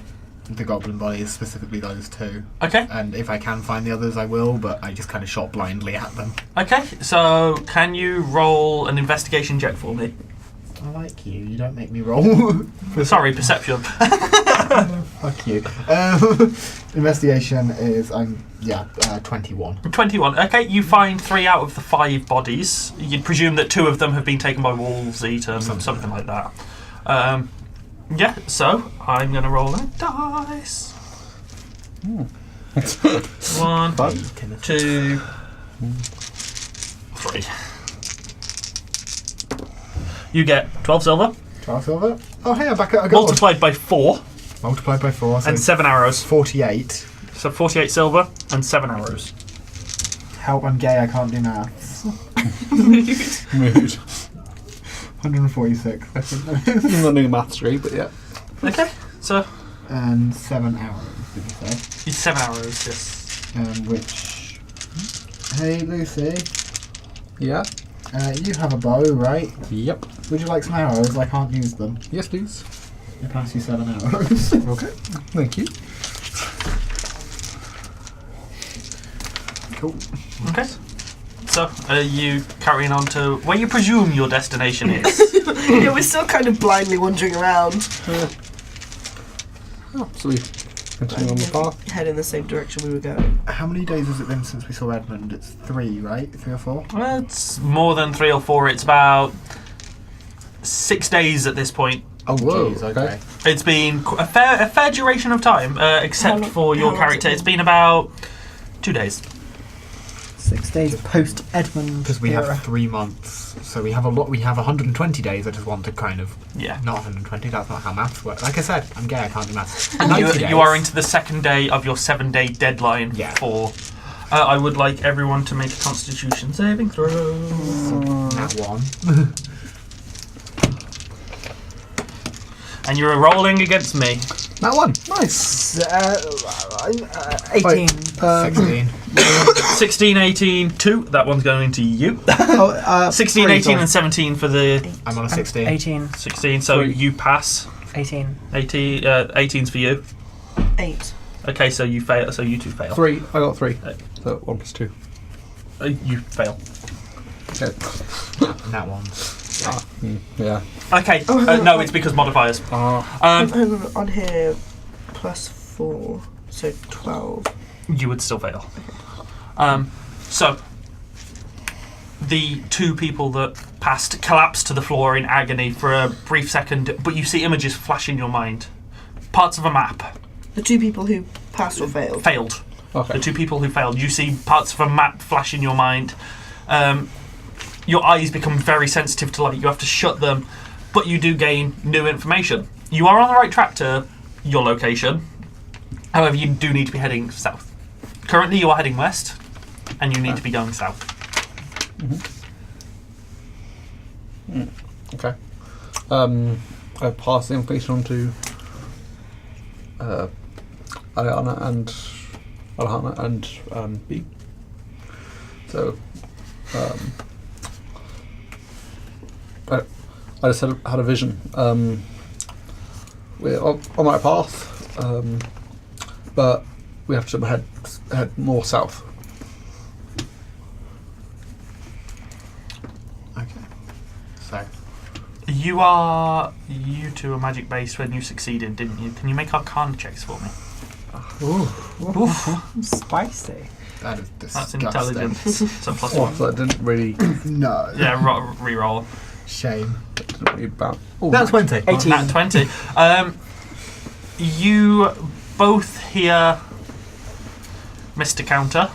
the goblin bodies, specifically those two. Okay, And if I can find the others, I will, but I just kind of shot blindly at them. okay. So, can you roll an investigation check for me? I like you. You don't make me roll. Sorry, perception. Fuck you. Investigation is 21. 21. Okay, you find 3 out of the 5 bodies. You'd presume that 2 of them have been taken by wolves, eaten, something like that. Yeah, so I'm going to roll a dice. 1, 2, 3. You get 12 silver, 12 silver. Oh, hey, I'm back at a gold. multiplied by 4, Multiplied by 4, so and 7 arrows. 48. So 48 silver and 7 arrows. Help, I'm gay, I can't do maths. Mood. 146. I'm not doing math street, but yeah. Okay, so And 7 arrows, did you say? it's 7 arrows, yes. Which... Hey, Lucy. Yeah. You have a bow, right? Yep. Would you like some arrows? I can't use them. Yes, please. I pass you 7 arrows. Okay. Thank you. Cool. Okay. So, are you carrying on to where you presume your destination is? Yeah, we're still kind of blindly wandering around. Oh, so we continue on the path. Head in the same direction we were going. How many days has it been since we saw Edmund? It's 3, right? 3 or 4? Well, it's more than 3 or 4. It's about 6 days at this point. Oh, Whoa, jeez, okay. okay. It's been a fair duration of time, except long- for how your long's character. it been? It's been about 2 days. 6 days post Edmund. Because we era. have 3 months, so we have a lot. We have 120 days. I just want to kind of Yeah. not 120. That's not how maths work. Like I said, I'm gay. I can't do maths. You, 90 days. you are into the second day of your 7-day deadline Yeah. for. I would like everyone to make a Constitution saving throw. That one. And you're rolling against me. That one. Nice. 18. 16. 16, 18, 2. That one's going to you. 16, 3, 18, sorry. and 17 for the I'm on a 16. 18. 16. So 3. you pass. 18. 18, 18's for you. 8. Okay, so you fail. So you two fail. 3. I got 3. Uh, So 1 + 2. You fail. Okay. That one. Yeah. Okay. No, it's because modifiers. Ah. Hang on here, +4, so 12. You would still fail. So the 2 people that passed collapse to the floor in agony for a brief second, but you see images flash in your mind. Parts of a map. The 2 people who passed or failed. Failed. Okay. The 2 people who failed. You see parts of a map flash in your mind. Your eyes become very sensitive to light. You have to shut them, but you do gain new information. You are on the right track to your location. However, you do need to be heading south. Currently, you are heading west, and you need to be going south. Okay. I pass the information on to Alehana and B. So, I just had a vision. We're on the right path, but we have to head more south. Okay. So. You two are magic based when you succeeded, didn't you? Can you make Arcana checks for me? Ooh. Spicy. That is That's disgusting. intelligence. It's a +1. Oh, so I didn't really, No. Yeah, re-roll. Shame. didn't really bounce. Oh, That's 20. 18. Nat 20. You both hear Mr. Counter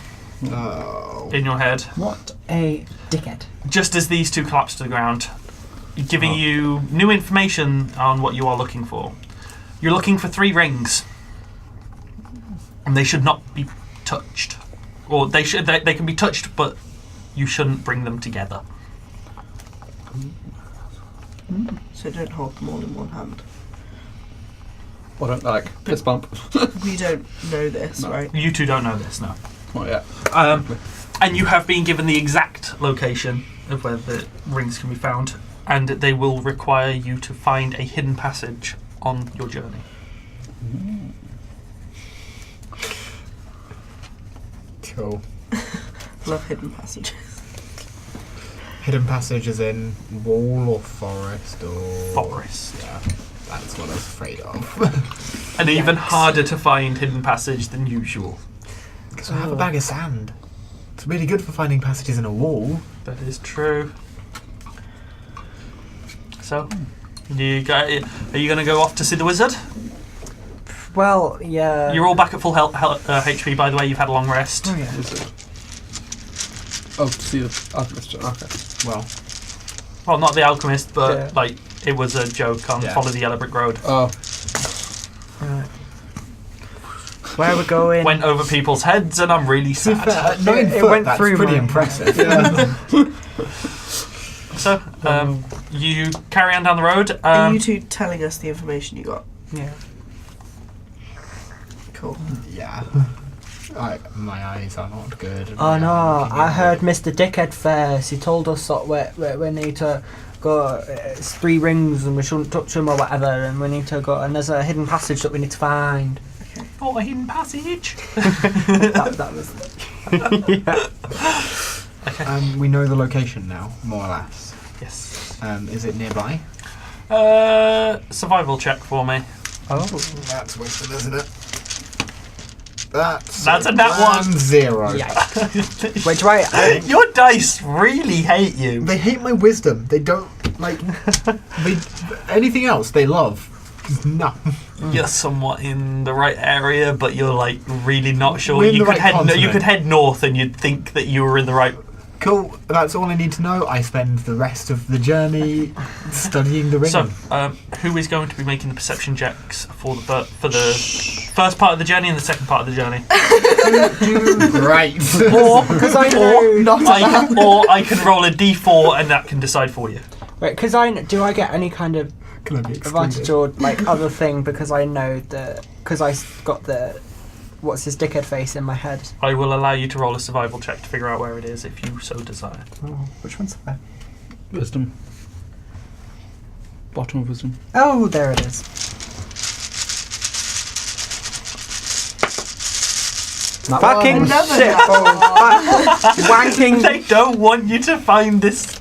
Oh. in your head, What a dickhead. just as these 2 collapse to the ground, giving you new information on what you are looking for. You're looking for 3 rings, and they should not be touched, or they can be touched, but you shouldn't bring them together. So don't hold them all in one hand. I don't like fist bump. We don't know this, No. right? You two don't know this, no. Oh yeah. And you have been given the exact location of where the rings can be found, and they will require you to find a hidden passage on your journey. Cool. Love hidden passages. Hidden passage is in wall or forest or... Forest. Yeah, that's what I was afraid of. An even harder to find hidden passage than usual. Because I have a bag of sand. It's really good for finding passages in a wall. That is true. So, are you going to go off to see the wizard? Well, yeah. You're all back at full HP, by the way. You've had a long rest. Oh, yeah. Is it? Oh, to see the alchemist. Okay. Well, Well, not the alchemist, but Yeah. like it was a joke on Yeah. Follow the Yellow Brick Road. Oh, Right. Where we're going. Went over people's heads, and I'm really sad. 9 It foot, went that's through pretty mine. impressive. So, you carry on down the road. Are you 2 telling us the information you got? Yeah. Cool. Yeah. My eyes are not good. Oh no, Looking I at heard it. Mr. Dickhead first. He told us that we need to it's 3 rings and we shouldn't touch them or whatever, and we need to go. And there's a hidden passage that we need to find. Oh, a hidden passage. that was. Yeah. Okay. We know the location now, more or less. Yes. Is it nearby? Survival check for me. Oh. That's wisdom, isn't it? That's a nat 1. 0. Yeah. Wait, do I? Your dice really hate you. They hate my wisdom. They don't like. Anything else they love. No. You're somewhat in the right area, but you're like really not sure. We're in You the could right head. You continent. could head north, and you'd think that you were in the right. Cool. That's all I need to know. I spend the rest of the journey studying the ring. So, who is going to be making the perception checks for the first part of the journey and the second part of the journey? Great. Or Because I know. or I can roll a d4 and that can decide for you. Wait, because do I get any kind of Can I be advantage excluded? or like other thing because I know because I got the what's his dickhead face in my head. I will allow you to roll a survival check to figure out where it is if you so desire. Oh, which one's that? Wisdom. Bottom of wisdom. Oh, there it is. That Fucking one. shit! Wanking. They don't want you to find this.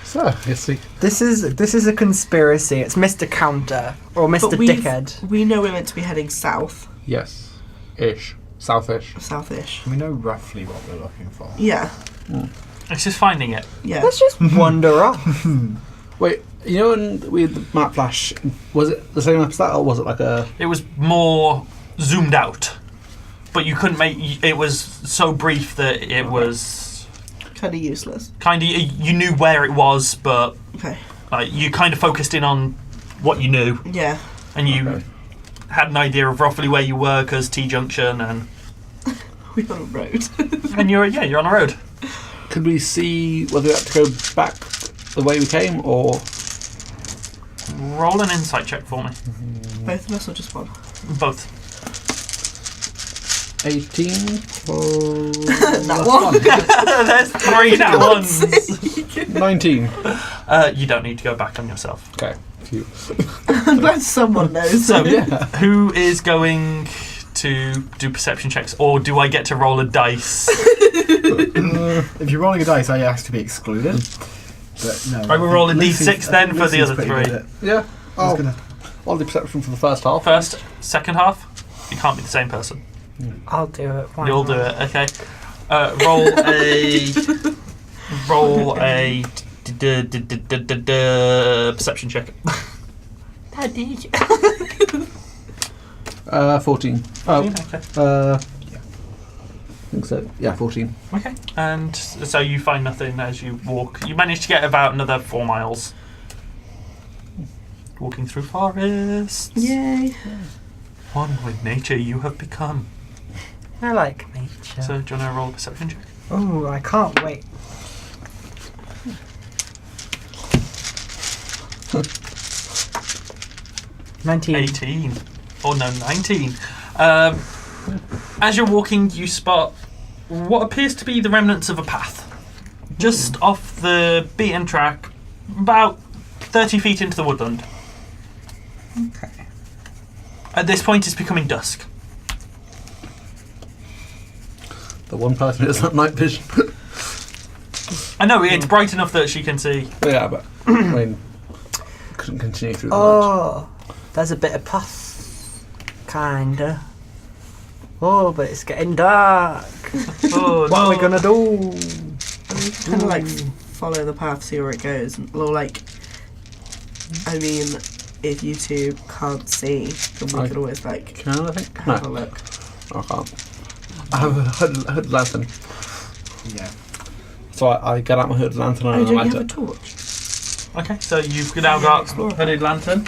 So, let's see. This is a conspiracy. It's Mr. Counter or Mr. Dickhead. We know we're meant to be heading south, Yes. Ish. Southish. southish. We know roughly what we're looking for. Yeah, It's just finding it. yeah. Let's just wander off. Wait, you know when we had the map flash, was it the same as that or was it like a... It was more zoomed out, but you couldn't make. It was so brief that it was Kind of useless. kind of. You knew where it was, but Okay. you kind of focused in on what you knew, Yeah. and you Okay. had an idea of roughly where you were because T junction and We're on a road. and you're on a road. Could we see whether we had to go back the way we came or... Roll an insight check for me. Both of us or just one? Both. 18? That one. There's 3 nat ones. 19. You don't need to go back on yourself. Okay. Phew. I'm glad someone knows. So, Yeah. who is going to do perception checks, or do I get to roll a dice? If you're rolling a dice, I ask to be excluded. But no. I will roll a Lucy's- d6 then for the Lucy's other pretty 3. good at- Yeah. I was Oh, gonna. I'll do perception for the first half. First, second half, you can't be the same person. I'll do it. Why You'll not? do it, okay? Roll a perception check. 14. Oh, Okay. I think so. Yeah, 14. Okay. And so you find nothing as you walk. You manage to get about another 4 miles. Walking through forests. Yay. One with nature you have become. I like nature. So do you want to roll a perception check? Oh, I can't wait. $19. 18. Oh no, 19. As you're walking, you spot what appears to be the remnants of a path. Just off the beaten track, about 30 feet into the woodland. Okay. At this point, it's becoming dusk. The one person who has that night vision. I know, it's bright enough that she can see. Yeah, but I mean, couldn't continue through the night. Oh, there's a bit of path, kinda. Oh, but it's getting dark. Oh, What are we gonna do? Kind of like follow the path, see where it goes. Or like, I mean, if you two can't see, then we I could always like Can I think? have a No, look. I can't. I have a hood lantern. Yeah. So I get out my hood lantern Oh, and I don't you light have a it. torch? Okay, so you've now got Explorer. hooded lantern.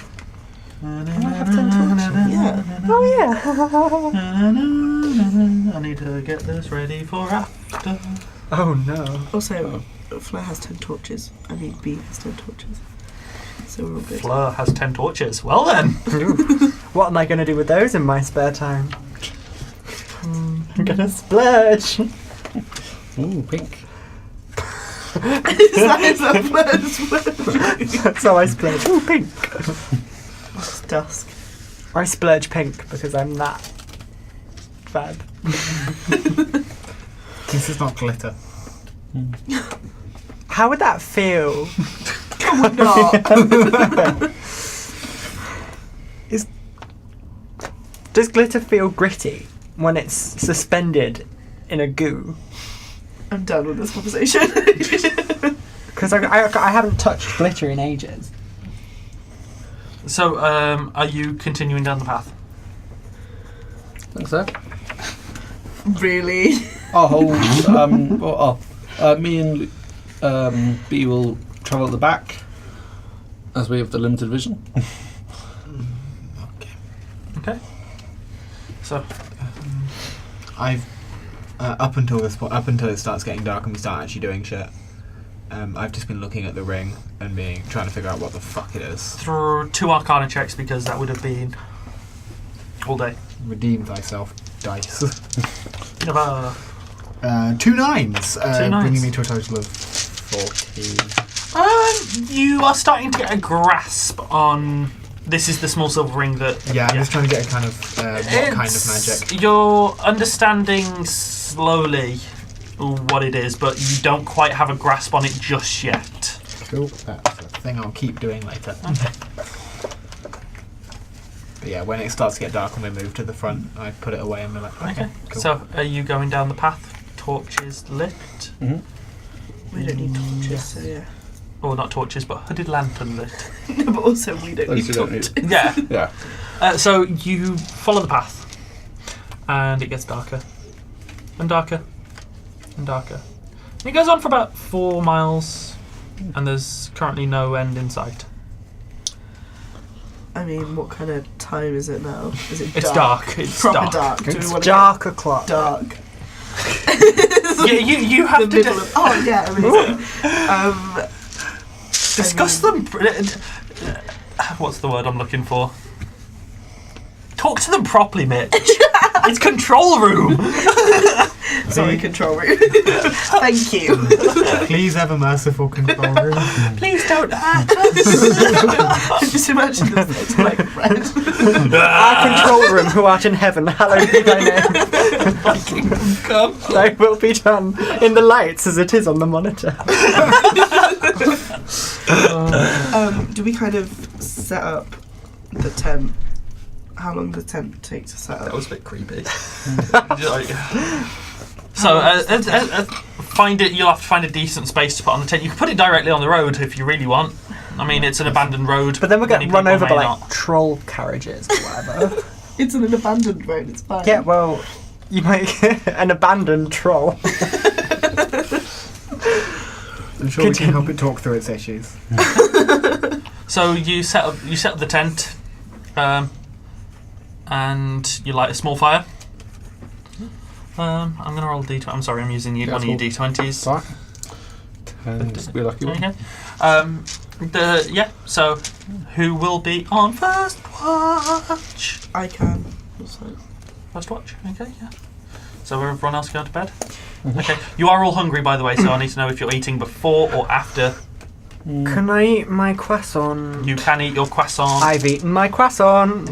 Can I have 10 torches? Yeah. Oh yeah. I need to get this ready for after. Oh no. Also, Fleur has 10 torches. I mean, B has 10 torches. So we're all good. Fleur has 10 torches. Well then. What am I gonna do with those in my spare time? I'm gonna splurge. Ooh, pink. Is that Fleur's? So I splurge. Ooh, pink. It's dusk. I splurge pink because I'm that bad. This is not glitter. How would that feel? Does glitter feel gritty when it's suspended in a goo? I'm done with this conversation. Because I haven't touched glitter in ages. So, are you continuing down the path? I think so. Really? I'll hold. Me and B will travel at the back as we have the limited vision. Okay. So, I've up until this point, up until it starts getting dark and we start actually doing shit. I've just been looking at the ring and trying to figure out what the fuck it is. through 2 Arcana checks because that would have been all day. Redeem thyself, dice. Never. 2 9s, 2 9s. bringing me to a total of 14. You are starting to get a grasp on. This is the small silver ring that. Yeah, I'm just trying to get a kind of what kind of magic. You're understanding slowly what it is, but you don't quite have a grasp on it just yet. Cool. That's a thing I'll keep doing later. But yeah, when it starts to get dark and we move to the front, I put it away and we're like, okay, cool. So, are you going down the path? Torches lit? Mm-hmm. We don't need torches, so yeah. Or not torches, but hooded lantern lit. No, but also we don't Those need you don't torches. need. Yeah. Yeah. So you follow the path, and it gets darker, and darker, and darker. And it goes on for about 4 miles, and there's currently no end in sight. I mean, what kind of time is it now? Is it dark? It's dark. It's Proper dark. dark. Do we It's want dark o'clock. dark? You have The to middle of, oh yeah, amazing. discuss them. What's the word I'm looking for? Talk to them properly, Mitch. It's control room. Sorry, control room. Thank you. Please have a merciful control room. Please don't hurt us. Just imagine this it's like red. Our control room, who art in heaven, hallowed be thy name. Thy kingdom come. Thy will be done in the lights as it is on the monitor. Do we kind of set up the tent? How long does the tent take to set up? That was a bit creepy. So, find it. You'll have to find a decent space to put on the tent. You can put it directly on the road if you really want. I mean, it's an abandoned road. But then we'll get Many run people over may by not. like troll carriages or whatever. It's an abandoned road, it's fine. Yeah, well, you might get an abandoned troll. I'm sure we can help it talk through its issues. So you set up the tent, and you light a small fire. I'm going to roll a d20. I'm sorry, I'm using one of your d20s. Sorry. And be a lucky one. Okay. So who will be on first watch? I can. Also. First watch. Okay. Yeah. So everyone else going to bed. Okay. You are all hungry, by the way. So I need to know if you're eating before or after. Can I eat my croissant? You can eat your croissant. I've eaten my croissant.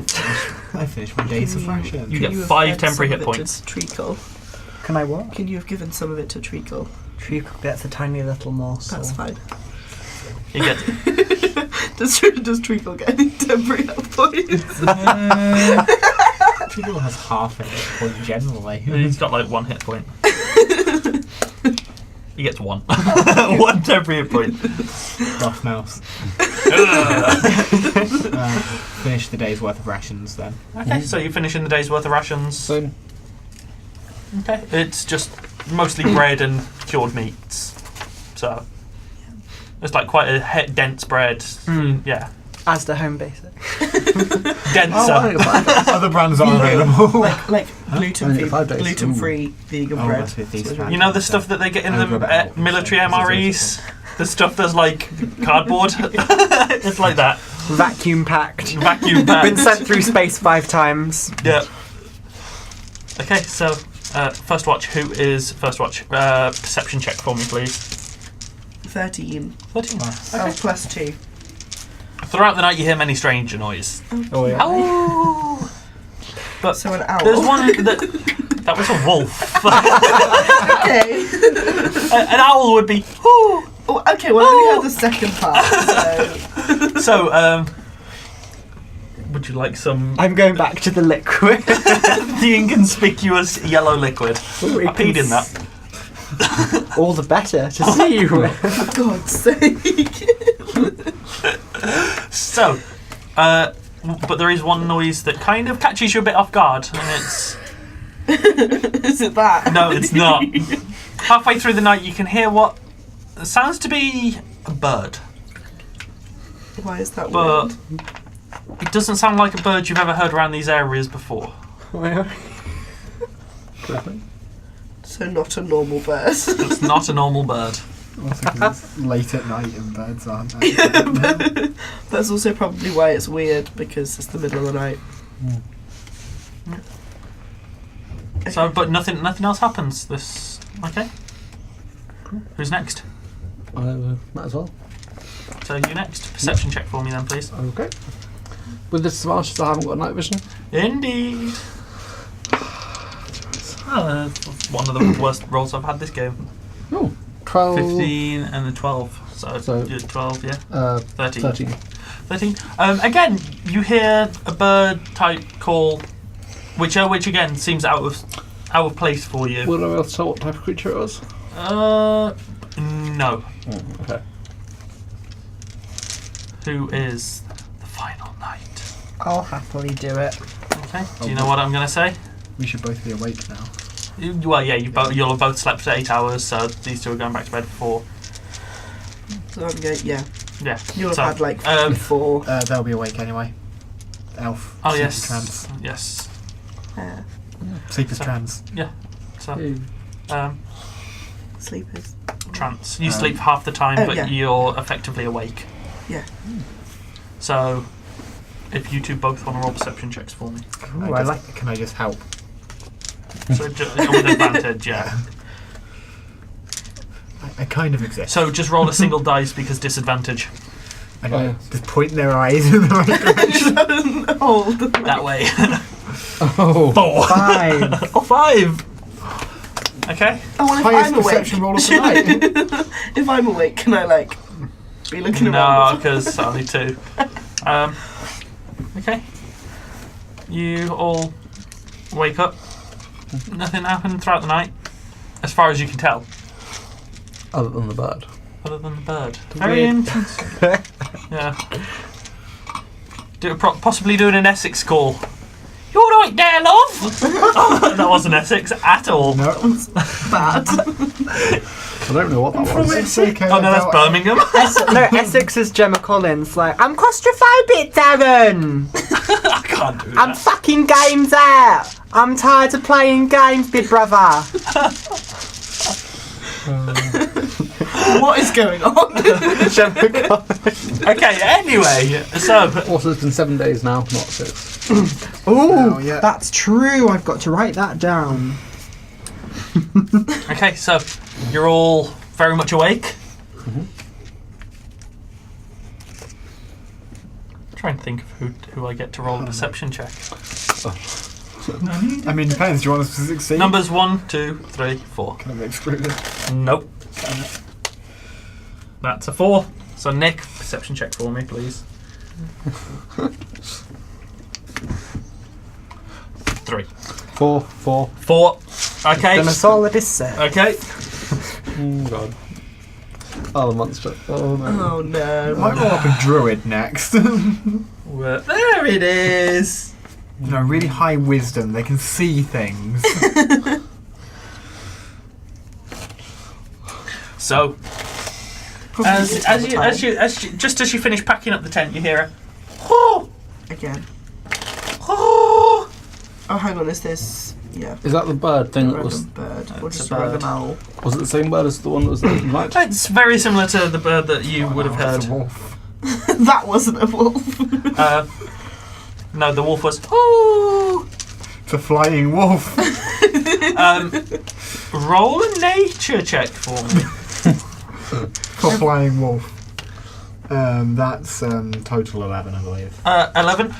I finished my days of ration. You get have 5 fed temporary some hit of it points. to Treacle? Can I what? Can you have given some of it to Treacle? Treacle gets a tiny little morsel. That's fine. You get. Does Treacle get any temporary hit points? Treacle has half a hit point generally. He's got like 1 hit point. He gets 1. 1 temporary hit point. Rough mouse. Finish the day's worth of rations then. Okay, so you're finishing the day's worth of rations. Soon. Okay. It's just mostly bread and cured meats. So it's like quite a dense bread. Yeah. As the home basic. Denser. Other brands are available. like gluten-free, 5 days. gluten-free vegan Oh, bread. that's with these So You know the stuff that they get in the military MREs? The stuff that's like cardboard? It's like that. Vacuum packed. Vacuum Been packed. sent through space 5 times. Yeah. Okay, so first watch. Who is first watch? Perception check for me, please. 13. 13. Nice. Oh, Okay. plus 2. Throughout the night, you hear many strange noise. Oh yeah. Ow! But So an owl. there's one that was a wolf. Okay. An owl would be. Whoo! Oh, okay, well, I only heard the second part, so... So, would you like some I'm going back to the liquid. the inconspicuous yellow liquid? Ooh, I peed in that. All the better to see you with. For God's sake. So, but there is one noise that kind of catches you a bit off guard, and it's Is it that? no, it's not. Halfway through the night, you can hear what sounds to be a bird, Why is that but weird? it doesn't sound like a bird you've ever heard around these areas before. So not a normal bird. It's not a normal bird. Also 'cause it's late at night and birds aren't. That's also probably why it's weird, because it's the middle of the night. So, but nothing else happens. This okay? Who's next? Might as well. So you next. Perception check for me then, please. Okay. With disadvantage, I haven't got night vision. Indeed. One of the worst rolls I've had this game. Oh, 12. 15 and the 12. So you're 12, yeah? 13. 13. 13. Again, you hear a bird type call, which again seems out of place for you. Would I be able to tell what type of creature it was? No. Okay. Who is the final night? I'll happily do it. Okay. Do you know what I'm going to say? We should both be awake now. Well, yeah, you'll have both slept for 8 hours, so these two are going back to bed for 4. So I'm going, yeah. Yeah. You'll have So, had like 4. They'll be awake anyway. Elf. Oh, sleep yes. is trans. Yes. Sleep is So- trans. So, Hey. Sleepers. trance. You sleep half the time, Oh, but yeah. you're effectively awake. Yeah. So, if you two both want to roll perception checks for me. Ooh, I like. Can I just help? So, with advantage, yeah. I kind of exist. So, just roll a single dice because disadvantage. I know. Oh, yeah. Just point their eyes in the right direction. Hold. That way. Oh. 4. 5. Or 5. Okay. Oh, well, if Highest I'm awake. perception roll of the night. If I'm awake, can I like be looking No, around? because only 2. Okay. You all wake up. Nothing happened throughout the night, as far as you can tell, Other than the bird. other than the bird. Very Weird. interesting. Yeah. Possibly doing an Essex call. You all right there, love? That wasn't Essex at all. No. Bad. I don't know what that was. It's okay. Oh no, that's Birmingham. No, Essex is Gemma Collins. Like, I'm claustrophobic, Darren. I can't do I'm that. fucking games out. I'm tired of playing games, big brother. What is going on? Gemma Collins. Okay, anyway, so Also, it's been 7 days now, not 6. Ooh, Oh, yeah. that's true. I've got to write that down. okay, so you're all very much awake. Try and think of who I get to roll a perception check. I mean, depends. Do you want us to succeed? Numbers 1, 2, 3, 4. Can I be excluded? Nope. That's a 4. So Nick, perception check for me, please. 3. 4. 4. Okay. Done us all a disservice. Okay. Oh, God. Oh, the monster. Oh, no. Oh no. Might roll up a druid next. There it is. No, really high wisdom. They can see things. So, as you just as you finish packing up the tent, you hear a "Oh, Again. oh." Oh, hang on. Is this? Yeah. Is that the bird thing that Random was... bird. Or It's just a a random bird. owl. Was it the same bird as the one that was there at night? It's very similar to the bird that you would have That's heard. a wolf. That wasn't a wolf. No, the wolf was "Oh." It's a flying wolf. Roll a nature check for me. For flying wolf. That's total 11, I believe. 11.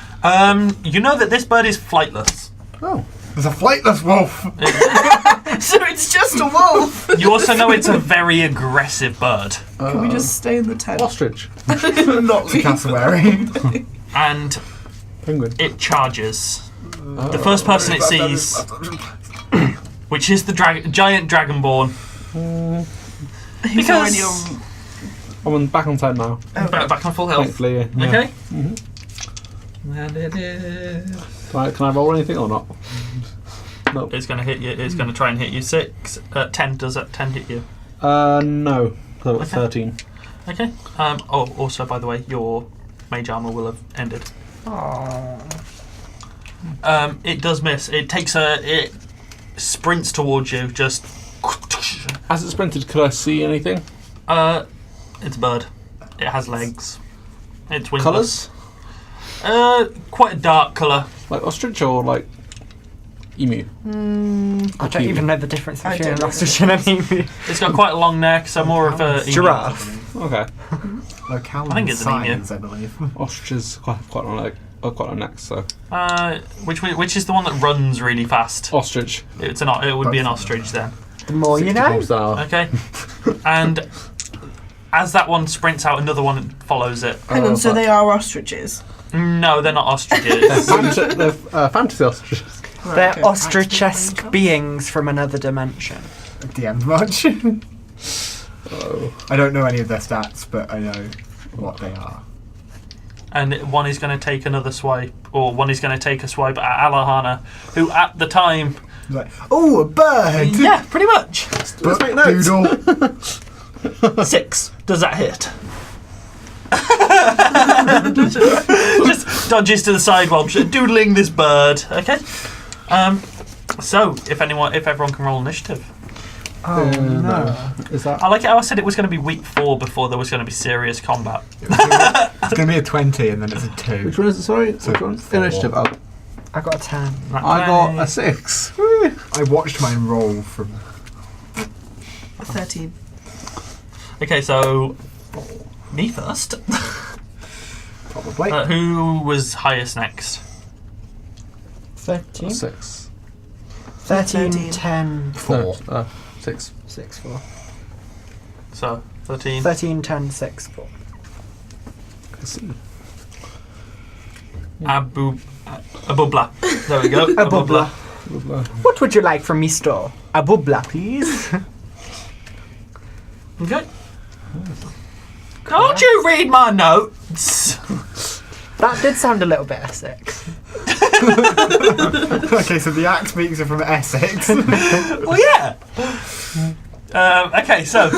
You know that this bird is flightless. Oh. There's a flightless wolf! So it's just a wolf! You also know it's a very aggressive bird. Can we just stay in the tent? Ostrich. Not It's a leave. cassowary. And Penguin. it charges. The first person it sees, which is the giant dragonborn. He's already on... I'm back on 10 now. Back on full health. Thankfully, yeah. Okay. And it is. Can I roll anything or not? No. It's going to hit you. It's going to try and hit you. 6. 10. Does that 10 hit you? No. So Okay. 13. Okay. Also, by the way, your mage armor will have ended. It does miss. It sprints towards you. Just. As it sprinted, could I see anything? It's a bird. It has legs. It's wingless. Colours? Quite a dark colour. Like ostrich or like emu? I don't even know the difference I between don't an know. ostrich and an emu. It's got quite a long neck, so more of a emu. Giraffe. Okay. Locale I think it's an emu. signs, I believe. Ostrich is quite on like quite on neck, so Which is the one that runs really fast? ostrich. It would be an ostrich then. The more you 60 know. kilometers an hour. Okay. And as that one sprints out, another one follows it. Hang on, so they are ostriches? No, they're not ostriches. They're fantasy ostriches. Right, They're okay. ostrich-esque beings from another dimension. DM's much. Oh. I don't know any of their stats, but I know what they are. And one is going to take another swipe, or one is going to take a swipe at Alehana, who at the time... It's like, oh, a bird! Yeah, pretty much. Let's make notes. Doodle. 6. Does that hit? just dodges to the side while doodling this bird. Okay. So if everyone can roll initiative. Oh no. Is that? I like it how I said it was going to be week 4 before there was going to be serious combat. It's going to be a 20 and then it's a 2. Which one is it? Sorry, So which one? 4. Initiative. Oh, I got a 10. I got a 6. I watched mine roll from 13. Okay, so me first. probably. Who was highest next? 13. 6. 13, 13. 10, 4. 6. 6, 4. So 13. 13, 10, 6, 4. Abubla. There we go. Abubla. Abubla. What would you like from me store? A bubla, please. Okay. Can't you read my notes? That did sound a little bit Essex. Okay, so the axe beaks are from Essex. Well, yeah. Okay, so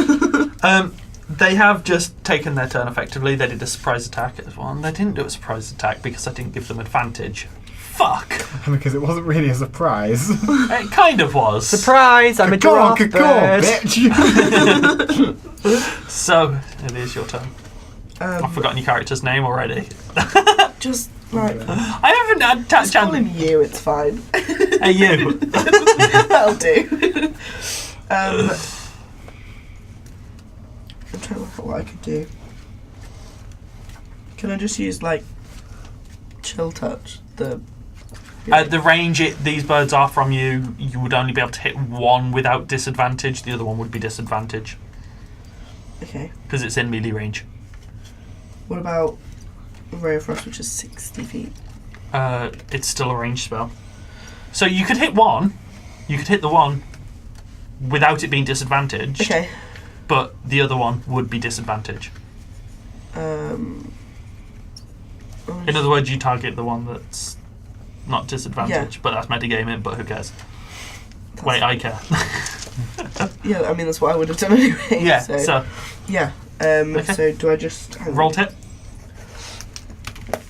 they have just taken their turn effectively. They did a surprise attack as well. And they didn't do a surprise attack because I didn't give them advantage. Fuck. Because it wasn't really a surprise. It kind of was. Surprise! I'm a giraffe bird. bitch! So it is your turn. I've forgotten your character's name already. Just, right. I haven't had Just call chance. him you, it's fine. Hey, you. That'll do. I'm trying to work out what I could do. Can I just use, like, chill touch? At the range these birds are from you, you would only be able to hit one without disadvantage. The other one would be disadvantage Okay. because it's in melee range. What about Ray of Frost, which is 60 feet? It's still a ranged spell. So you could hit one. You could hit the one without it being disadvantaged. Okay. But the other one would be disadvantaged. In other words, you target the one that's not disadvantaged, but that's metagaming, but who cares? Wait, I care. Yeah, I mean, that's what I would have done anyway. Yeah, So, yeah. Okay. So do I just... hang on. roll hit.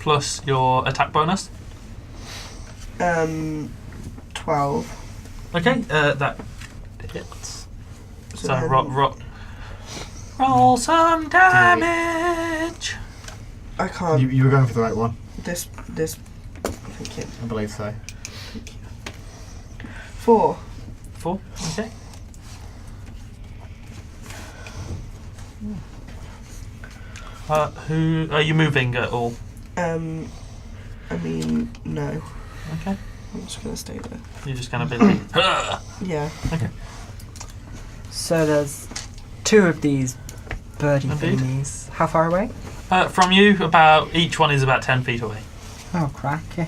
Plus your attack bonus. 12. Okay, that hits. So then- roll some damage. I can't... You were going for the right one. This... Thank you. I believe so. 4. 4. Okay. Who are you moving at all? I mean, no. Okay. I'm just gonna stay there. You're just going to be like, "Ugh." Yeah. Okay. So there's 2 of these birdie Indeed. thingies. How far away? From you, each one is about 10 feet away. Oh, cracky.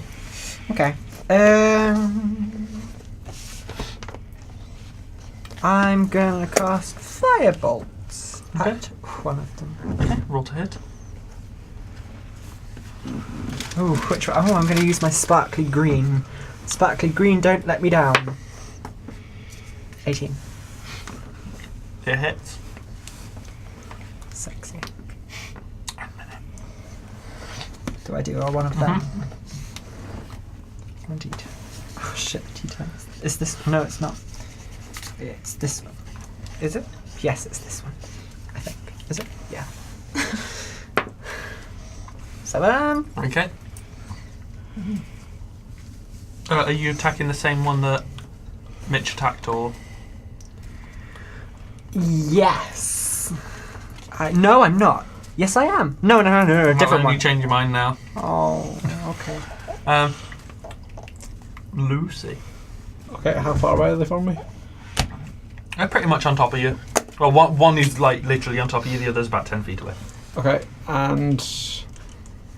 Okay. I'm gonna cast firebolts Okay. at one of them. Okay, roll to hit. Oh, which one? Oh, I'm gonna use my sparkly green. Sparkly green, don't let me down. 18. Hit hits. Sexy. Do I do all one of them? Indeed. Oh shit, T10. Is this? No, it's not. It's this one. Is it? Yes, it's this one. I think. Is it? Yeah. 7. Okay. Are you attacking the same one that Mitch attacked, or? Yes. No, I'm not. Yes, I am. No, different You one. change your mind now. Oh, okay. Lucy. Okay, how far away are they from me? They're pretty much on top of you. Well, one is like literally on top of you. The other's about 10 feet away. Okay, and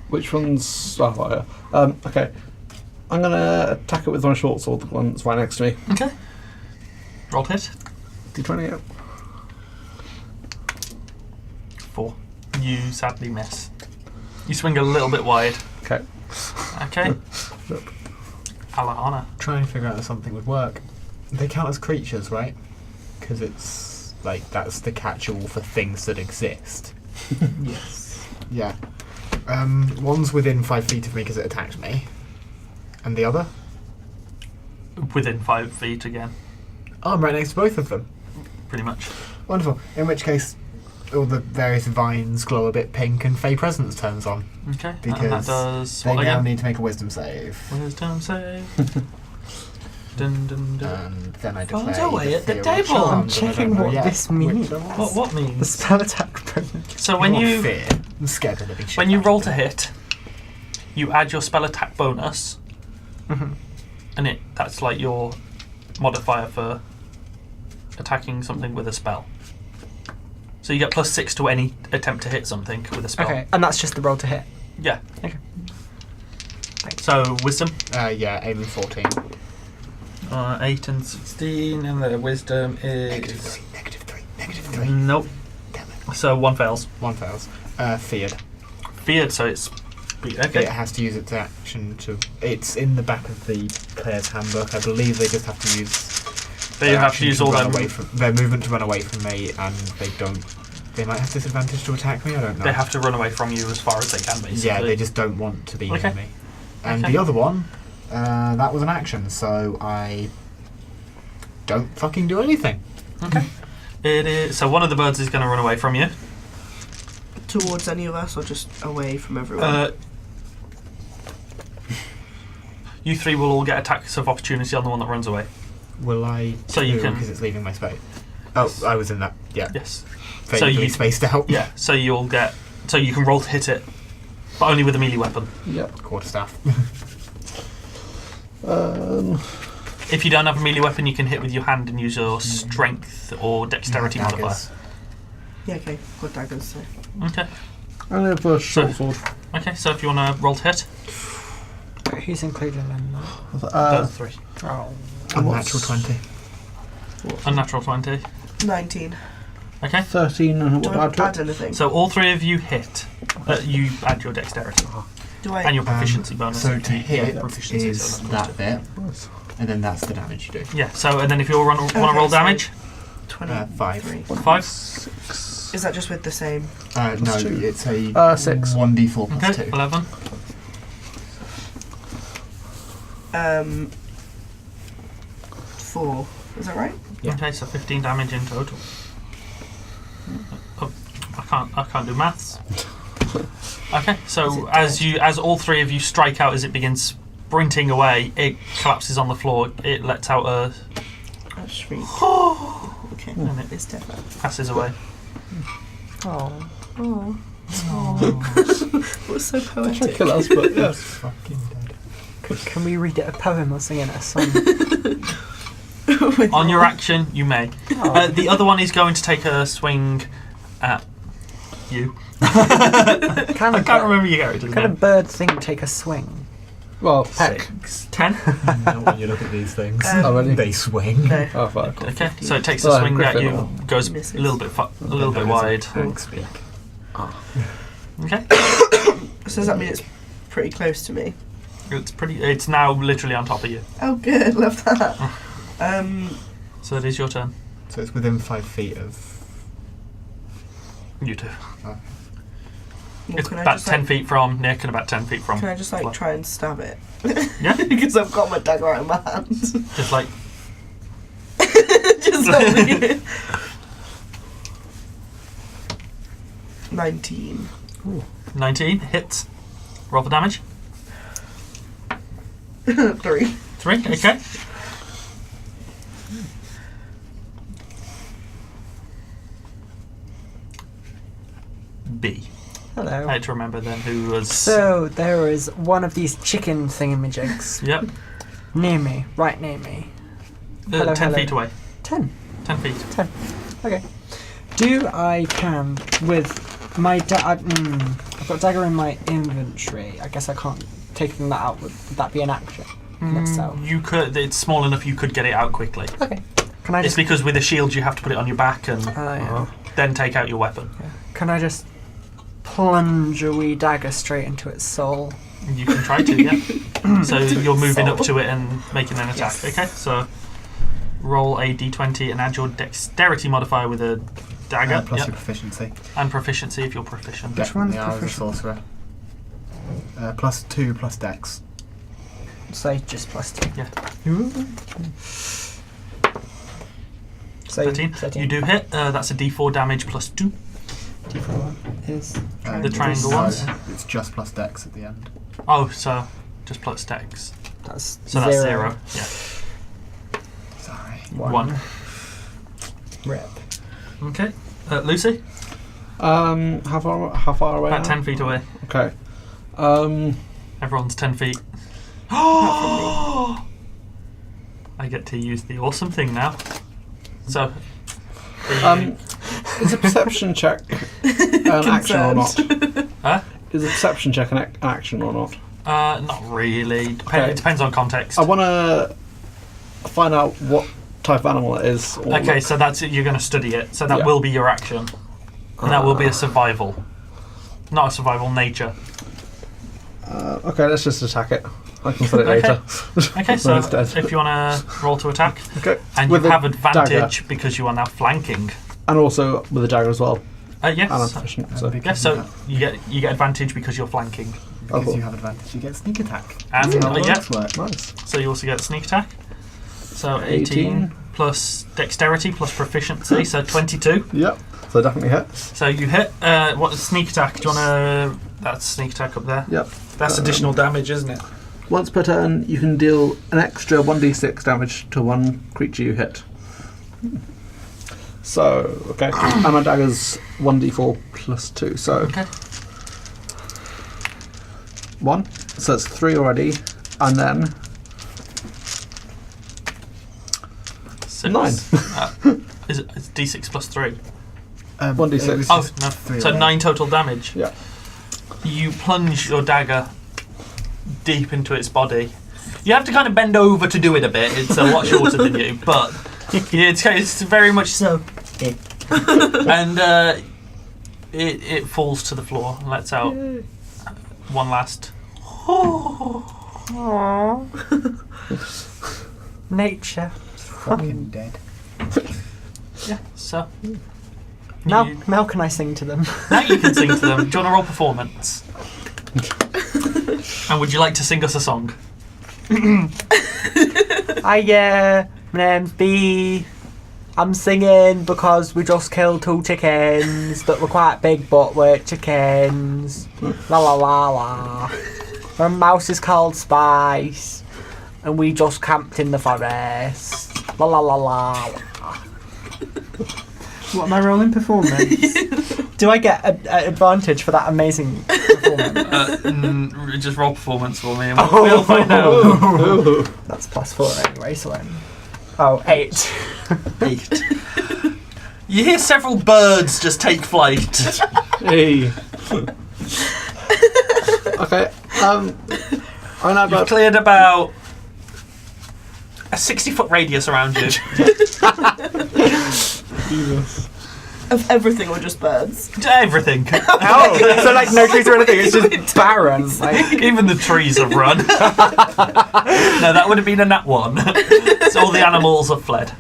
which one's... Oh, yeah. Okay. I'm going to attack it with my short sword, the one that's right next to me. Okay. Roll to hit. D20 out. 4. You sadly miss. You swing a little bit wide. Okay. Okay. Alehana. Try and figure out if something would work. They count as creatures, right? Because it's like that's the catch-all for things that exist. Yes. Yeah. One's within 5 feet of me because it attacked me, and the other? Within 5 feet again. Oh, I'm right next to both of them. Pretty much. Wonderful. In which case, all the various vines glow a bit pink, and Fey Presence turns on. Okay. And Because that does They what now again? need to make a Wisdom save, Wisdom save. Dun, dun, dun. and then I Find declare. a way the at the fear of table. charms, I'm and I checking don't know what yet this which means. there was. What The means? spell attack bonus. So when Not you fear. I'm scared of living shit. when you back roll into to it. hit, you add your spell attack bonus, and that's like your modifier for attacking something with a spell. So you get +6 to any attempt to hit something with a spell. Okay, and that's just the roll to hit. Yeah. Okay. So wisdom. Yeah, aiming 14. 8 and 16, and the wisdom is -3. nope. Damn it. So one fails. One fails. Feared. Feared, so it's okay. It has to use its action to. It's in the back of the player's handbook. I believe they just have to use. They their have to action use all run their away from their movement to run away from me, and they don't. They might have disadvantage to attack me. I don't know. They have to run away from you as far as they can, basically. Yeah, they just don't want to be Okay. near me. And Okay. the other one, that was an action, so I don't fucking do anything. Okay. It is. So one of the birds is going to run away from you. Towards any of us, or just away from everyone? You 3 will all get attacks of opportunity on the one that runs away. Will I? So you can- because it's leaving my space. Oh, I was in that. Yeah. Yes. Vaguely you- spaced out. Yeah. So you'll get. So you can roll to hit it, but only with a melee weapon. Yeah. Quarterstaff. If you don't have a melee weapon, you can hit with your hand and use your strength or dexterity modifier. Daggers. Yeah, okay. Got daggers, so. Okay. I'm going for a short sword. Okay. So if you want to roll to hit, Who's included in that? that's 3. Oh. Unnatural 20. Unnatural 20. 19. Okay. 13 and Do what I do I add anything? So all 3 of you hit. You add your dexterity Do I? and your proficiency bonus. So if to you get hit proficiency, is so that bit, and then that's the damage you do. Yeah. So and then if you all want to roll Okay, so- damage, 23. 5. Is that just with the same? No, Plus 2. it's a 6. 1d4 plus Okay. 2. 11. 4. Is that right? Yeah. Okay, so 15 damage in total. Oh, I can't do maths. Okay, so as all 3 of you strike out as it begins sprinting away, it collapses on the floor. It lets out a A shriek. Okay. and it It's definitely. passes away. Oh. What's so Try to poetic? kill us, but yeah. Fucking dead. Can we read it a poem or sing it a song? On your action, you may. Oh. The other one is going to take a swing at you. I can't remember your character's Can a name. bird thing take a swing? Well, peck. 10. Now when you look at these things, Oh, really? they swing. No. Oh, fuck. Okay, so it takes a Well, swing at Griffin you, or- goes Misses. a little bit wide. Tank speak. Okay, So does that mean it's pretty close to me? it's now literally on top of you. Oh, good. Love that. So it is your turn. So it's within 5 feet of. You two. well, It's can I about just, 10 like, feet from Nick and about 10 feet from. Can I just Fleur. try and stab it? Yeah. Because I've got my dagger out of my hand. Just like Just let me. 19. 19 hits. Roll for damage. 3. 3. Okay. B. Hello. I had to remember then who was. So there is one of these chicken thingamajigs Yep. near me, right near me. Hello, 10 hello. feet away. 10. 10 feet. 10. Okay. Do I can with my I've got dagger in my inventory. I guess I can't taking that out. Would that be an action in itself? You could. It's small enough. You could get it out quickly. Okay. Can I It's just? because with a shield you have to put it on your back and Yeah. then take out your weapon. Can I just plunge a wee dagger straight into its soul? You can try to, yeah. So you're moving up soul. to it and making an attack. Yes. Okay, so roll a d20 and add your dexterity modifier with a dagger. Plus Yep. your proficiency. And proficiency if you're proficient. Which one's Definitely are as a proficient? sorcerer. +2 plus dex. Say just +2. Yeah. Say 13. You do hit. That's a d4 damage plus 2. D4 is The triangle no, ones? It's just plus dex at the end. Oh, so just plus dex. that's So that's 0. Yeah. Sorry. One. Rip. Okay. Lucy? How far away? About am I? 10 feet away. Okay. Everyone's 10 feet. Apart I get to use the awesome thing now. So. Is a perception check an action or not? Huh? Is a perception check an action or not? Not really. Okay. It depends on context. I want to find out what type of animal it is. or Okay, look. so that's it. You're going to study it. So that Yeah. will be your action, and that will be a survival, not a survival nature. Okay, let's just attack it. I can put it Okay. later. Okay, so it's dead. if you want to roll to attack, Okay. and With you a have advantage dagger. because you are now flanking. And also with a dagger as well. Yes. And I'm proficient. So. Yeah, so you get advantage because you're flanking, Because cool. you have advantage, you get sneak attack. and That's how yeah, works work. Nice. so you also get sneak attack. So 18 plus dexterity plus proficiency, so 22. Yep. So definitely hits. So you hit. What is sneak attack? Do you want to? That's sneak attack up there. Yep. That's additional damage, isn't it? Once per turn, you can deal an extra 1d6 damage to one creature you hit. So, okay. And my dagger's 1d4 plus 2, so Okay. 1. So it's 3 already. And then 6. 9. Is it? It's d6 plus 3. 1d6. it was Oh just no! 3 So already. 9 total damage. Yeah. You plunge your dagger deep into its body. You have to kind of bend over to do it a bit. It's a lot shorter than you, but it's very much so. And it falls to the floor and lets out one last. Nature. Fucking dead. Yeah. So Now, you, now can I sing to them? now you can sing to them. Do you want to roll performance? And would you like to sing us a song? My name's B. I'm singing because we just killed 2 chickens that were quite big but were chickens. La la la la. Our mouse is called Spice. And we just camped in the forest. La la la la. What am I rolling? Performance? Do I get an advantage for that amazing performance? Just roll performance for me, and we'll find out. That's +4 anyway, so I'm... Oh, 8. 8. You hear several birds just take flight. Hey. Okay. I know You've about. cleared about a 60-foot radius around you. Jesus. Of everything or just birds? Everything. Oh, so like no trees or anything, it's just barren. Like, Even the trees have run. No, that would have been a nat 1. So all the animals have fled.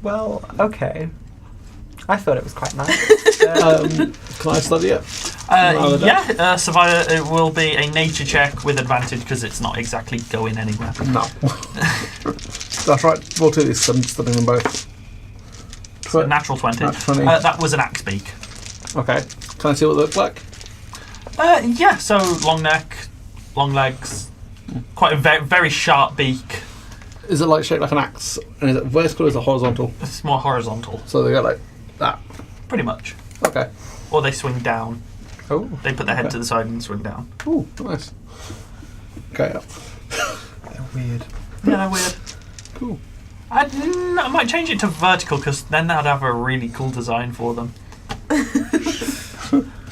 well, okay. I thought it was quite nice. Can I study it? Survivor, it will be a nature check with advantage because it's not exactly going anywhere. No. That's right. We'll do this. I'm studying them both. So natural 20. Natural 20. That was an axe beak. Okay. Can I see what they look like? Yeah, so long neck, long legs, quite a very sharp beak. Is it like shaped like an axe? And is it vertical or is it horizontal? It's more horizontal, So they go like that. pretty much. Okay. Or they swing down. Oh. They put their head Okay. to the side and swing down. Ooh, nice. Okay. They're weird. Yeah, weird. Cool. I might change it to vertical because then I'd have a really cool design for them.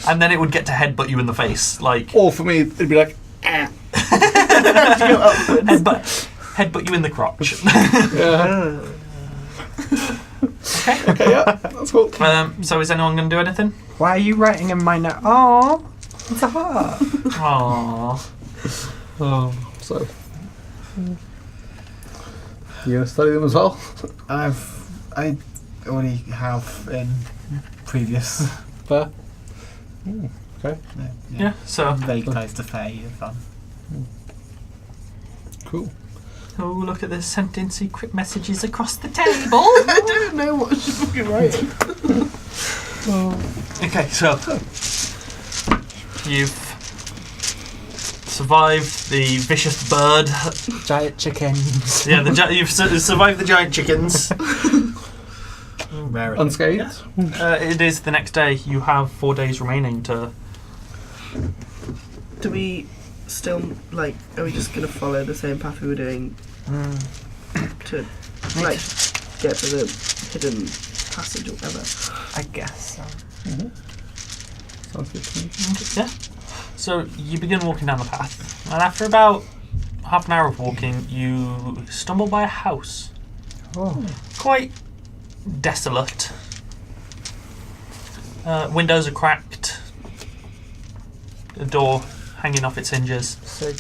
And then it would get to headbutt you in the face, like Or for me, it'd be like, headbutt you in the crotch. yeah. Okay, yeah, that's cool. So is anyone going to do anything? Why are you writing in my note? Oh, it's a heart. Aww. Oh, so. You gonna study them as well? I already have in previous. Fair. Okay. Yeah, so Vague ties to Faye are fun. Cool. oh, look at the sent in secret messages across the table. I don't know what she's fucking writing. Okay, so you've survived the vicious bird. Giant chickens. Yeah, you've survived the giant chickens. Rarity. Unscathed? It is the next day. You have 4 days remaining to. Do we still, like, are we just going to follow the same path we were doing to, like, get to the hidden passage or whatever? I guess so. Sounds good to me. Yeah. So you begin walking down the path, and after about half an hour of walking, you stumble by a house. Oh. Quite desolate. Windows are cracked. A door hanging off its hinges. So,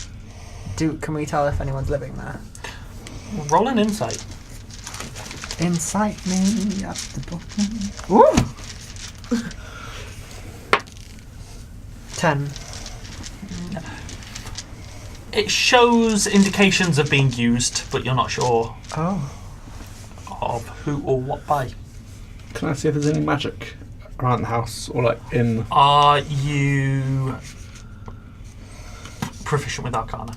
can we tell if anyone's living there? Roll an insight. Incite me at the bottom. Ooh! 10. It shows indications of being used, but you're not sure Oh. of who or what by. Can I see if there's any magic around the house or like in? Are you proficient with Arcana?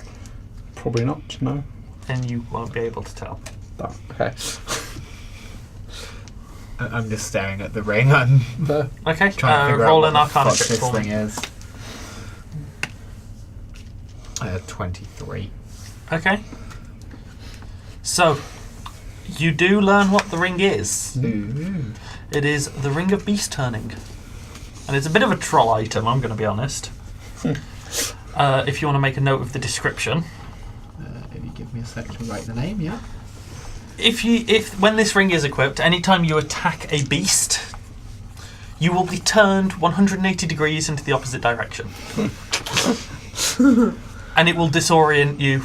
Probably not. No. Then you won't be able to tell. Oh, okay. I'm just staring at the ring. I'm Fair. Okay, trying to figure roll out an what Arcana the fuck check this for thing me. is. 23. Okay. So, you do learn what the ring is. Ooh. It is the Ring of Beast Turning. And it's a bit of a troll item, I'm going to be honest. If you want to make a note of the description. If you give me a sec to write the name, yeah. When this ring is equipped, anytime you attack a beast, you will be turned 180 degrees into the opposite direction. And it will disorient you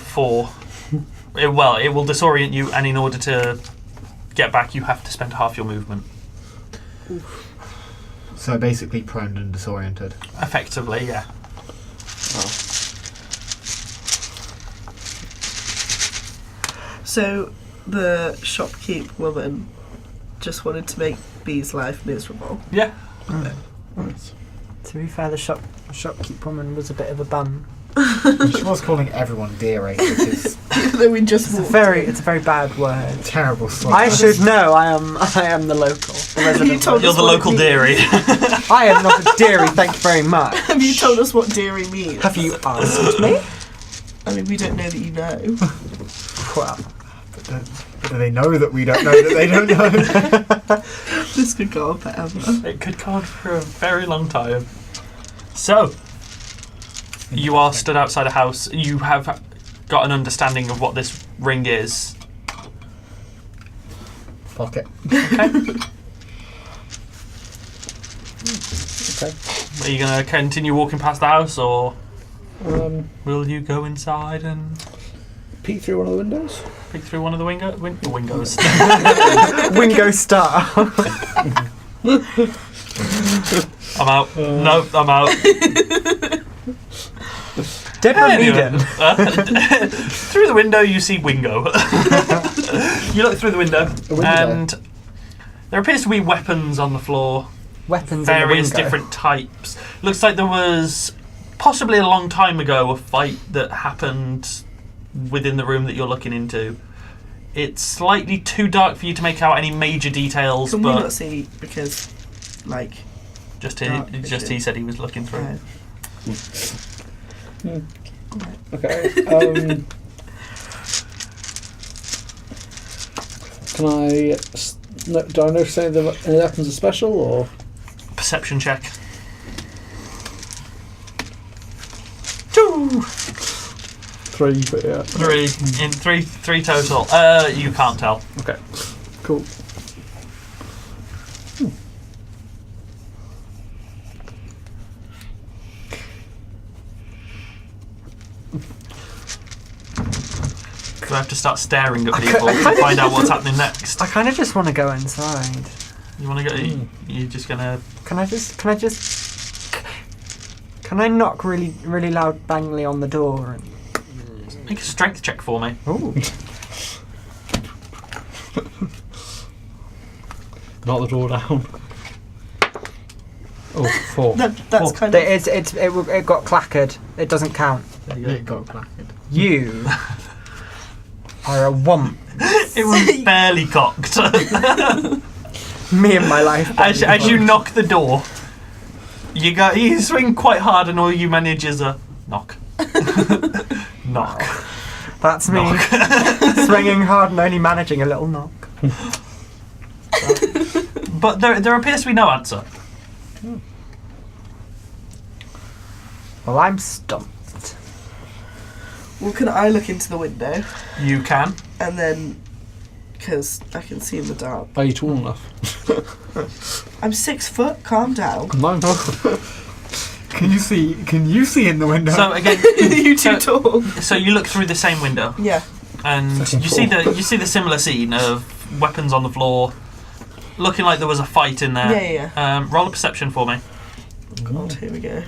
it will disorient you, and in order to get back, you have to spend half your movement. So basically prone and disoriented. Effectively, yeah. So, the shopkeep woman just wanted to make Bee's life miserable. Yeah. Nice. To be fair, the shopkeep woman was a bit of a bum. She was calling everyone dearie, which is Then we just It's a walked very, in. it's a very bad word. terrible slur. I should know. I am the local, the resident. told You're us the what it local means. dairy. I am not a dairy. Thank you very much. Have you told us what dairy means? Have you asked me? I mean, we don't know that you know. Well, But do they know that we don't know that they don't know? This could go on forever. It could go on for a very long time. So, you are stood outside a house. You have got an understanding of what this ring is. Pocket. Okay. Are you going to continue walking past the house, or Um, will you go inside and peek through one of the windows. peek through one of the windows? Wingo Star. I'm out. No, I'm out. Deborah Anyway, Meaden. through the window, you see Wingo. You look through the window, window. and there appears to be weapons on the floor, Weapons various in the wingo. different types. Looks like there was possibly a long time ago a fight that happened within the room that you're looking into. It's slightly too dark for you to make out any major details, Can we but not see because, like, just dark he vision? said he was looking through. Okay. Can I? Do I notice any of the weapons are special or? Perception check. 2, 3, but yeah. 3 in three total. You can't tell. Okay. Cool. So I have to start staring at I people ca- to find out what's happening next. I kind of just want to go inside. You want to go? You're just gonna. Can I knock really, really loud, bangly on the door? And... Make a strength check for me. Ooh. Knock the door down. Oh, 4. That's kind of. It got clackered. It doesn't count. There you It got clapped. You are a wump. It was barely cocked. Me and my life. as you knock the door, you swing quite hard, and all you manage is a knock. Knock. That's me. Swinging hard and only managing a little knock. But there appears to be no answer. Well, I'm stumped. Well, can I look into the window You can. and then, because I can see in the dark. Are you tall enough? I'm 6 foot. Calm down. No. Can you see in the window? So again, You too tall. so you look through the same window, Yeah. and Second you see floor. the similar scene of weapons on the floor, looking like there was a fight in there. Yeah. Roll a perception for me. God, here we go.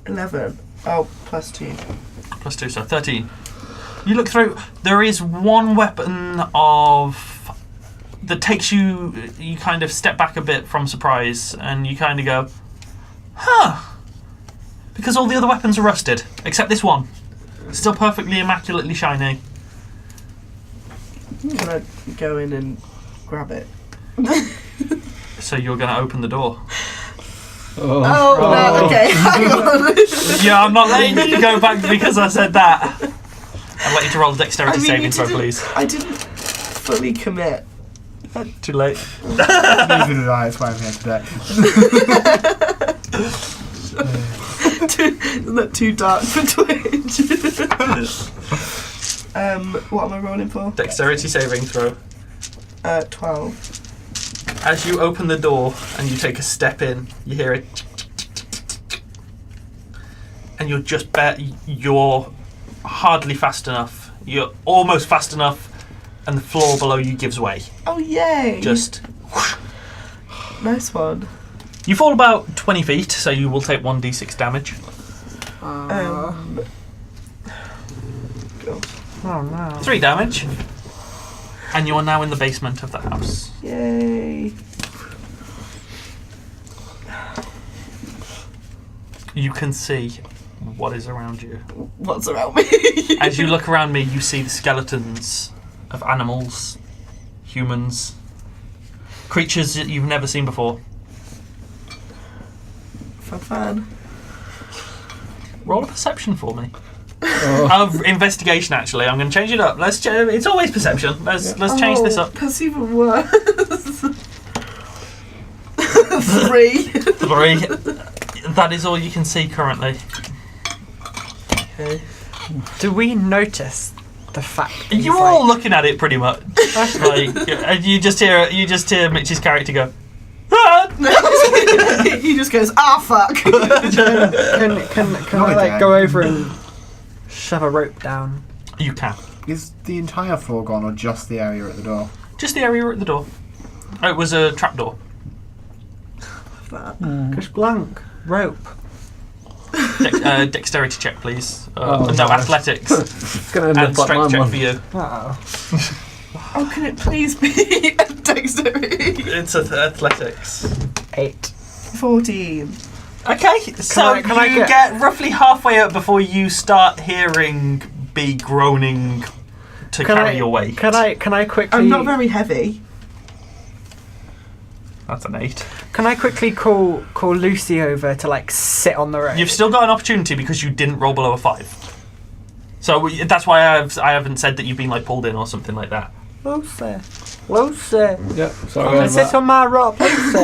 11. Oh, +2. +2, so 13. You look through. There is one weapon that takes you. You kind of step back a bit from surprise, and you kind of go, "Huh?" Because all the other weapons are rusted, except this one, still perfectly immaculately shiny. Can I go in and grab it? So you're going to open the door. Oh, no, okay, hang on. Yeah, I'm not letting you go back because I said that. I'd like you to roll a dexterity saving throw, please. I didn't fully commit. Too late. Neither did I. That's why I'm here today. Isn't that too dark for Twitch? What am I rolling for? Dexterity saving throw. 12. As you open the door and you take a step in, you hear it, and you're hardly fast enough. You're almost fast enough, and the floor below you gives way. Oh, yay! Just whoosh. Nice one. You fall about 20 feet, so you will take 1d6 damage. God. Oh no. 3 damage, and you are now in the basement of the house. Yay. You can see what is around you. What's around me? As you look around me, you see the skeletons of animals, humans, creatures that you've never seen before. Fun. Roll a perception for me. Investigation, actually. I'm going to change it up. It's always perception. Let's change this up. That's even worse. 3. 3. That is all you can see currently. Okay. Do we notice the fact? You're all looking at it pretty much. And you just hear Mitch's character go. Ah! He just goes, fuck. Can I go over and shove a rope down? You can. Is the entire floor gone or just the area at the door? Just the area at the door. Oh, it was a trapdoor. Push blank. Rope. Dexterity check, please. no. Athletics. It's going to end And up like strength mine check for one. you. Oh, can it please be a dexterity? It's athletics. 8. 14. Okay, so can I you get roughly halfway up before you start hearing B groaning to carry your weight. Can I quickly? I'm not very heavy. That's an 8. Can I quickly call Lucy over to sit on the rope? You've still got an opportunity because you didn't roll below a 5. So that's why I haven't said that you've been pulled in or something like that. Lucy. Yeah, so Come and sit on my rope, Lucy.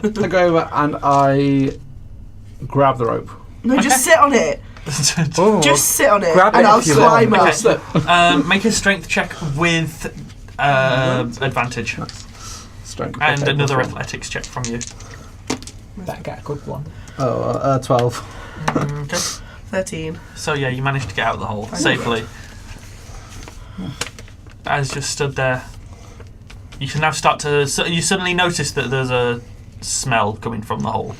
I go over and I grab the rope. No, just sit on it. Ooh. Just sit on it, Grab and it I'll if you climb want. up. Make a strength check with advantage. Strength. And Okay, another plus athletics check from you. That get a good one. 12. Okay. 13. So yeah, you managed to get out of the hole safely. As you're stood there, you can now start to. So you suddenly notice that there's a smell coming from the hole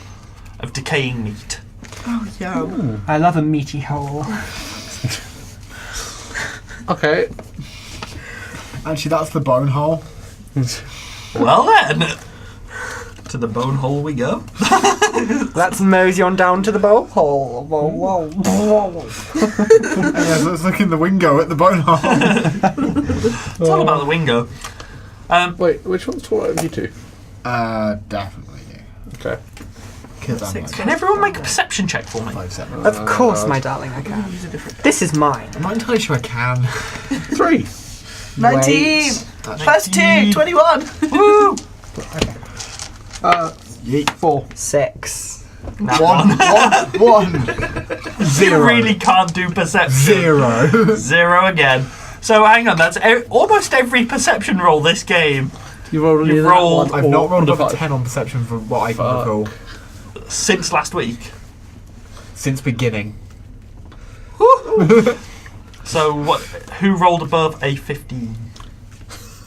of decaying meat. Oh, yeah. I love a meaty hole. Okay. Actually, that's the bone hole. Well then, to the bone hole we go. Let's mosey on down to the bowl hole. Whoa, whoa, whoa. Yeah, so let's look in the window at the bone hole. It's all about the wingo. Wait, which one's taller than you two? Definitely you. Okay. Because I'm Can everyone make a perception check for me? 5'7". Of course, my darling, I can. This is mine. I'm not entirely sure I can. 3. 19. Plus 2. 21. Woo! Yeet. 4. 6. One. 0. 0. You really can't do perception. 0. 0 again. So hang on, that's almost every perception roll this game You've already You've rolled- I've not rolled under above a 5. 10 on perception for what I can Fuck. recall. since last week. Since beginning. So what? Who rolled above a 15?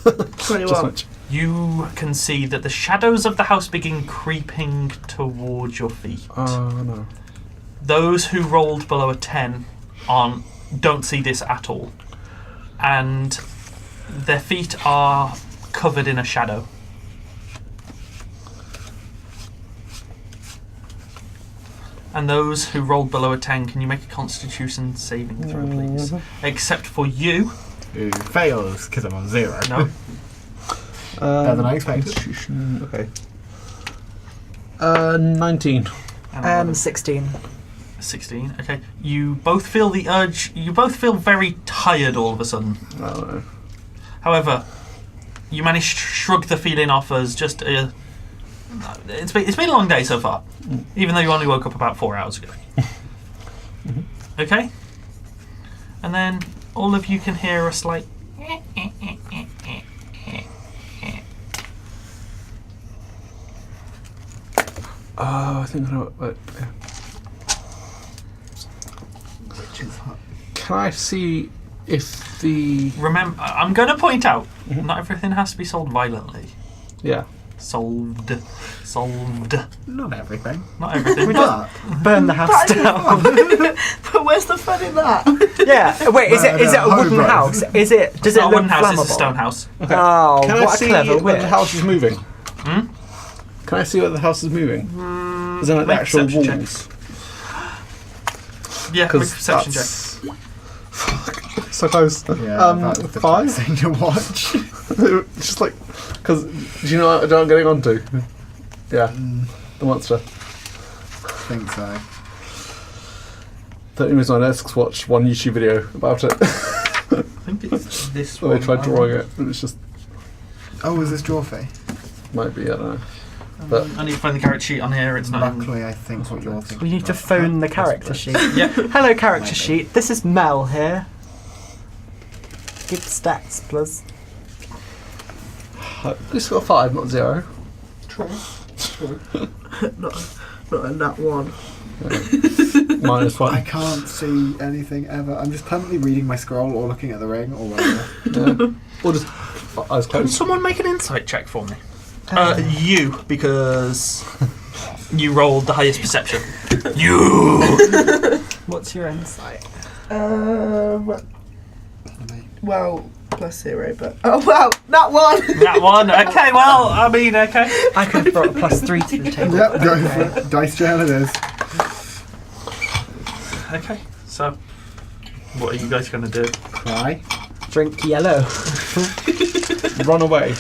21. You can see that the shadows of the house begin creeping towards your feet. Oh no. Those who rolled below a 10 don't see this at all. And their feet are covered in a shadow. And those who rolled below a 10, can you make a Constitution saving throw, please? Except for you. Who fails because I'm on 0. No. Better than I expected. Constitution, okay. 19. And 16. 16. Okay. You both feel the urge. You both feel very tired all of a sudden. Oh no. However, you manage to shrug the feeling off as just a. It's been a long day so far, even though you only woke up about 4 hours ago. Okay. And then all of you can hear a slight. Oh, I think I know. Yeah. Can I see if the? Remember, I'm going to point out, not everything has to be solved violently. Yeah. Solved. Not everything. Not everything. But Burn the house down. But where's the fun in that? Yeah. Wait, is it a wooden Home run. house? Does it It's look not a wooden house, flammable? it's a stone house. Okay. Oh, Can I what a see clever when witch. the house is moving? Hmm? Can I see where the house is moving? Is it like the Make actual perception walls? Yeah, make a perception check. Fuck. So close. Yeah, that's the 5? thing to watch. Just like, because do you know what I'm getting onto? Yeah, the monster. I think so. The only reason I know is 'cause I watched one YouTube video about it. I think it's this Where one. they tried drawing it, and it's just Oh, was this Drawfee? might be, I don't know. But I need to find the character sheet on here. It's not. Luckily, I think what you're thinking. We need to of. phone the character sheet. Yeah. Hello, character Maybe. sheet. This is Mel here. Give stats, please. it's got 5, not 0. Not a nat one. Minus I 1. can't see anything ever. I'm just permanently reading my scroll or looking at the ring or whatever. Yeah. Or just eyes Can closed. someone make an insight check for me? You, because you rolled the highest perception. You. What's your insight? Well, +0, but oh wow, that one. That one. Okay. Well, I mean, okay. I could have brought a +3 to the table. Yep, go for it. Dice jail it is. Okay. So, what are you guys gonna do? Cry. Drink yellow. Run away.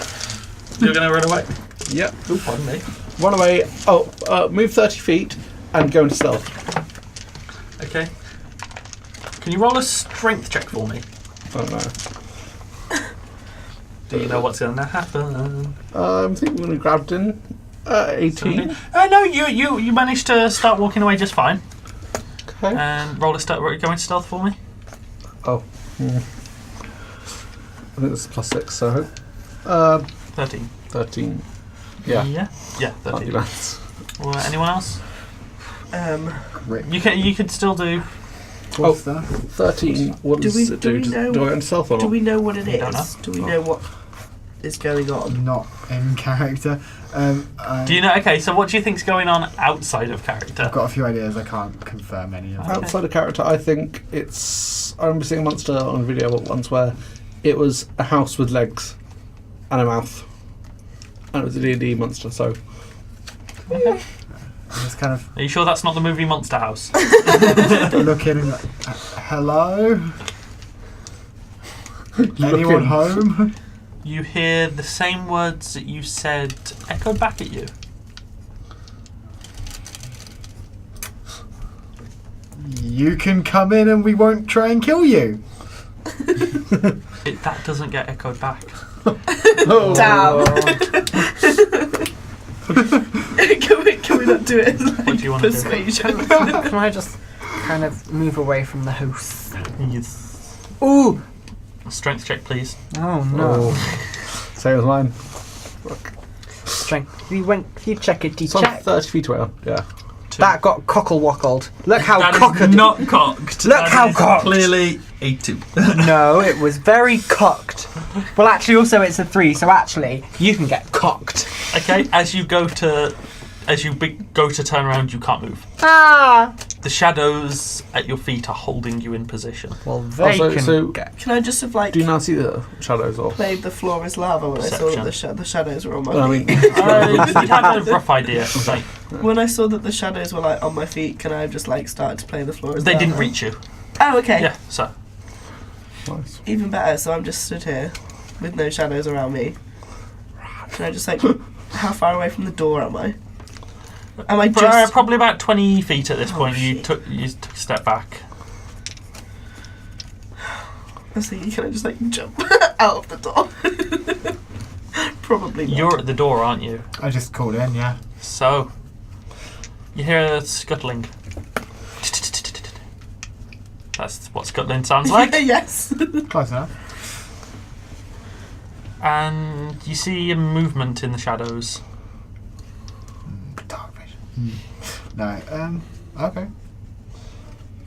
You're gonna run away. Yep. Oh, pardon me. Run away. Oh, move 30 feet and go into stealth. Okay. Can you roll a strength check for me? I don't know. Do you know what's gonna happen? I think we're going to grab in 18. No, you managed to start walking away just fine. Okay. And roll a go into stealth for me. Oh. I think this is +6, so 13. 13. Yeah. Yeah. Yeah. Can't do 13. that. Or anyone else? Rick. You could still do. Oh. Stuff. 13. What Do does we- it do do? we know- Do I go into stealth or Do not? we know what it I don't know. is? Do we know what is going on? Not in character. Do you know? Okay, so what do you think's going on outside of character? I've got a few ideas. I can't confirm any of them. Outside of character, I think it's. I remember seeing a monster on a video once where it was a house with legs and a mouth. And it was a D&D monster, so. Okay. I'm just kind of Are you sure that's not the movie Monster House? looking and hello? Anyone home? You hear the same words that you said echoed back at you. You can come in and we won't try and kill you. That doesn't get echoed back. Oh. Damn. can we not do it as like What do you want to do? persuasion? Can I just kind of move away from the house? Yes. Ooh! Strength check, please. Oh no. Same as mine. Strength. You check it, So I'm check. 30 feet away. Yeah. That got cockle-wockled. Look how That is cocked. not cocked. Look That how is cocked. Clearly a 2. No, it was very cocked. Well, actually, also it's a 3, so actually, you can get cocked. Okay, as you go to turn around, you can't move. Ah! The shadows at your feet are holding you in position. Well, they Also, can so- get. Can I just have like Do you now see the shadows or? played the floor as lava when I saw that the shadows were on my Well, I feet? mean, You had a rough idea. Like, When I saw that the shadows were like on my feet, can I have just like started to play the floor as they lava? didn't reach you. Oh, okay. Yeah, so. nice. Even better. So I'm just stood here with no shadows around me. Can I just like? How far away from the door am I? Am I just? Probably about 20 feet at this Oh, point. You shit. took a step back. I was thinking, can I just like jump out of the door? Probably not. You're at the door, aren't you? I just called in, yeah. So, you hear a scuttling. That's what scuttling sounds like. Yes. Close enough. And you see a movement in the shadows. Dark vision. No, okay.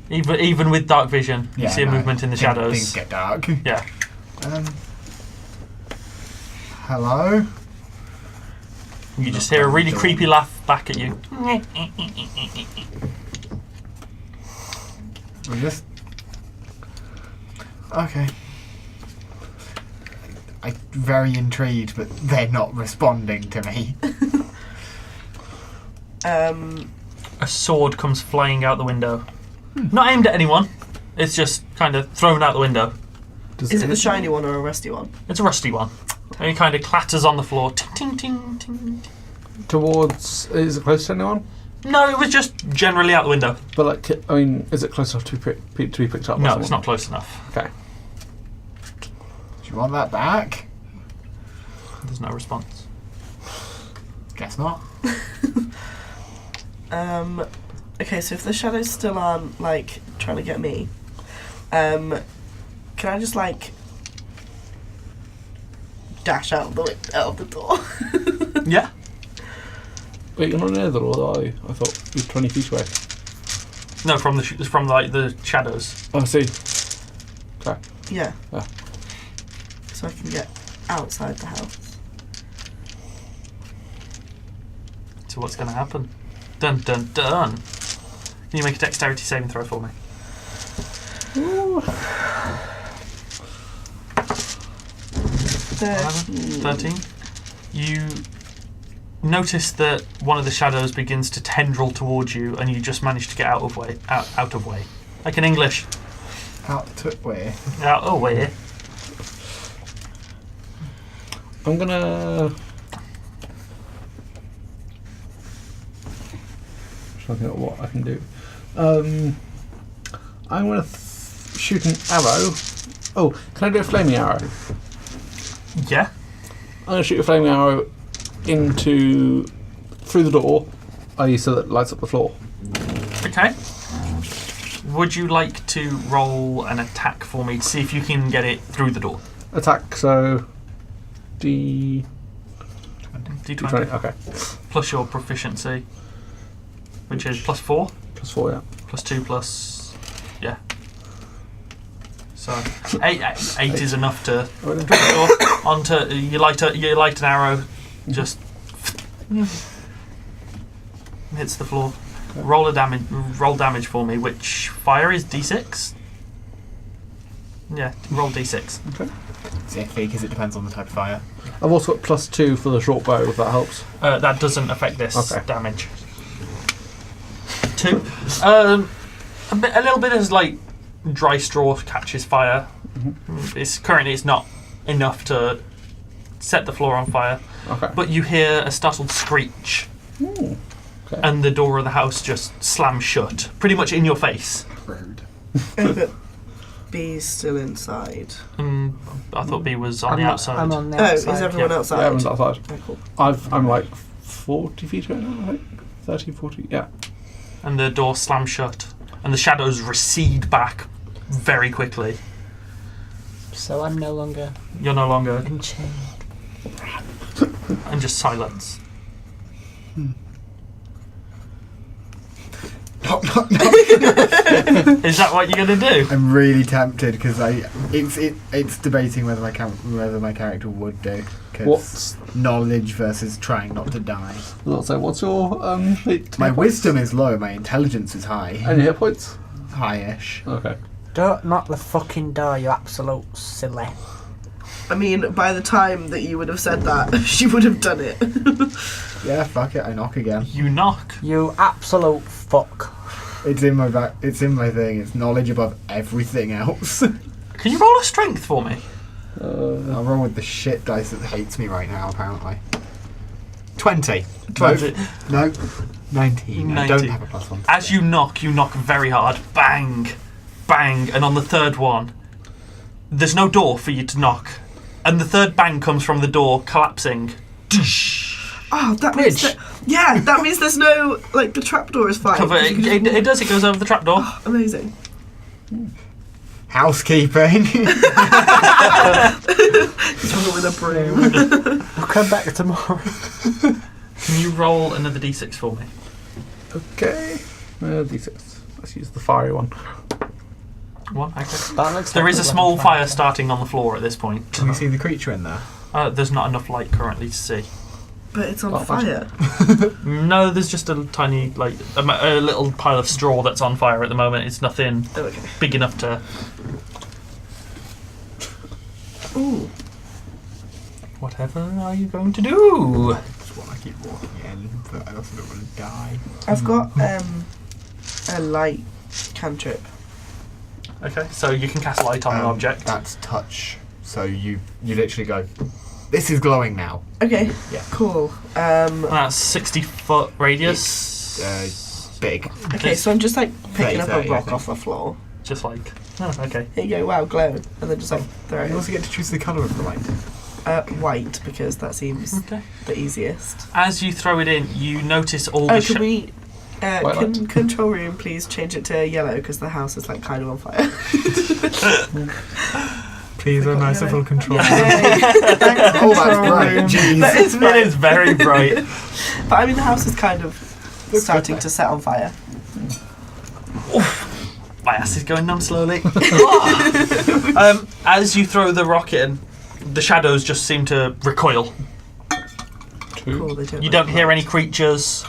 Even with dark vision, you Yeah, see a no, movement in the things shadows. get dark. Yeah. Hello? You just hear a really creepy laugh back at you. We just... Okay. I'm very intrigued, but they're not responding to me. A sword comes flying out the window. Not aimed at anyone. It's just kind of thrown out the window. Is it the shiny one or a rusty one? It's a rusty one. And it kind of clatters on the floor. Ting, ting, ting, ting. Towards... Is it close to anyone? No, it was just generally out the window. But, like, I mean, is it close enough to be picked up? by No, someone? it's not close enough. Okay. Do you want that back? There's no response. Guess not. Okay, so if the shadows still aren't, like, trying to get me, can I just, like, dash out of the door? Yeah. Wait, you're not near the door, though, are you? I thought you were 20 feet away. No, from the shadows. Oh, I see. Okay. Yeah. Ah. So I can get outside the house. So what's going to happen? Dun dun dun. Can you make a dexterity saving throw for me? Ooh. 13. You notice that one of the shadows begins to tendril towards you, and you just manage to get out of way. Like in English. Out to where? Out of way. I'm gonna... trying to think of what I can do. I'm gonna shoot an arrow. Oh, can I do a flaming arrow? Yeah. I'm gonna shoot a flaming arrow through the door, i.e. so that it lights up the floor. Okay. Would you like to roll an attack for me to see if you can get it through the door? Attack, so D20, D20. okay. Plus your proficiency, which is +4. +4, yeah. +2 plus... yeah. So 8 is enough to onto you light an arrow, just hits the floor. Okay. Roll damage for me. Which fire is D6? Yeah, roll D6. Okay. It's iffy because it depends on the type of fire. I've also got +2 for the short bow, if that helps. That doesn't affect this Okay. damage. 2. A little bit of like dry straw catches fire. Mm-hmm. It's not enough to set the floor on fire, Okay. but you hear a startled screech, Ooh. Okay. and the door of the house just slams shut, pretty much in your face. Rude. But B's still inside. I thought B was on I'm the not- outside. I'm on the Oh, outside. is everyone Yeah. outside? Yeah, everyone's outside. Okay, cool. I'm like 40 feet away now, I think. 30, 40, yeah. And the door slams shut, and the shadows recede back very quickly. So I'm no longer You're no longer, enchained. and just silence. Knock, knock, knock. Is that what you're going to do? I'm really tempted because it's debating whether my character would do. 'Cause What's... knowledge versus trying not to die. So what's your... My wisdom is low. My intelligence is high. Any hit points? High-ish. Okay. Don't knock the fucking door, you absolute silly. I mean, by the time that you would have said that, she would have done it. Yeah, fuck it. I knock again. You knock. You absolute fuck. It's in my back. It's in my thing. It's knowledge above everything else. Can you roll a strength for me? I'll roll with the shit dice that hates me right now. Apparently. 20. 20. No. 19. I don't 19. have a +1. As you knock very hard. Bang, bang, and on the third one, there's no door for you to knock, and the third bang comes from the door collapsing. Oh, that means Mitch. that means there's no, like, the trapdoor is fine. Cover it, it does. It goes over the trapdoor. Oh, amazing. Housekeeping. He's running with a broom. We'll come back tomorrow. Can you roll another d6 for me? Okay. D6. Let's use the fiery one. One. Okay. That looks There like is a we're small running fire fast. starting on the floor at this point. Can we see the creature in there? There's not enough light currently to see. But it's on Oh, fire. No, there's just a tiny, like, a little pile of straw that's on fire at the moment. It's nothing Oh, okay. big enough to... Ooh. Whatever are you going to do? Just want to keep walking in, but I also don't want to die. I've got a light Cantrip. Okay, so you can cast light on an object. That's touch. So you literally go, this is glowing now. Okay. Yeah. Cool. That's 60-foot radius. Big. Okay, so I'm just like picking 30, up 30, a I rock think. off the floor. Just like, oh, okay. Here you go. Wow, glow, and then just like throw You it. also get to choose the colour of the light. White because that seems Okay. the easiest. As you throw it in, you notice all Oh, the can we? White Can control room please change it to yellow because the house is like kind of on fire. Please, a merciful control. Yay. Oh, that's great. Jeez. That is It fine. is very bright. But I mean, the house is kind of starting to set on fire. My ass is going numb slowly. As you throw the rock in, the shadows just seem to recoil. Cool. They don't You like don't hear light. any creatures,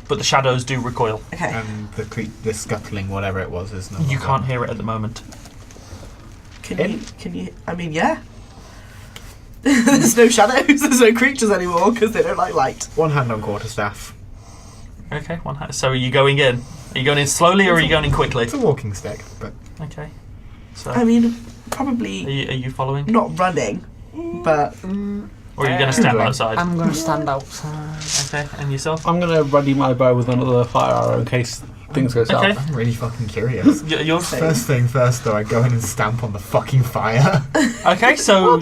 but the shadows do recoil. Okay. And the scuttling, whatever it was, is no You longer- can't hear it at the moment. Can you? I mean, yeah. There's no shadows. There's no creatures anymore because they don't like light. One hand on quarterstaff. Okay, so are you going in? Are you going in slowly or are you going in quickly? It's a walking stick, but Okay. So, I mean, probably are you following? not running, but Or are you going to stand outside? I'm going to stand outside. Okay, and yourself? I'm going to ready my bow with another fire arrow in case things go south. Okay. I'm really fucking curious. Yours? First thing first, though, I go in and stamp on the fucking fire. Okay, so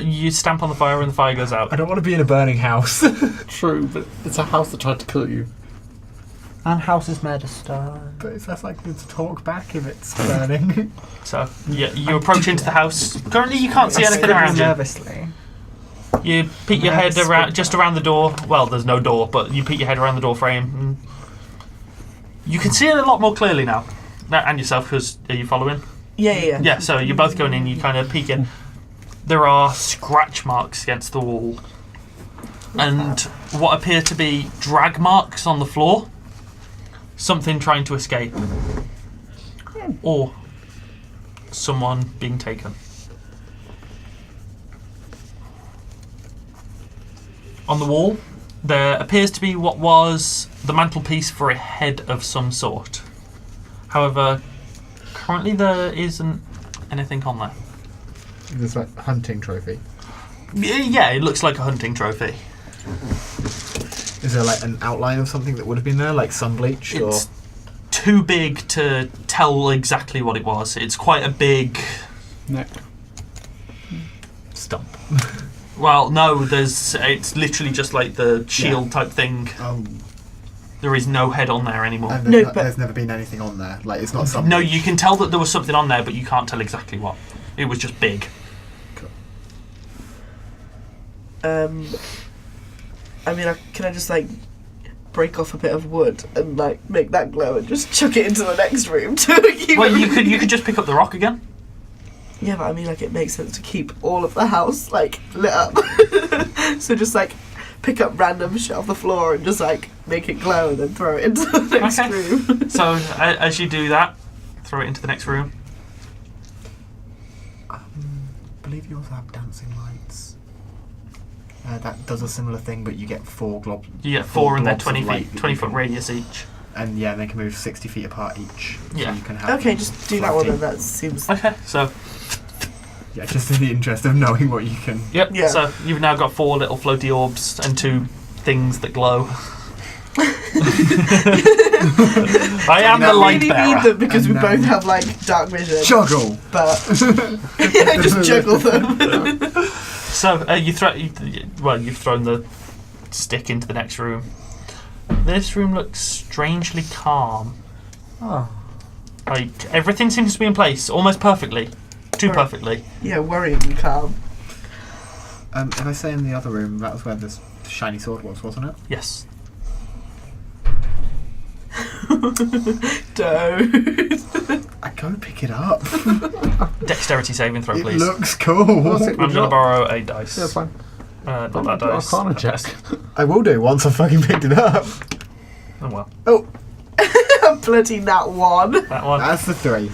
you stamp on the fire and the fire goes out. I don't want to be in a burning house. True, but it's a house that tried to kill you. And house is made of stone. But it's less likely to talk back if it's burning. So you approach into the house. Currently, you can't see anything around you. Nervously. You peek your head just around the door. Well, there's no door, but you peek your head around the door frame. And you can see it a lot more clearly now. And yourself, because are you following? yeah. Yeah, so you're both going in, you kind of peek in. There are scratch marks against the wall. And what appear to be drag marks on the floor. Something trying to escape. Or someone being taken. On the wall, there appears to be what was the mantelpiece for a head of some sort. However, currently there isn't anything on there. It's like a hunting trophy. Yeah, it looks like a hunting trophy. Is there like an outline of something that would have been there, like sun bleached, or It's too big to tell exactly what it was. It's quite a big... Neck. stump? Well, no, it's literally just like the shield type thing. Oh, There is no head on there anymore. and No, but- there's never been anything on there. Like it's not sun. No, you can tell that there was something on there, but you can't tell exactly what. It was just big. I mean, can I just like break off a bit of wood and like make that glow and just chuck it into the next room to keep Well, it? you could just pick up the rock again. Yeah, but I mean, like it makes sense to keep all of the house like lit up. So just like pick up random shit off the floor and just like make it glow and then throw it into the next Okay. room. So as you do that, throw it into the next room. I believe you also have dancing lights. That does a similar thing, but you get four globs. You get four and they're blobs of 20 light feet, that 20 you foot can- radius each. And yeah, they can move 60 feet apart each. Yeah. So you can have Okay, them just do that one floating. then. That seems. Okay, so Yeah, just in the interest of knowing what you can. yep. Yeah. So you've now got 4 little floaty orbs and 2 things that glow. I am the We light really bearer. need them because And we both have like dark vision. Juggle! But yeah, just juggle them. So you've thrown the stick into the next room. This room looks strangely calm. Oh. Like everything seems to be in place almost perfectly, too Right. perfectly. Yeah, worryingly calm. If I say in the other room, that was where this shiny sword was, wasn't it? Yes. Don't. I go pick it up. Dexterity saving throw, It please. looks cool. That's it. I'm going to borrow a dice. Yeah, that's fine. Not that dice. Arcana check. I will do once I fucking picked it up. Oh well. Oh, Bloody nat one. That one. that's the 3.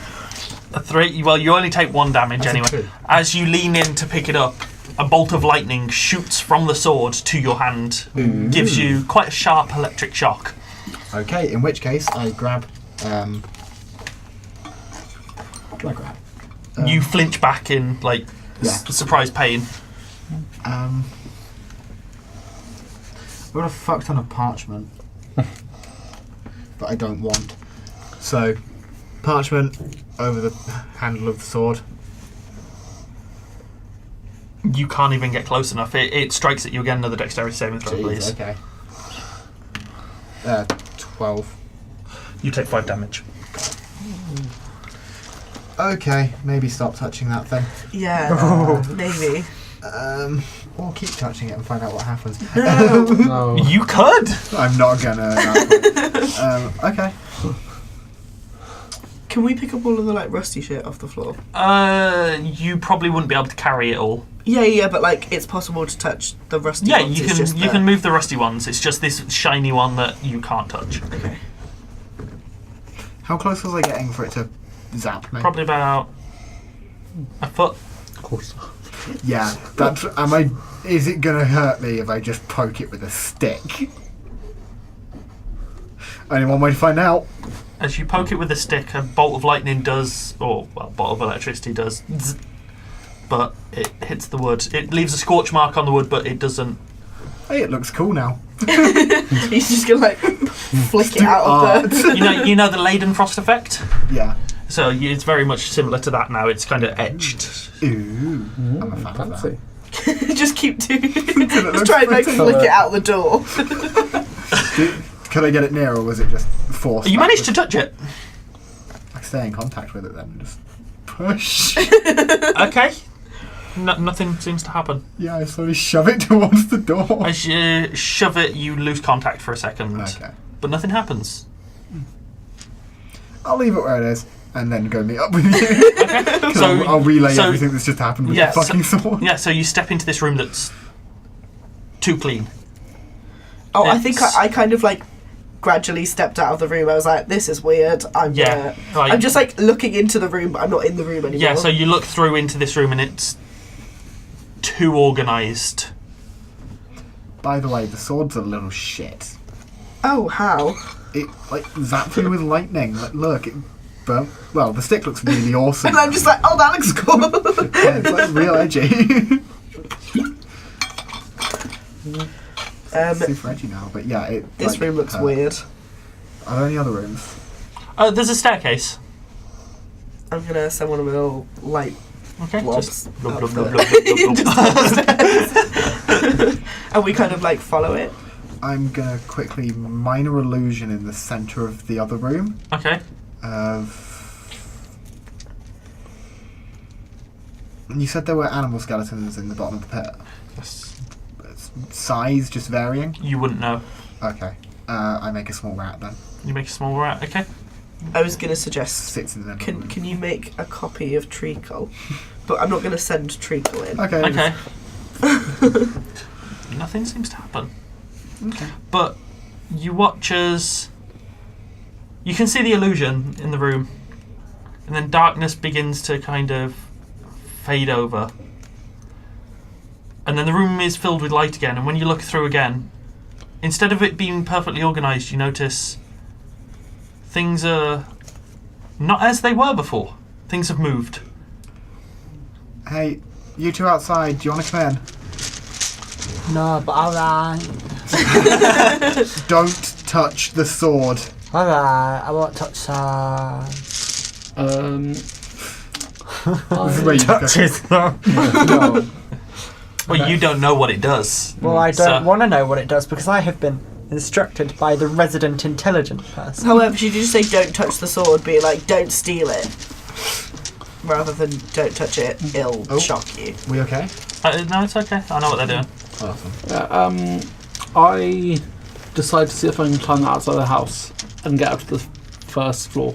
A 3. Well, you only take 1 damage That's a anyway. 2. As you lean in to pick it up, a bolt of lightning shoots from the sword to your hand, gives you quite a sharp electric shock. Okay, in which case I grab Can I grab? You flinch back in like surprise pain. I got a fuck ton of parchment that I don't want. So, parchment over the handle of the sword. You can't even get close enough. It strikes at you again. Another dexterity saving throw, please. Okay. 12. You take 5 damage. Okay, maybe stop touching that thing. Yeah, maybe. Or keep touching it and find out what happens. No. You could. I'm not gonna. Okay. Can we pick up all of the like rusty shit off the floor? You probably wouldn't be able to carry it all. Yeah, but like it's possible to touch the rusty Yeah, ones. you can move the rusty ones. It's just this shiny one that you can't touch. Okay. How close was I getting for it to zap me? Probably about a foot. Of course. Yeah. That's. Is it gonna hurt me if I just poke it with a stick? Only one way to find out. As you poke it with a stick, a bolt of lightning does, or well, bolt of electricity does, zzz, but it hits the wood. It leaves a scorch mark on the wood, but it doesn't. Hey, it looks cool now. He's just gonna like flick it out of the. You know the Leidenfrost effect. Yeah. So it's very much similar to that now. It's kind of etched. Ooh. I'm a fan of that. Fancy. Just keep doing. Just try and like flick it out the door. Could I get it near, or was it just forced? You managed to touch it. I stay in contact with it then and just push. Okay. Nothing seems to happen. Yeah, I slowly shove it towards the door. As you shove it, you lose contact for a second. Okay. But nothing happens. I'll leave it where it is and then go meet up with you. Okay. I'll relay everything that's just happened with the fucking sword. Yeah, so you step into this room that's too clean. Oh, I think I kind of like gradually stepped out of the room. I was like, this is weird. I'm just like looking into the room, but I'm not in the room anymore. Yeah, so you look through into this room and it's too organised. By the way, the sword's a little shit. Oh, how? It like zapped you with lightning. Like, look, it burnt. Well, the stick looks really awesome. And I'm just like, oh, that looks cool. Yeah, it's like real edgy. Super edgy now, but yeah, this room looks weird. Are there any other rooms? There's a staircase. I'm gonna send one of my little light Okay. blobs Just blub, up blub, the- blub, blub, blub, just blub. upstairs. And we kind of like follow it. I'm gonna quickly minor illusion in the center of the other room. Okay. You said there were animal skeletons in the bottom of the pit. Yes. Size just varying. You wouldn't know. Okay. I make a small rat then. You make a small rat. Okay. I was gonna suggest. Sits in the middle. Can you make a copy of Treacle? But I'm not gonna send Treacle in. Okay. Okay. Nothing seems to happen. Okay. But you watch as you can see the illusion in the room, and then darkness begins to kind of fade over. And then the room is filled with light again, and when you look through again, instead of it being perfectly organised, you notice things are not as they were before. Things have moved. Hey, you two outside, do you want to come in? No, but alright. Don't touch the sword. Alright, I won't touch sword. This is where you Touch it though. No. Well, you don't know what it does. Well, I So- don't want to know what it does because I have been instructed by the resident intelligent person. However, should you just say don't touch the sword, be like don't steal it, rather than don't touch it, it'll shock you. We okay? No, it's okay. I know what they're doing. Awesome. I decide to see if I can climb outside the house and get up to the first floor.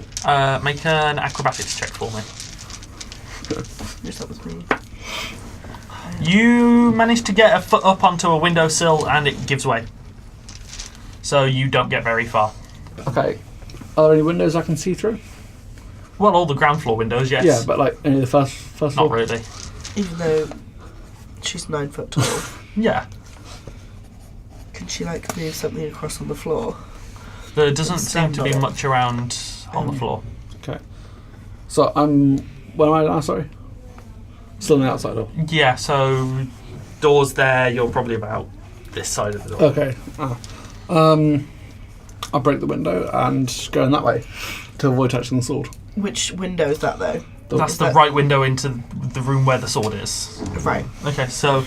Make an acrobatics check for me. Wish that was me. You manage to get a foot up onto a windowsill and it gives way. So you don't get very far. Okay. Are there any windows I can see through? Well, all the ground floor windows, yes. Yeah, but like any of the first Not floor? really. Even though she's 9 foot tall, Yeah. can she like move something across on the floor? There doesn't seem Stand to on be it. much around on the floor. Okay. So I'm Where am I now? Sorry. Still on the outside door. Yeah, so door's there. You're probably about this side of the door. Okay. I'll break the window and go in that way to avoid touching the sword. Which window is that though? That's the right window into the room where the sword is. Right. Okay, so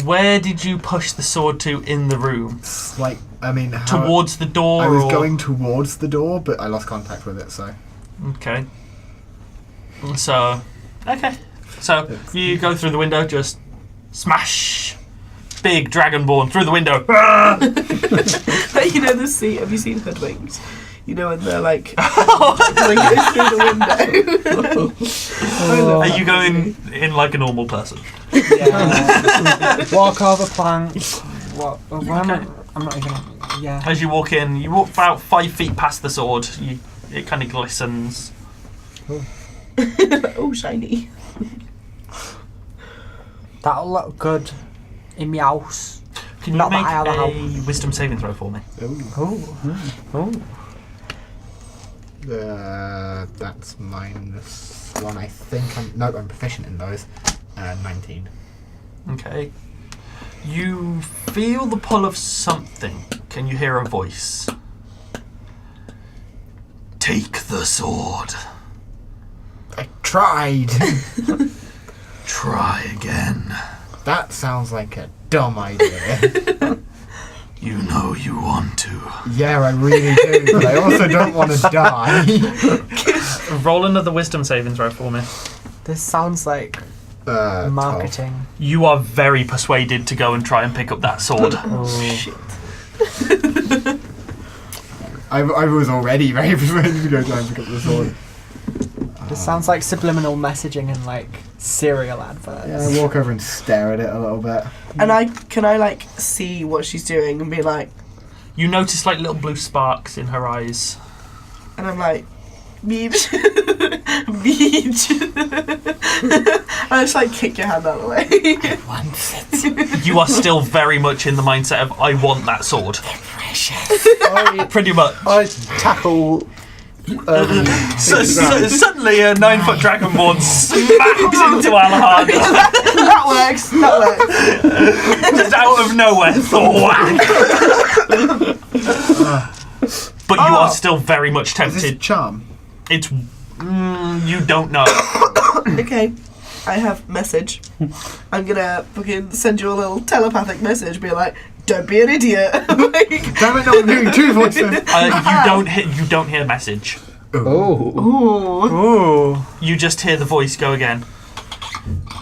where did you push the sword to in the room? Like, I mean, Towards the door? I was or? going towards the door, but I lost contact with it, so. Okay. So, So you go through the window, just smash. Big dragonborn through the window. You know the scene. Have you seen Hoodwinked? You know when they're like going through the window. Are you going in like a normal person? Yeah. Walk over planks. What? I'm not even. Yeah. As you walk in, you walk about 5 feet past the sword. It kind of glistens. Oh, shiny. That'll look good in my house. Can you Not make that I have a a house. wisdom saving throw for me? Oh. That's -1. I think I'm proficient in those. 19. Okay. You feel the pull of something. Can you hear a voice? Take the sword. I tried. Try again. That sounds like a dumb idea. You know you want to. Yeah, I really do, but I also don't want to die. Roll another wisdom saving throw for me. This sounds like marketing. You are very persuaded to go and try and pick up that sword. Shit. I was already very persuaded to go try and pick up the sword. This sounds like subliminal messaging in like cereal adverts. Yeah, I walk over and stare at it a little bit. And can I like see what she's doing and be like, You notice like little blue sparks in her eyes. and I'm like, Mitch, Mitch. I just like kick your hand out of the way. You are still very much in the mindset of I want that sword. Pretty much. I tackle. Suddenly a 9-foot dragonborn smacks into Alehana. That works. Just out of nowhere. But you are still very much Is this tempted. charm? It's you don't know. Okay, I have message. I'm gonna fucking send you a little telepathic message. Be like, don't be an idiot. Like, Damn it! No, I'm hearing two voices. You don't hear message. Oh. Ooh. You just hear the voice go again.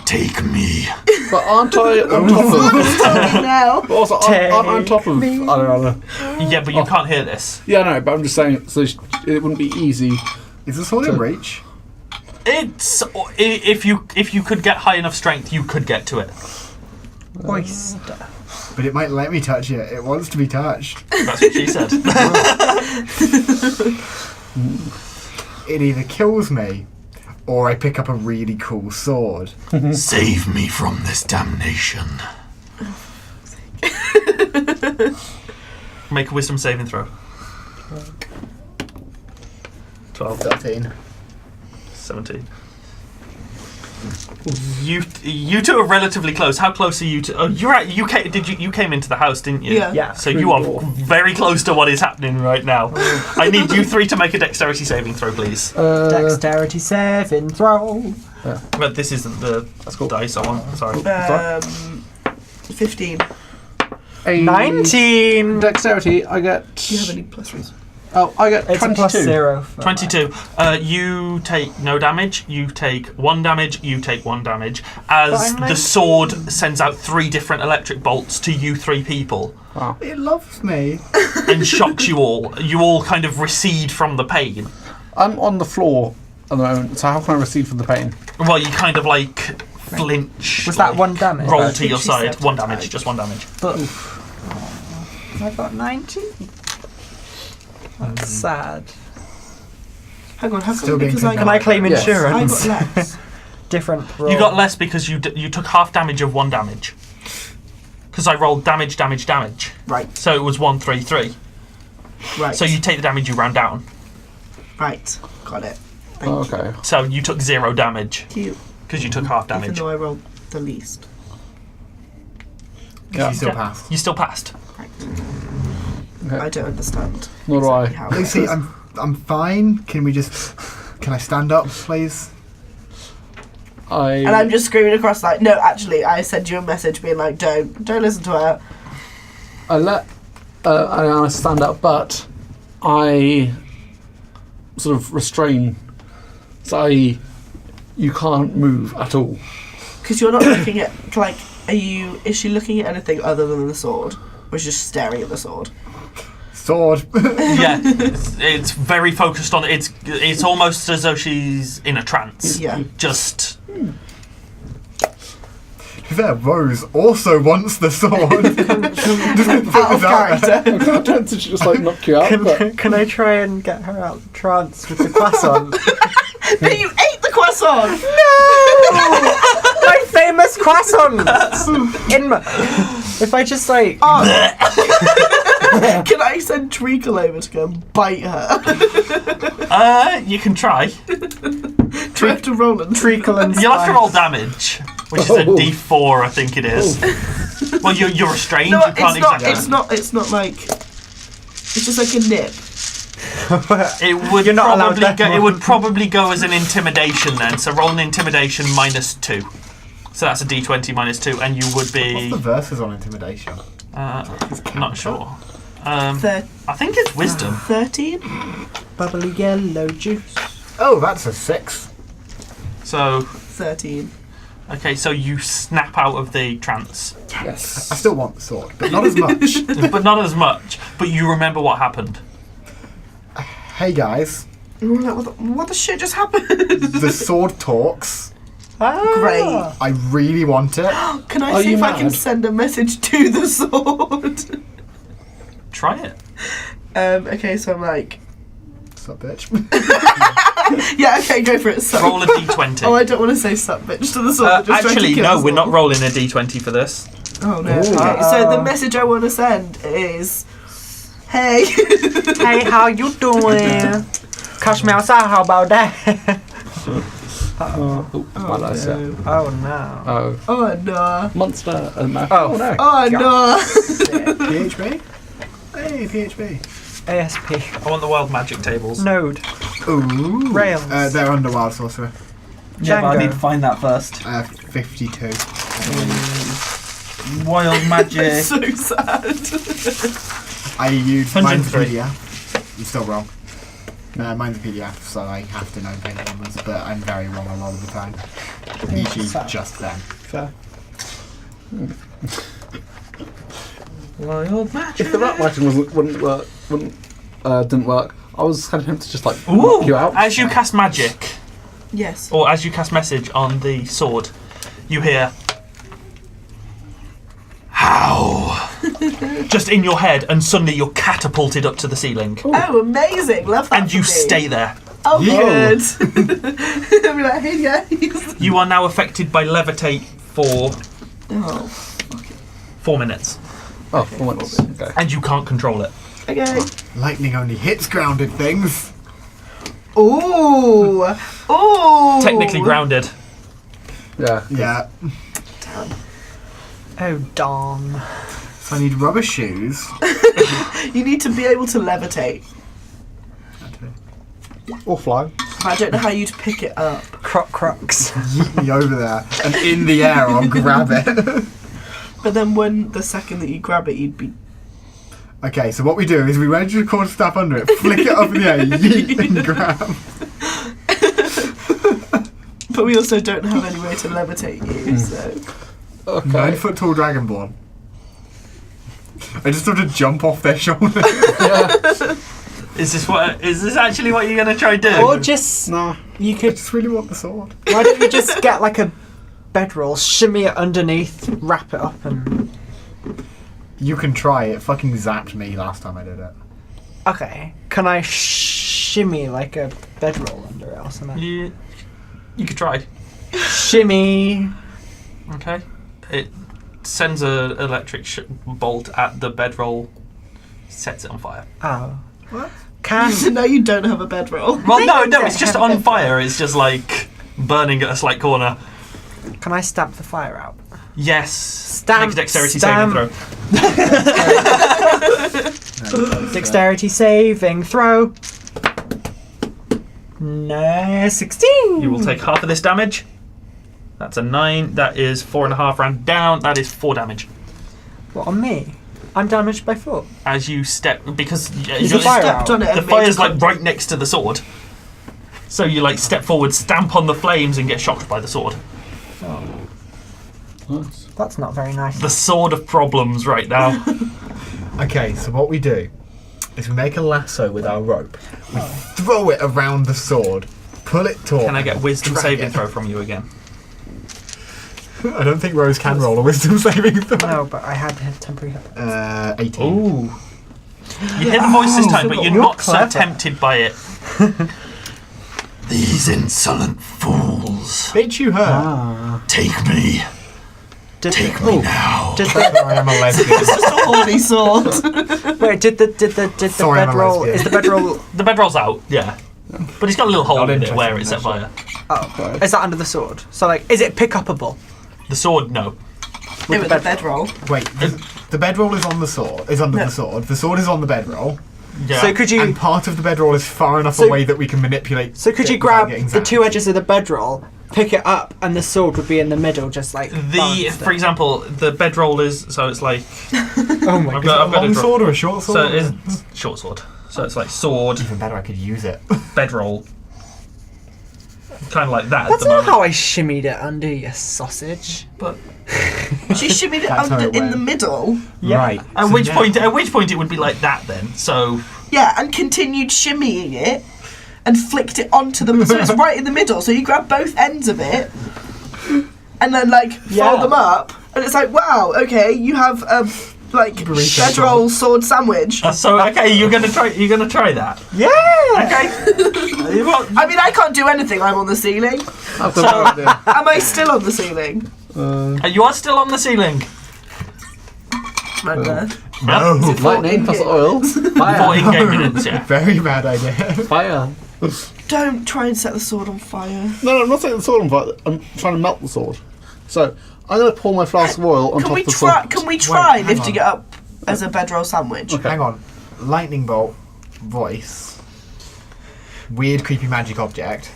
Take me. But aren't I on top of? talking now. But also, aren't I on top of? I don't know. Yeah, but you can't hear this. Yeah, no, but I'm just saying. So it wouldn't be easy. Is this all in reach? It's if you could get high enough strength, you could get to it. Oyster. But it might let me touch it. It wants to be touched. That's what she said. It either kills me, or I pick up a really cool sword. Save me from this damnation. Make a wisdom saving throw. 12, 13. 17. You two are relatively close. How close are you to? Oh, you came into the house, didn't you? Yeah. Yeah. So you are very close to what is happening right now. I need you three to make a dexterity saving throw, please. Dexterity saving throw. But this isn't the dice I want. Sorry. 15. 19. Dexterity. I get. Do you have any plus threes? Oh, I get It's 22. a +0. for 22. You take no damage. You take 1 damage. You take 1 damage. As But I'm the 19. sword sends out 3 different electric bolts to you 3 people It loves me. and shocks you all. You all kind of recede from the pain. I'm on the floor at the moment, so how can I recede from the pain? Well, you kind of like flinch. Was that like, 1 damage? Roll I to think your she side. said 1 to damage. tag. Just 1 damage. But I got 19. That's sad. Hang on, how Still come? being Because I Can I claim Yes. insurance? I got less. Different roll. You got less because you took half damage of 1 damage. Because I rolled damage. Right, So it was 1, 3, 3. right. So you take the damage you round down. Right, got it. Thank you. Okay. So you took 0 damage Cute. because you took half Even damage. though I rolled the least. Yeah. You still Yeah. passed. You still passed. Okay. I don't understand. Nor do I. exactly how it Lucy, works. I'm fine. Can I stand up, please? And I'm just screaming across like, no, actually, I sent you a message being like, don't listen to her. I let Alehana stand up, but I sort of restrain. So you can't move at all. Because you're not looking at, like, is she looking at anything other than the sword? Or is she just staring at the sword? Sword. Yeah, it's very focused on it. It's almost as though she's in a trance. Yeah. Just To be fair, Rose also wants the sword. Out of character. I'm kind of tempted to just like knock you out. But Can I try and get her out of trance with the croissant? But you ate the croissant! My famous croissant! If I just like... Can I send Treacle over to go and bite her? you can try. Do I have to roll and Treacle and You'll have to spice. roll damage, which is a D4, I think it is. Well, you're restrained. No, you can't exactly. it's not like... It's just like a nip. It would You're not allowed probably that it would one. probably go as an intimidation then. So roll an intimidation -2. So that's a D20 -2, and you would What's be the verses on intimidation? not sure. Thir- I think it's wisdom. 13? Bubbly yellow juice. Oh, that's a 6. So 13. okay, so you snap out of the trance, yes. I still want the sword, but not as much. but not as much. But you remember what happened. Hey guys, And we're like, what the shit just happened? the sword talks. Great. I really want it. Can I Are see you if I can mad? send a message to the sword? Try it. Okay, so I'm like, Sup, bitch. yeah, okay, go for it. Sup. Roll a D20. Oh, I don't want to say sup bitch to the sword. just trying to actually, kill no, the we're not sword. rolling a D20 for this. Oh no. Ooh. Okay, so the message I want to send is, hey. Hey, how you doing? Catch me outside, how about that? My dice, yeah. Oh no. Oh, Oh no. monster. No. Oh. No. Oh no. PHP? Hey, PHP. ASP. I want the wild magic tables. Node. Ooh. Rails. They're under Wild Sorcerer. Yeah, but I Django. need to find that first. 52. Wild magic. So sad. I used mine's a 103. PDF. You're still wrong. Mine's a PDF, so I have to know page numbers, but I'm very wrong a lot of the time. Usually just then. Fair. Wild magic. If the rat writing didn't work, I was kind of tempted to just like Ooh! knock you out. As you cast magic, Yes. or as you cast message on the sword, you hear how just in your head, and suddenly you're catapulted up to the ceiling, Oh, amazing. Love that. and you for me. stay there. Oh, Yeah. good. I'll be like, hey guys. You are now affected by levitate for Oh, 4 minutes, Oh, for once. Okay. and you can't control it. okay. Lightning only hits grounded things. Ooh. Ooh. Technically grounded. Yeah. Yeah. Oh darn. So I need rubber shoes. You need to be able to levitate. Or fly. I don't know how you'd pick it up. Crocs. Yeet me over there, and in the air I'll grab it. But then when the second that you grab it, you'd be... Okay, so what we do is we wedge the cord staff under it, flick it up in the air, yeet and grab. But we also don't have any way to levitate you, so... Okay. 9 foot tall dragonborn. I just have to jump off their shoulder. Is this actually what you're gonna try and do? Or just... No. You I could... just really want the sword. Why don't you just get like a bedroll, shimmy it underneath, wrap it up and... You can try it. Fucking zapped me last time I did it. Okay. Can I shimmy like a bedroll under it or something? You could try. Shimmy. Okay. It sends an electric bolt at the bedroll, sets it on fire. Oh. What? Can No, you don't have a bedroll. Well, no, it's just on fire. It's just like burning at a slight corner. can I stamp the fire out? Yes. Stamp. Make a dexterity saving throw. Dexterity saving throw. No, 16. You will take half of this damage. That's a 9. That is 4.5 round down. That is 4 damage. What, on me? I'm damaged by 4. As you step, because Is the fire Stepped out? on it. the and fire's made like right next to the sword. So you like step forward, stamp on the flames, and get shocked by the sword. Nice. That's not very nice. The sword of problems right now. Okay, so what we do is we make a lasso with our rope. We throw it around the sword, pull it taut. Can I get wisdom drag saving it. throw from you again? I don't think Rose can roll a wisdom saving throw. No, but I had temporary hit. 18. Ooh. You hit the voice this time, but you're not so clever. tempted by it. These insolent fools. Bitch, you hurt. Ah. Take me. Take me now. Did I am a lesbian. It's just a horny sword. Wait, did the Sorry, I'm a bedroll? lesbian. Is the bedroll? The bedroll's out, yeah. But it's got a little hole Not in it interested where in it's that set fire. Oh, is that under the sword? So like, is it pick upable? The sword, no. It was a bedroll. Wait, the bedroll is on the sword. Is under the sword. The sword is on the bedroll, Yeah. So could you? and part of the bedroll is far enough So- away that we can manipulate. So could you it grab without getting the zapped. two edges of the bedroll, pick it up, and the sword would be in the middle, just like For example, the bedroll is, so it's like, oh my I've god. Is it a I've got long a draw. sword or a short sword? So it is short sword. So it's like sword, Even better, I could use it. bedroll. Kind of like that That's at the not moment. how I shimmied it under, you sausage. But She shimmied it That's how under it in went. the middle. Yeah. Right. at so which now- point it would be like that then. So Yeah, and continued shimmying it and flicked it onto them. So it's right in the middle. So you grab both ends of it and then like fold them up. And it's like, wow, okay, you have a like Burrito bedroll sword sandwich. so okay, you're gonna try that. Yeah. Okay. Well, I mean, I can't do anything. I'm on the ceiling. I've got no idea. Am I still on the ceiling? you are still on the ceiling. Right there. No. Lightning plus oil. For Fire. in-game minutes, yeah. Very bad idea. Fire. Don't try and set the sword on fire. No, I'm not saying the sword on fire. I'm trying to melt the sword. So I'm going to pour my flask of oil on Can top we of the try? sword. Can we try hang lifting on. it up as a bedroll sandwich? Okay. Hang on. Lightning bolt, voice, weird, creepy magic object.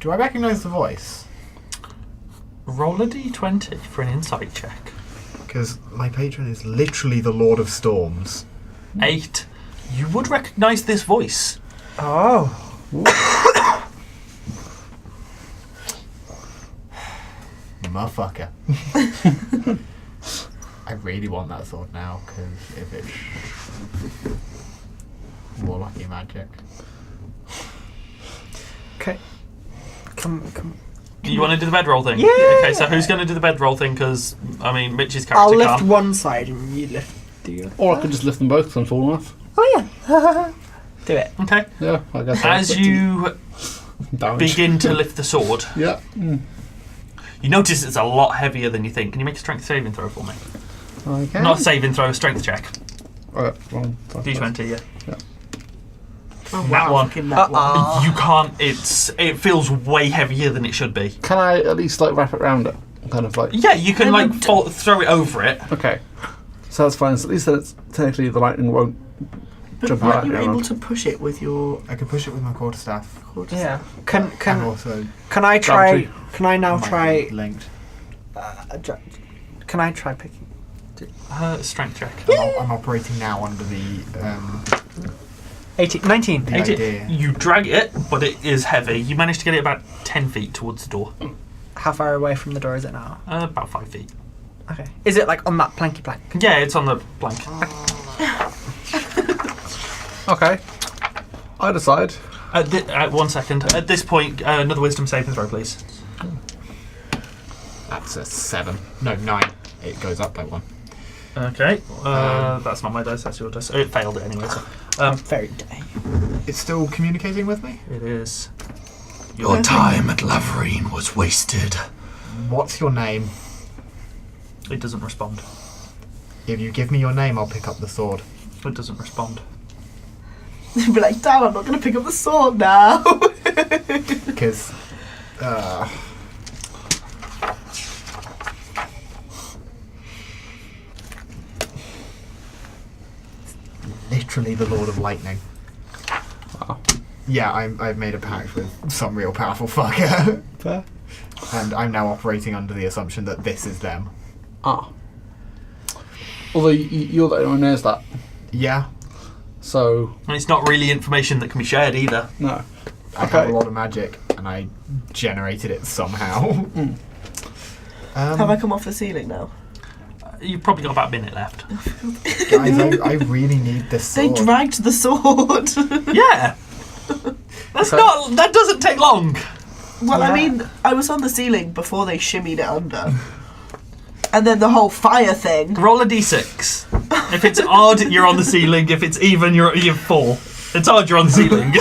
Do I recognise the voice? Roll a d20 for an insight check. Because my patron is literally the Lord of Storms. 8. You would recognise this voice. Oh. Motherfucker. I really want that sword now, because if it's warlocky magic. Okay. Come. You want to do the bedroll thing? Yeah. Okay, so who's going to do the bedroll thing? Because, I mean, Mitch's character I'll lift can't. one side and you lift the other. Or I could just lift them both because I'm falling off. Oh yeah. Do it. Okay. Yeah, I guess. As you damage. begin to lift the sword, Yeah. you notice it's a lot heavier than you think. Can you make a strength saving throw for me? Okay. Not a saving throw, a strength check. Alright, wrong. D20, yeah. Oh, That one. fucking that one. You can't. It feels way heavier than it should be. Can I at least like wrap it around it? Kind of like. Yeah, you can I like would- throw it over it. Okay. So that's fine. So at least then it's technically the lightning won't But jump aren't out you at able me. to push it with your I can push it with my quarterstaff. Yeah. Can And also can I try? Boundary. Can I now might try? be linked. Can I try picking? Strength check. I'm operating now under the 18, 19. the idea. You drag it, but it is heavy. You manage to get it about 10 feet towards the door. How far away from the door is it now? About 5 feet. Okay. Is it like on that planky plank? Yeah, it's on the blank. Okay. I decide. 1 second. At this point, another wisdom saving throw, please. That's a 7. No, 9. It goes up by 1. Okay. That's not my dice, that's your dice. It failed it anyway, so. Very day. It's still communicating with me? It is. Your time at Laverine was wasted. What's your name? It doesn't respond. If you give me your name, I'll pick up the sword. It doesn't respond. You'd be like, damn, I'm not going to pick up the sword now. Because. Literally the Lord of Lightning. Wow. Yeah, I've made a pact with some real powerful fucker. Fair. And I'm now operating under the assumption that this is them. Ah. Although you're the only one who knows that. Yeah. So. And it's not really information that can be shared either. No. I have a lot of magic, and I generated it somehow. Have I come off the ceiling now? You've probably got about a minute left. Guys, I really need this sword. They dragged the sword. Yeah. That's not. That doesn't take long. Well, I mean, I was on the ceiling before they shimmied it under. And then the whole fire thing. Roll a d6. If it's odd, you're on the ceiling. If it's even, you're 4. It's odd, you're on the ceiling.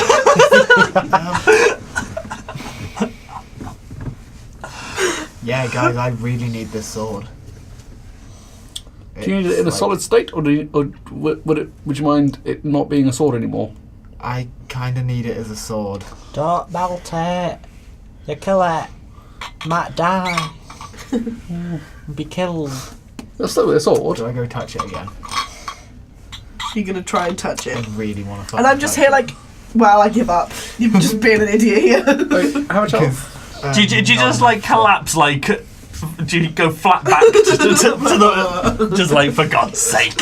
Yeah, guys, I really need this sword. Do you need it in a solid state, or would you mind it not being a sword anymore? I kind of need it as a sword. Don't melt it. You kill it. Might die. Be killed. That's still a sword. Do I go touch it again? You're going to try and touch I it. really want to. And I'm just here like, well, I give up. You've just been an idiot here. Wait, how much health? Do you just like collapse like? Do you go flat back to the? Just like, for God's sake.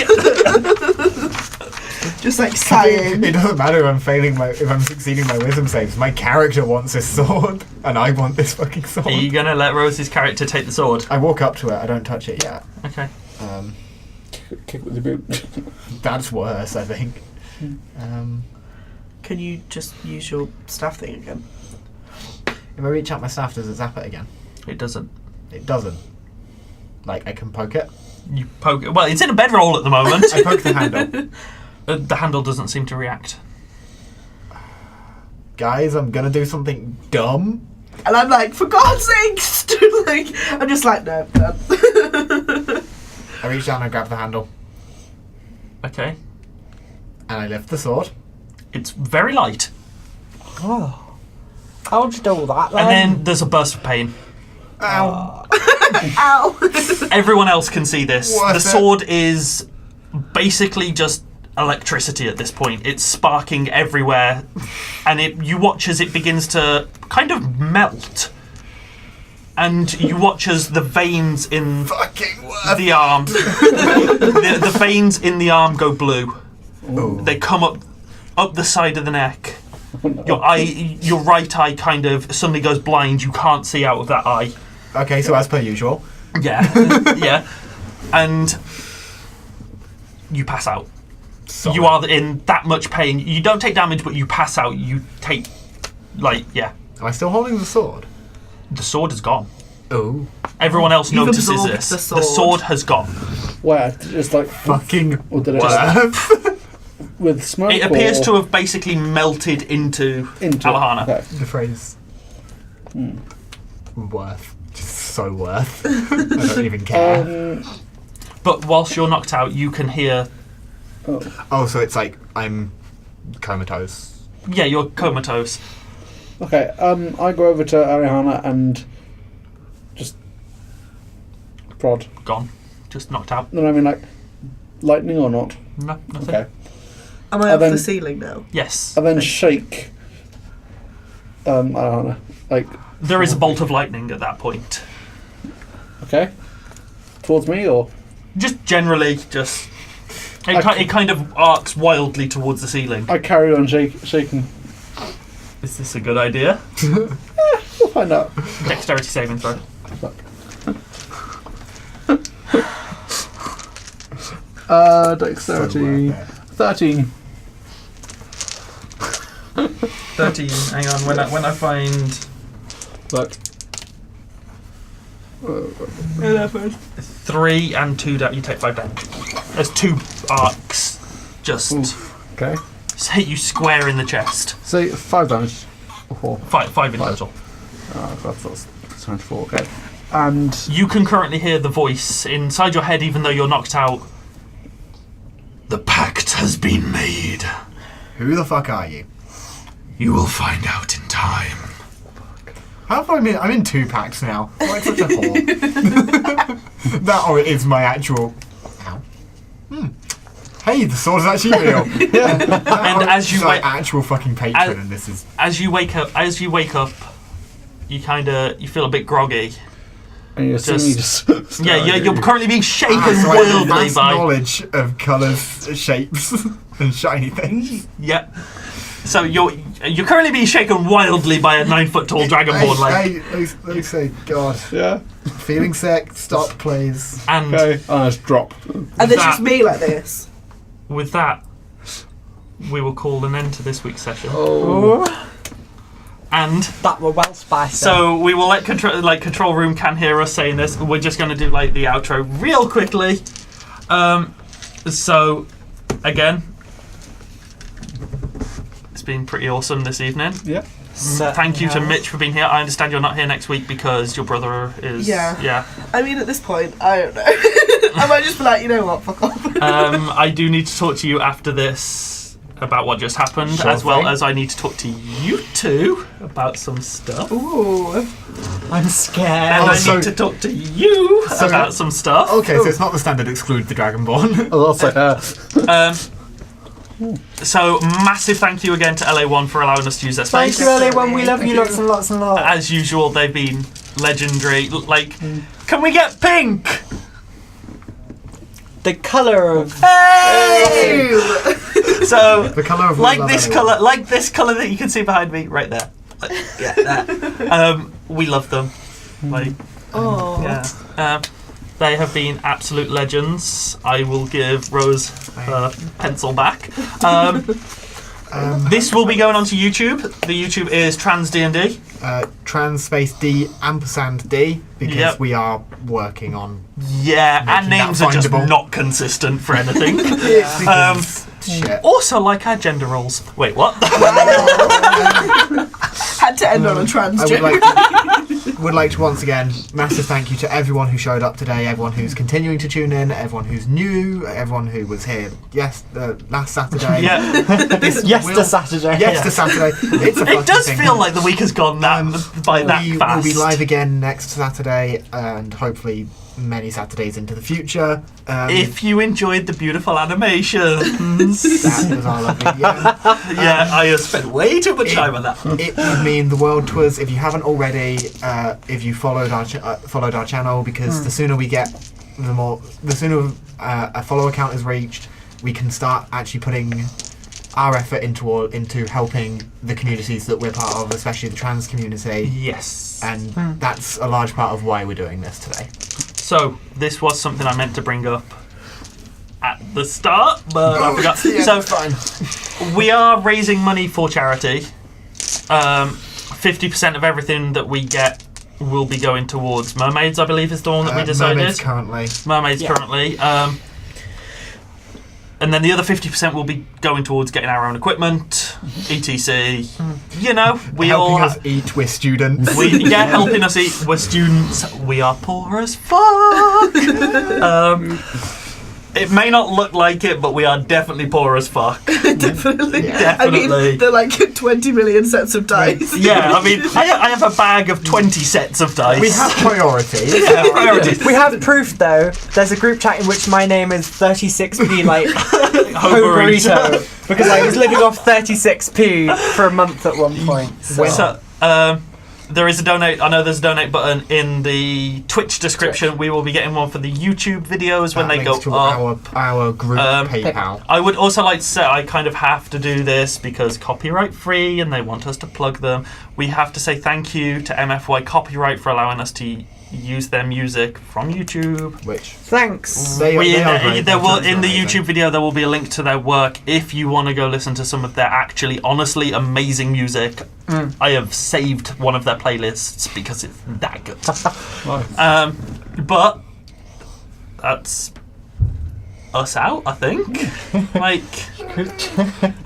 Just like sighing. It doesn't matter if I'm succeeding my wisdom saves. My character wants this sword, and I want this fucking sword. Are you gonna let Rose's character take the sword? I walk up to it. I don't touch it yet. Okay. Kick with the boot. That's worse, I think. Can you just use your staff thing again? If I reach out my staff, does it zap it again? It doesn't. It doesn't. Like, I can poke it. You poke it. Well, it's in a bedroll at the moment. I poke the handle. The handle doesn't seem to react. Guys, I'm gonna do something dumb. And I'm like, for God's sake! Like, I'm just like, no. I reach down and grab the handle, Okay. and I lift the sword. It's very light. Oh. How'd you do that then? And then there's a burst of pain. Ow. Ow! Everyone else can see this. Worth The it. sword is basically just electricity at this point. It's sparking everywhere, and you watch as it begins to kind of melt. And you watch as the veins in Fucking worth. the arm, the veins in the arm go blue. Ooh. They come up the side of the neck. Your right eye kind of suddenly goes blind. You can't see out of that eye. Okay, so as per usual. Yeah, yeah, and you pass out. Sorry. You are in that much pain. You don't take damage, but you pass out. You take, yeah. Am I still holding the sword? The sword is gone. Oh. Everyone else You've notices absorbed this. the The sword. sword has gone. Where? Just like Fucking or did it just worth. with smoke? It appears or to have basically melted into into Alehana. Okay. The phrase worth. Just so worth. I don't even care. But whilst you're knocked out, you can hear. Oh, so it's like I'm comatose. Yeah, you're comatose. Okay. I go over to Alehana and just prod. Gone. Just knocked out. No, I mean like lightning or not. No, nothing. Okay. Am I And off then- the ceiling now? Yes. And then shake. Alehana. Like There is a bolt of lightning at that point. okay. Towards me or Just generally, just. Okay. It kind of arcs wildly towards the ceiling. I carry on shaking. Is this a good idea? We'll find out. Dexterity saving throw. Dexterity. So worth 13. 13. Hang on, when I find Look. 3 and 2 you take 5 damage. There's 2 arcs just Okay. hit you square in the chest. Say 5 damage. Or 4. 5 in total. That's 24. Okay. And You can currently hear the voice inside your head, even though you're knocked out. The pact has been made. Who the fuck are you? You will find out in time. How far I'm in 2 packs now. Why such a whore? That is my actual. Ow. Hey, the sword is actually real. And as you my wake, actual fucking patron, and this is. as you wake up, you feel a bit groggy. And you're seeing me just You're currently being shaken So I have wildly vast by. knowledge of colours, shapes, and shiny things. Yep. So you're currently being shaken wildly by a 9-foot tall dragonborn. They say, God. Yeah. Feeling sick, stop, please. And Okay. Oh, just drop. And it's just me like this. with that, we will call an end to this week's session. Oh. And That were well spiced. so we will let control room can hear us saying this. We're just going to do the outro real quickly. So again, it's been pretty awesome this evening. Yeah. Thank you to Mitch for being here. I understand you're not here next week because your brother is. Yeah. I mean, at this point, I don't know. I might just be like, you know what, fuck off. I do need to talk to you after this about what just happened, Sure as well thing. as I need to talk to you two about some stuff. Ooh. I'm scared. And I so- need to talk to you about some stuff. Okay, so it's not the standard exclude the Dragonborn. I'll also So massive thank you again to LA1 for allowing us to use their Thank space. you, LA1. We love Thank you you. lots and lots and lots. As usual, they've been legendary. Can we get pink? The colour of. So The colour of like love this anyone. color, like this color that you can see behind me, right there. Yeah, that. We love them. Oh. Yeah. They have been absolute legends. I will give Rose her pencil back. This will be going onto YouTube. The YouTube is TransDND. Trans space D ampersand D because Yep. we are working on Yeah, and Making that names are just findable. not consistent for anything. shit. Also, like our gender roles. Wait, what? Had to end on a trans I joke. would like to once again massive thank you to everyone who showed up today, everyone who's continuing to tune in, everyone who's new, everyone who was here last Saturday. Yeah, Yester Saturday. Yes, Saturday. It's a fucking it does thing. feel like the week has gone that by that we fast. will be live again next Saturday and hopefully many Saturdays into the future. If you enjoyed the beautiful animations, that was our lovely yeah, I have spent way too much time on that. It would mean the world to us if you haven't already. If you followed our channel, because the sooner we get, the sooner a follower count is reached, we can start actually putting our effort into helping the communities that we're part of, especially the trans community. Yes. And that's a large part of why we're doing this today. So this was something I meant to bring up at the start, but I forgot. Yeah, So fine. we are raising money for charity. 50% of everything that we get will be going towards mermaids, I believe is the one that we decided. Mermaids currently. Mermaids currently. And then the other 50% will be going towards getting our own equipment, etc. You know, we helping all us eat. We're students. helping us eat. We're students. We are poor as fuck. It may not look like it, but we are definitely poor as fuck. Definitely. Yeah. I Definitely. mean, they're like 20 million sets of dice. Yeah, I mean, I have a bag of 20 sets of dice. We have priorities. Yeah, priorities. We have proof though. There's a group chat in which my name is 36p like Home burrito because I was living off 36p for a month at one point. So. So, there is a donate. I know there's a donate button in the Twitch description. We will be getting one for the YouTube videos when they go Links to up. our group PayPal. I would also like to say I kind of have to do this because copyright free and they want us to plug them. We have to say thank you to MFY Copyright for allowing us to use their music from YouTube. Which Thanks. they are great. There will They're in the amazing. YouTube video there will be a link to their work if you want to go listen to some of their actually honestly amazing music. I have saved one of their playlists because it's that good. Nice. But that's us out, I think. Like,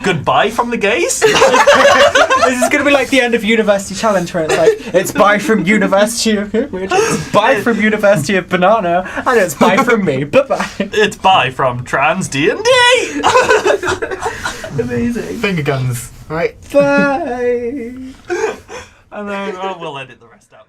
goodbye from the gays? This is going to be like the end of University Challenge where it's like, it's bye from University of... It's bye from University of Banana, and it's bye from me. Bye-bye. It's bye from TransDND! Amazing. Finger guns, right? Bye. And then we'll edit the rest out.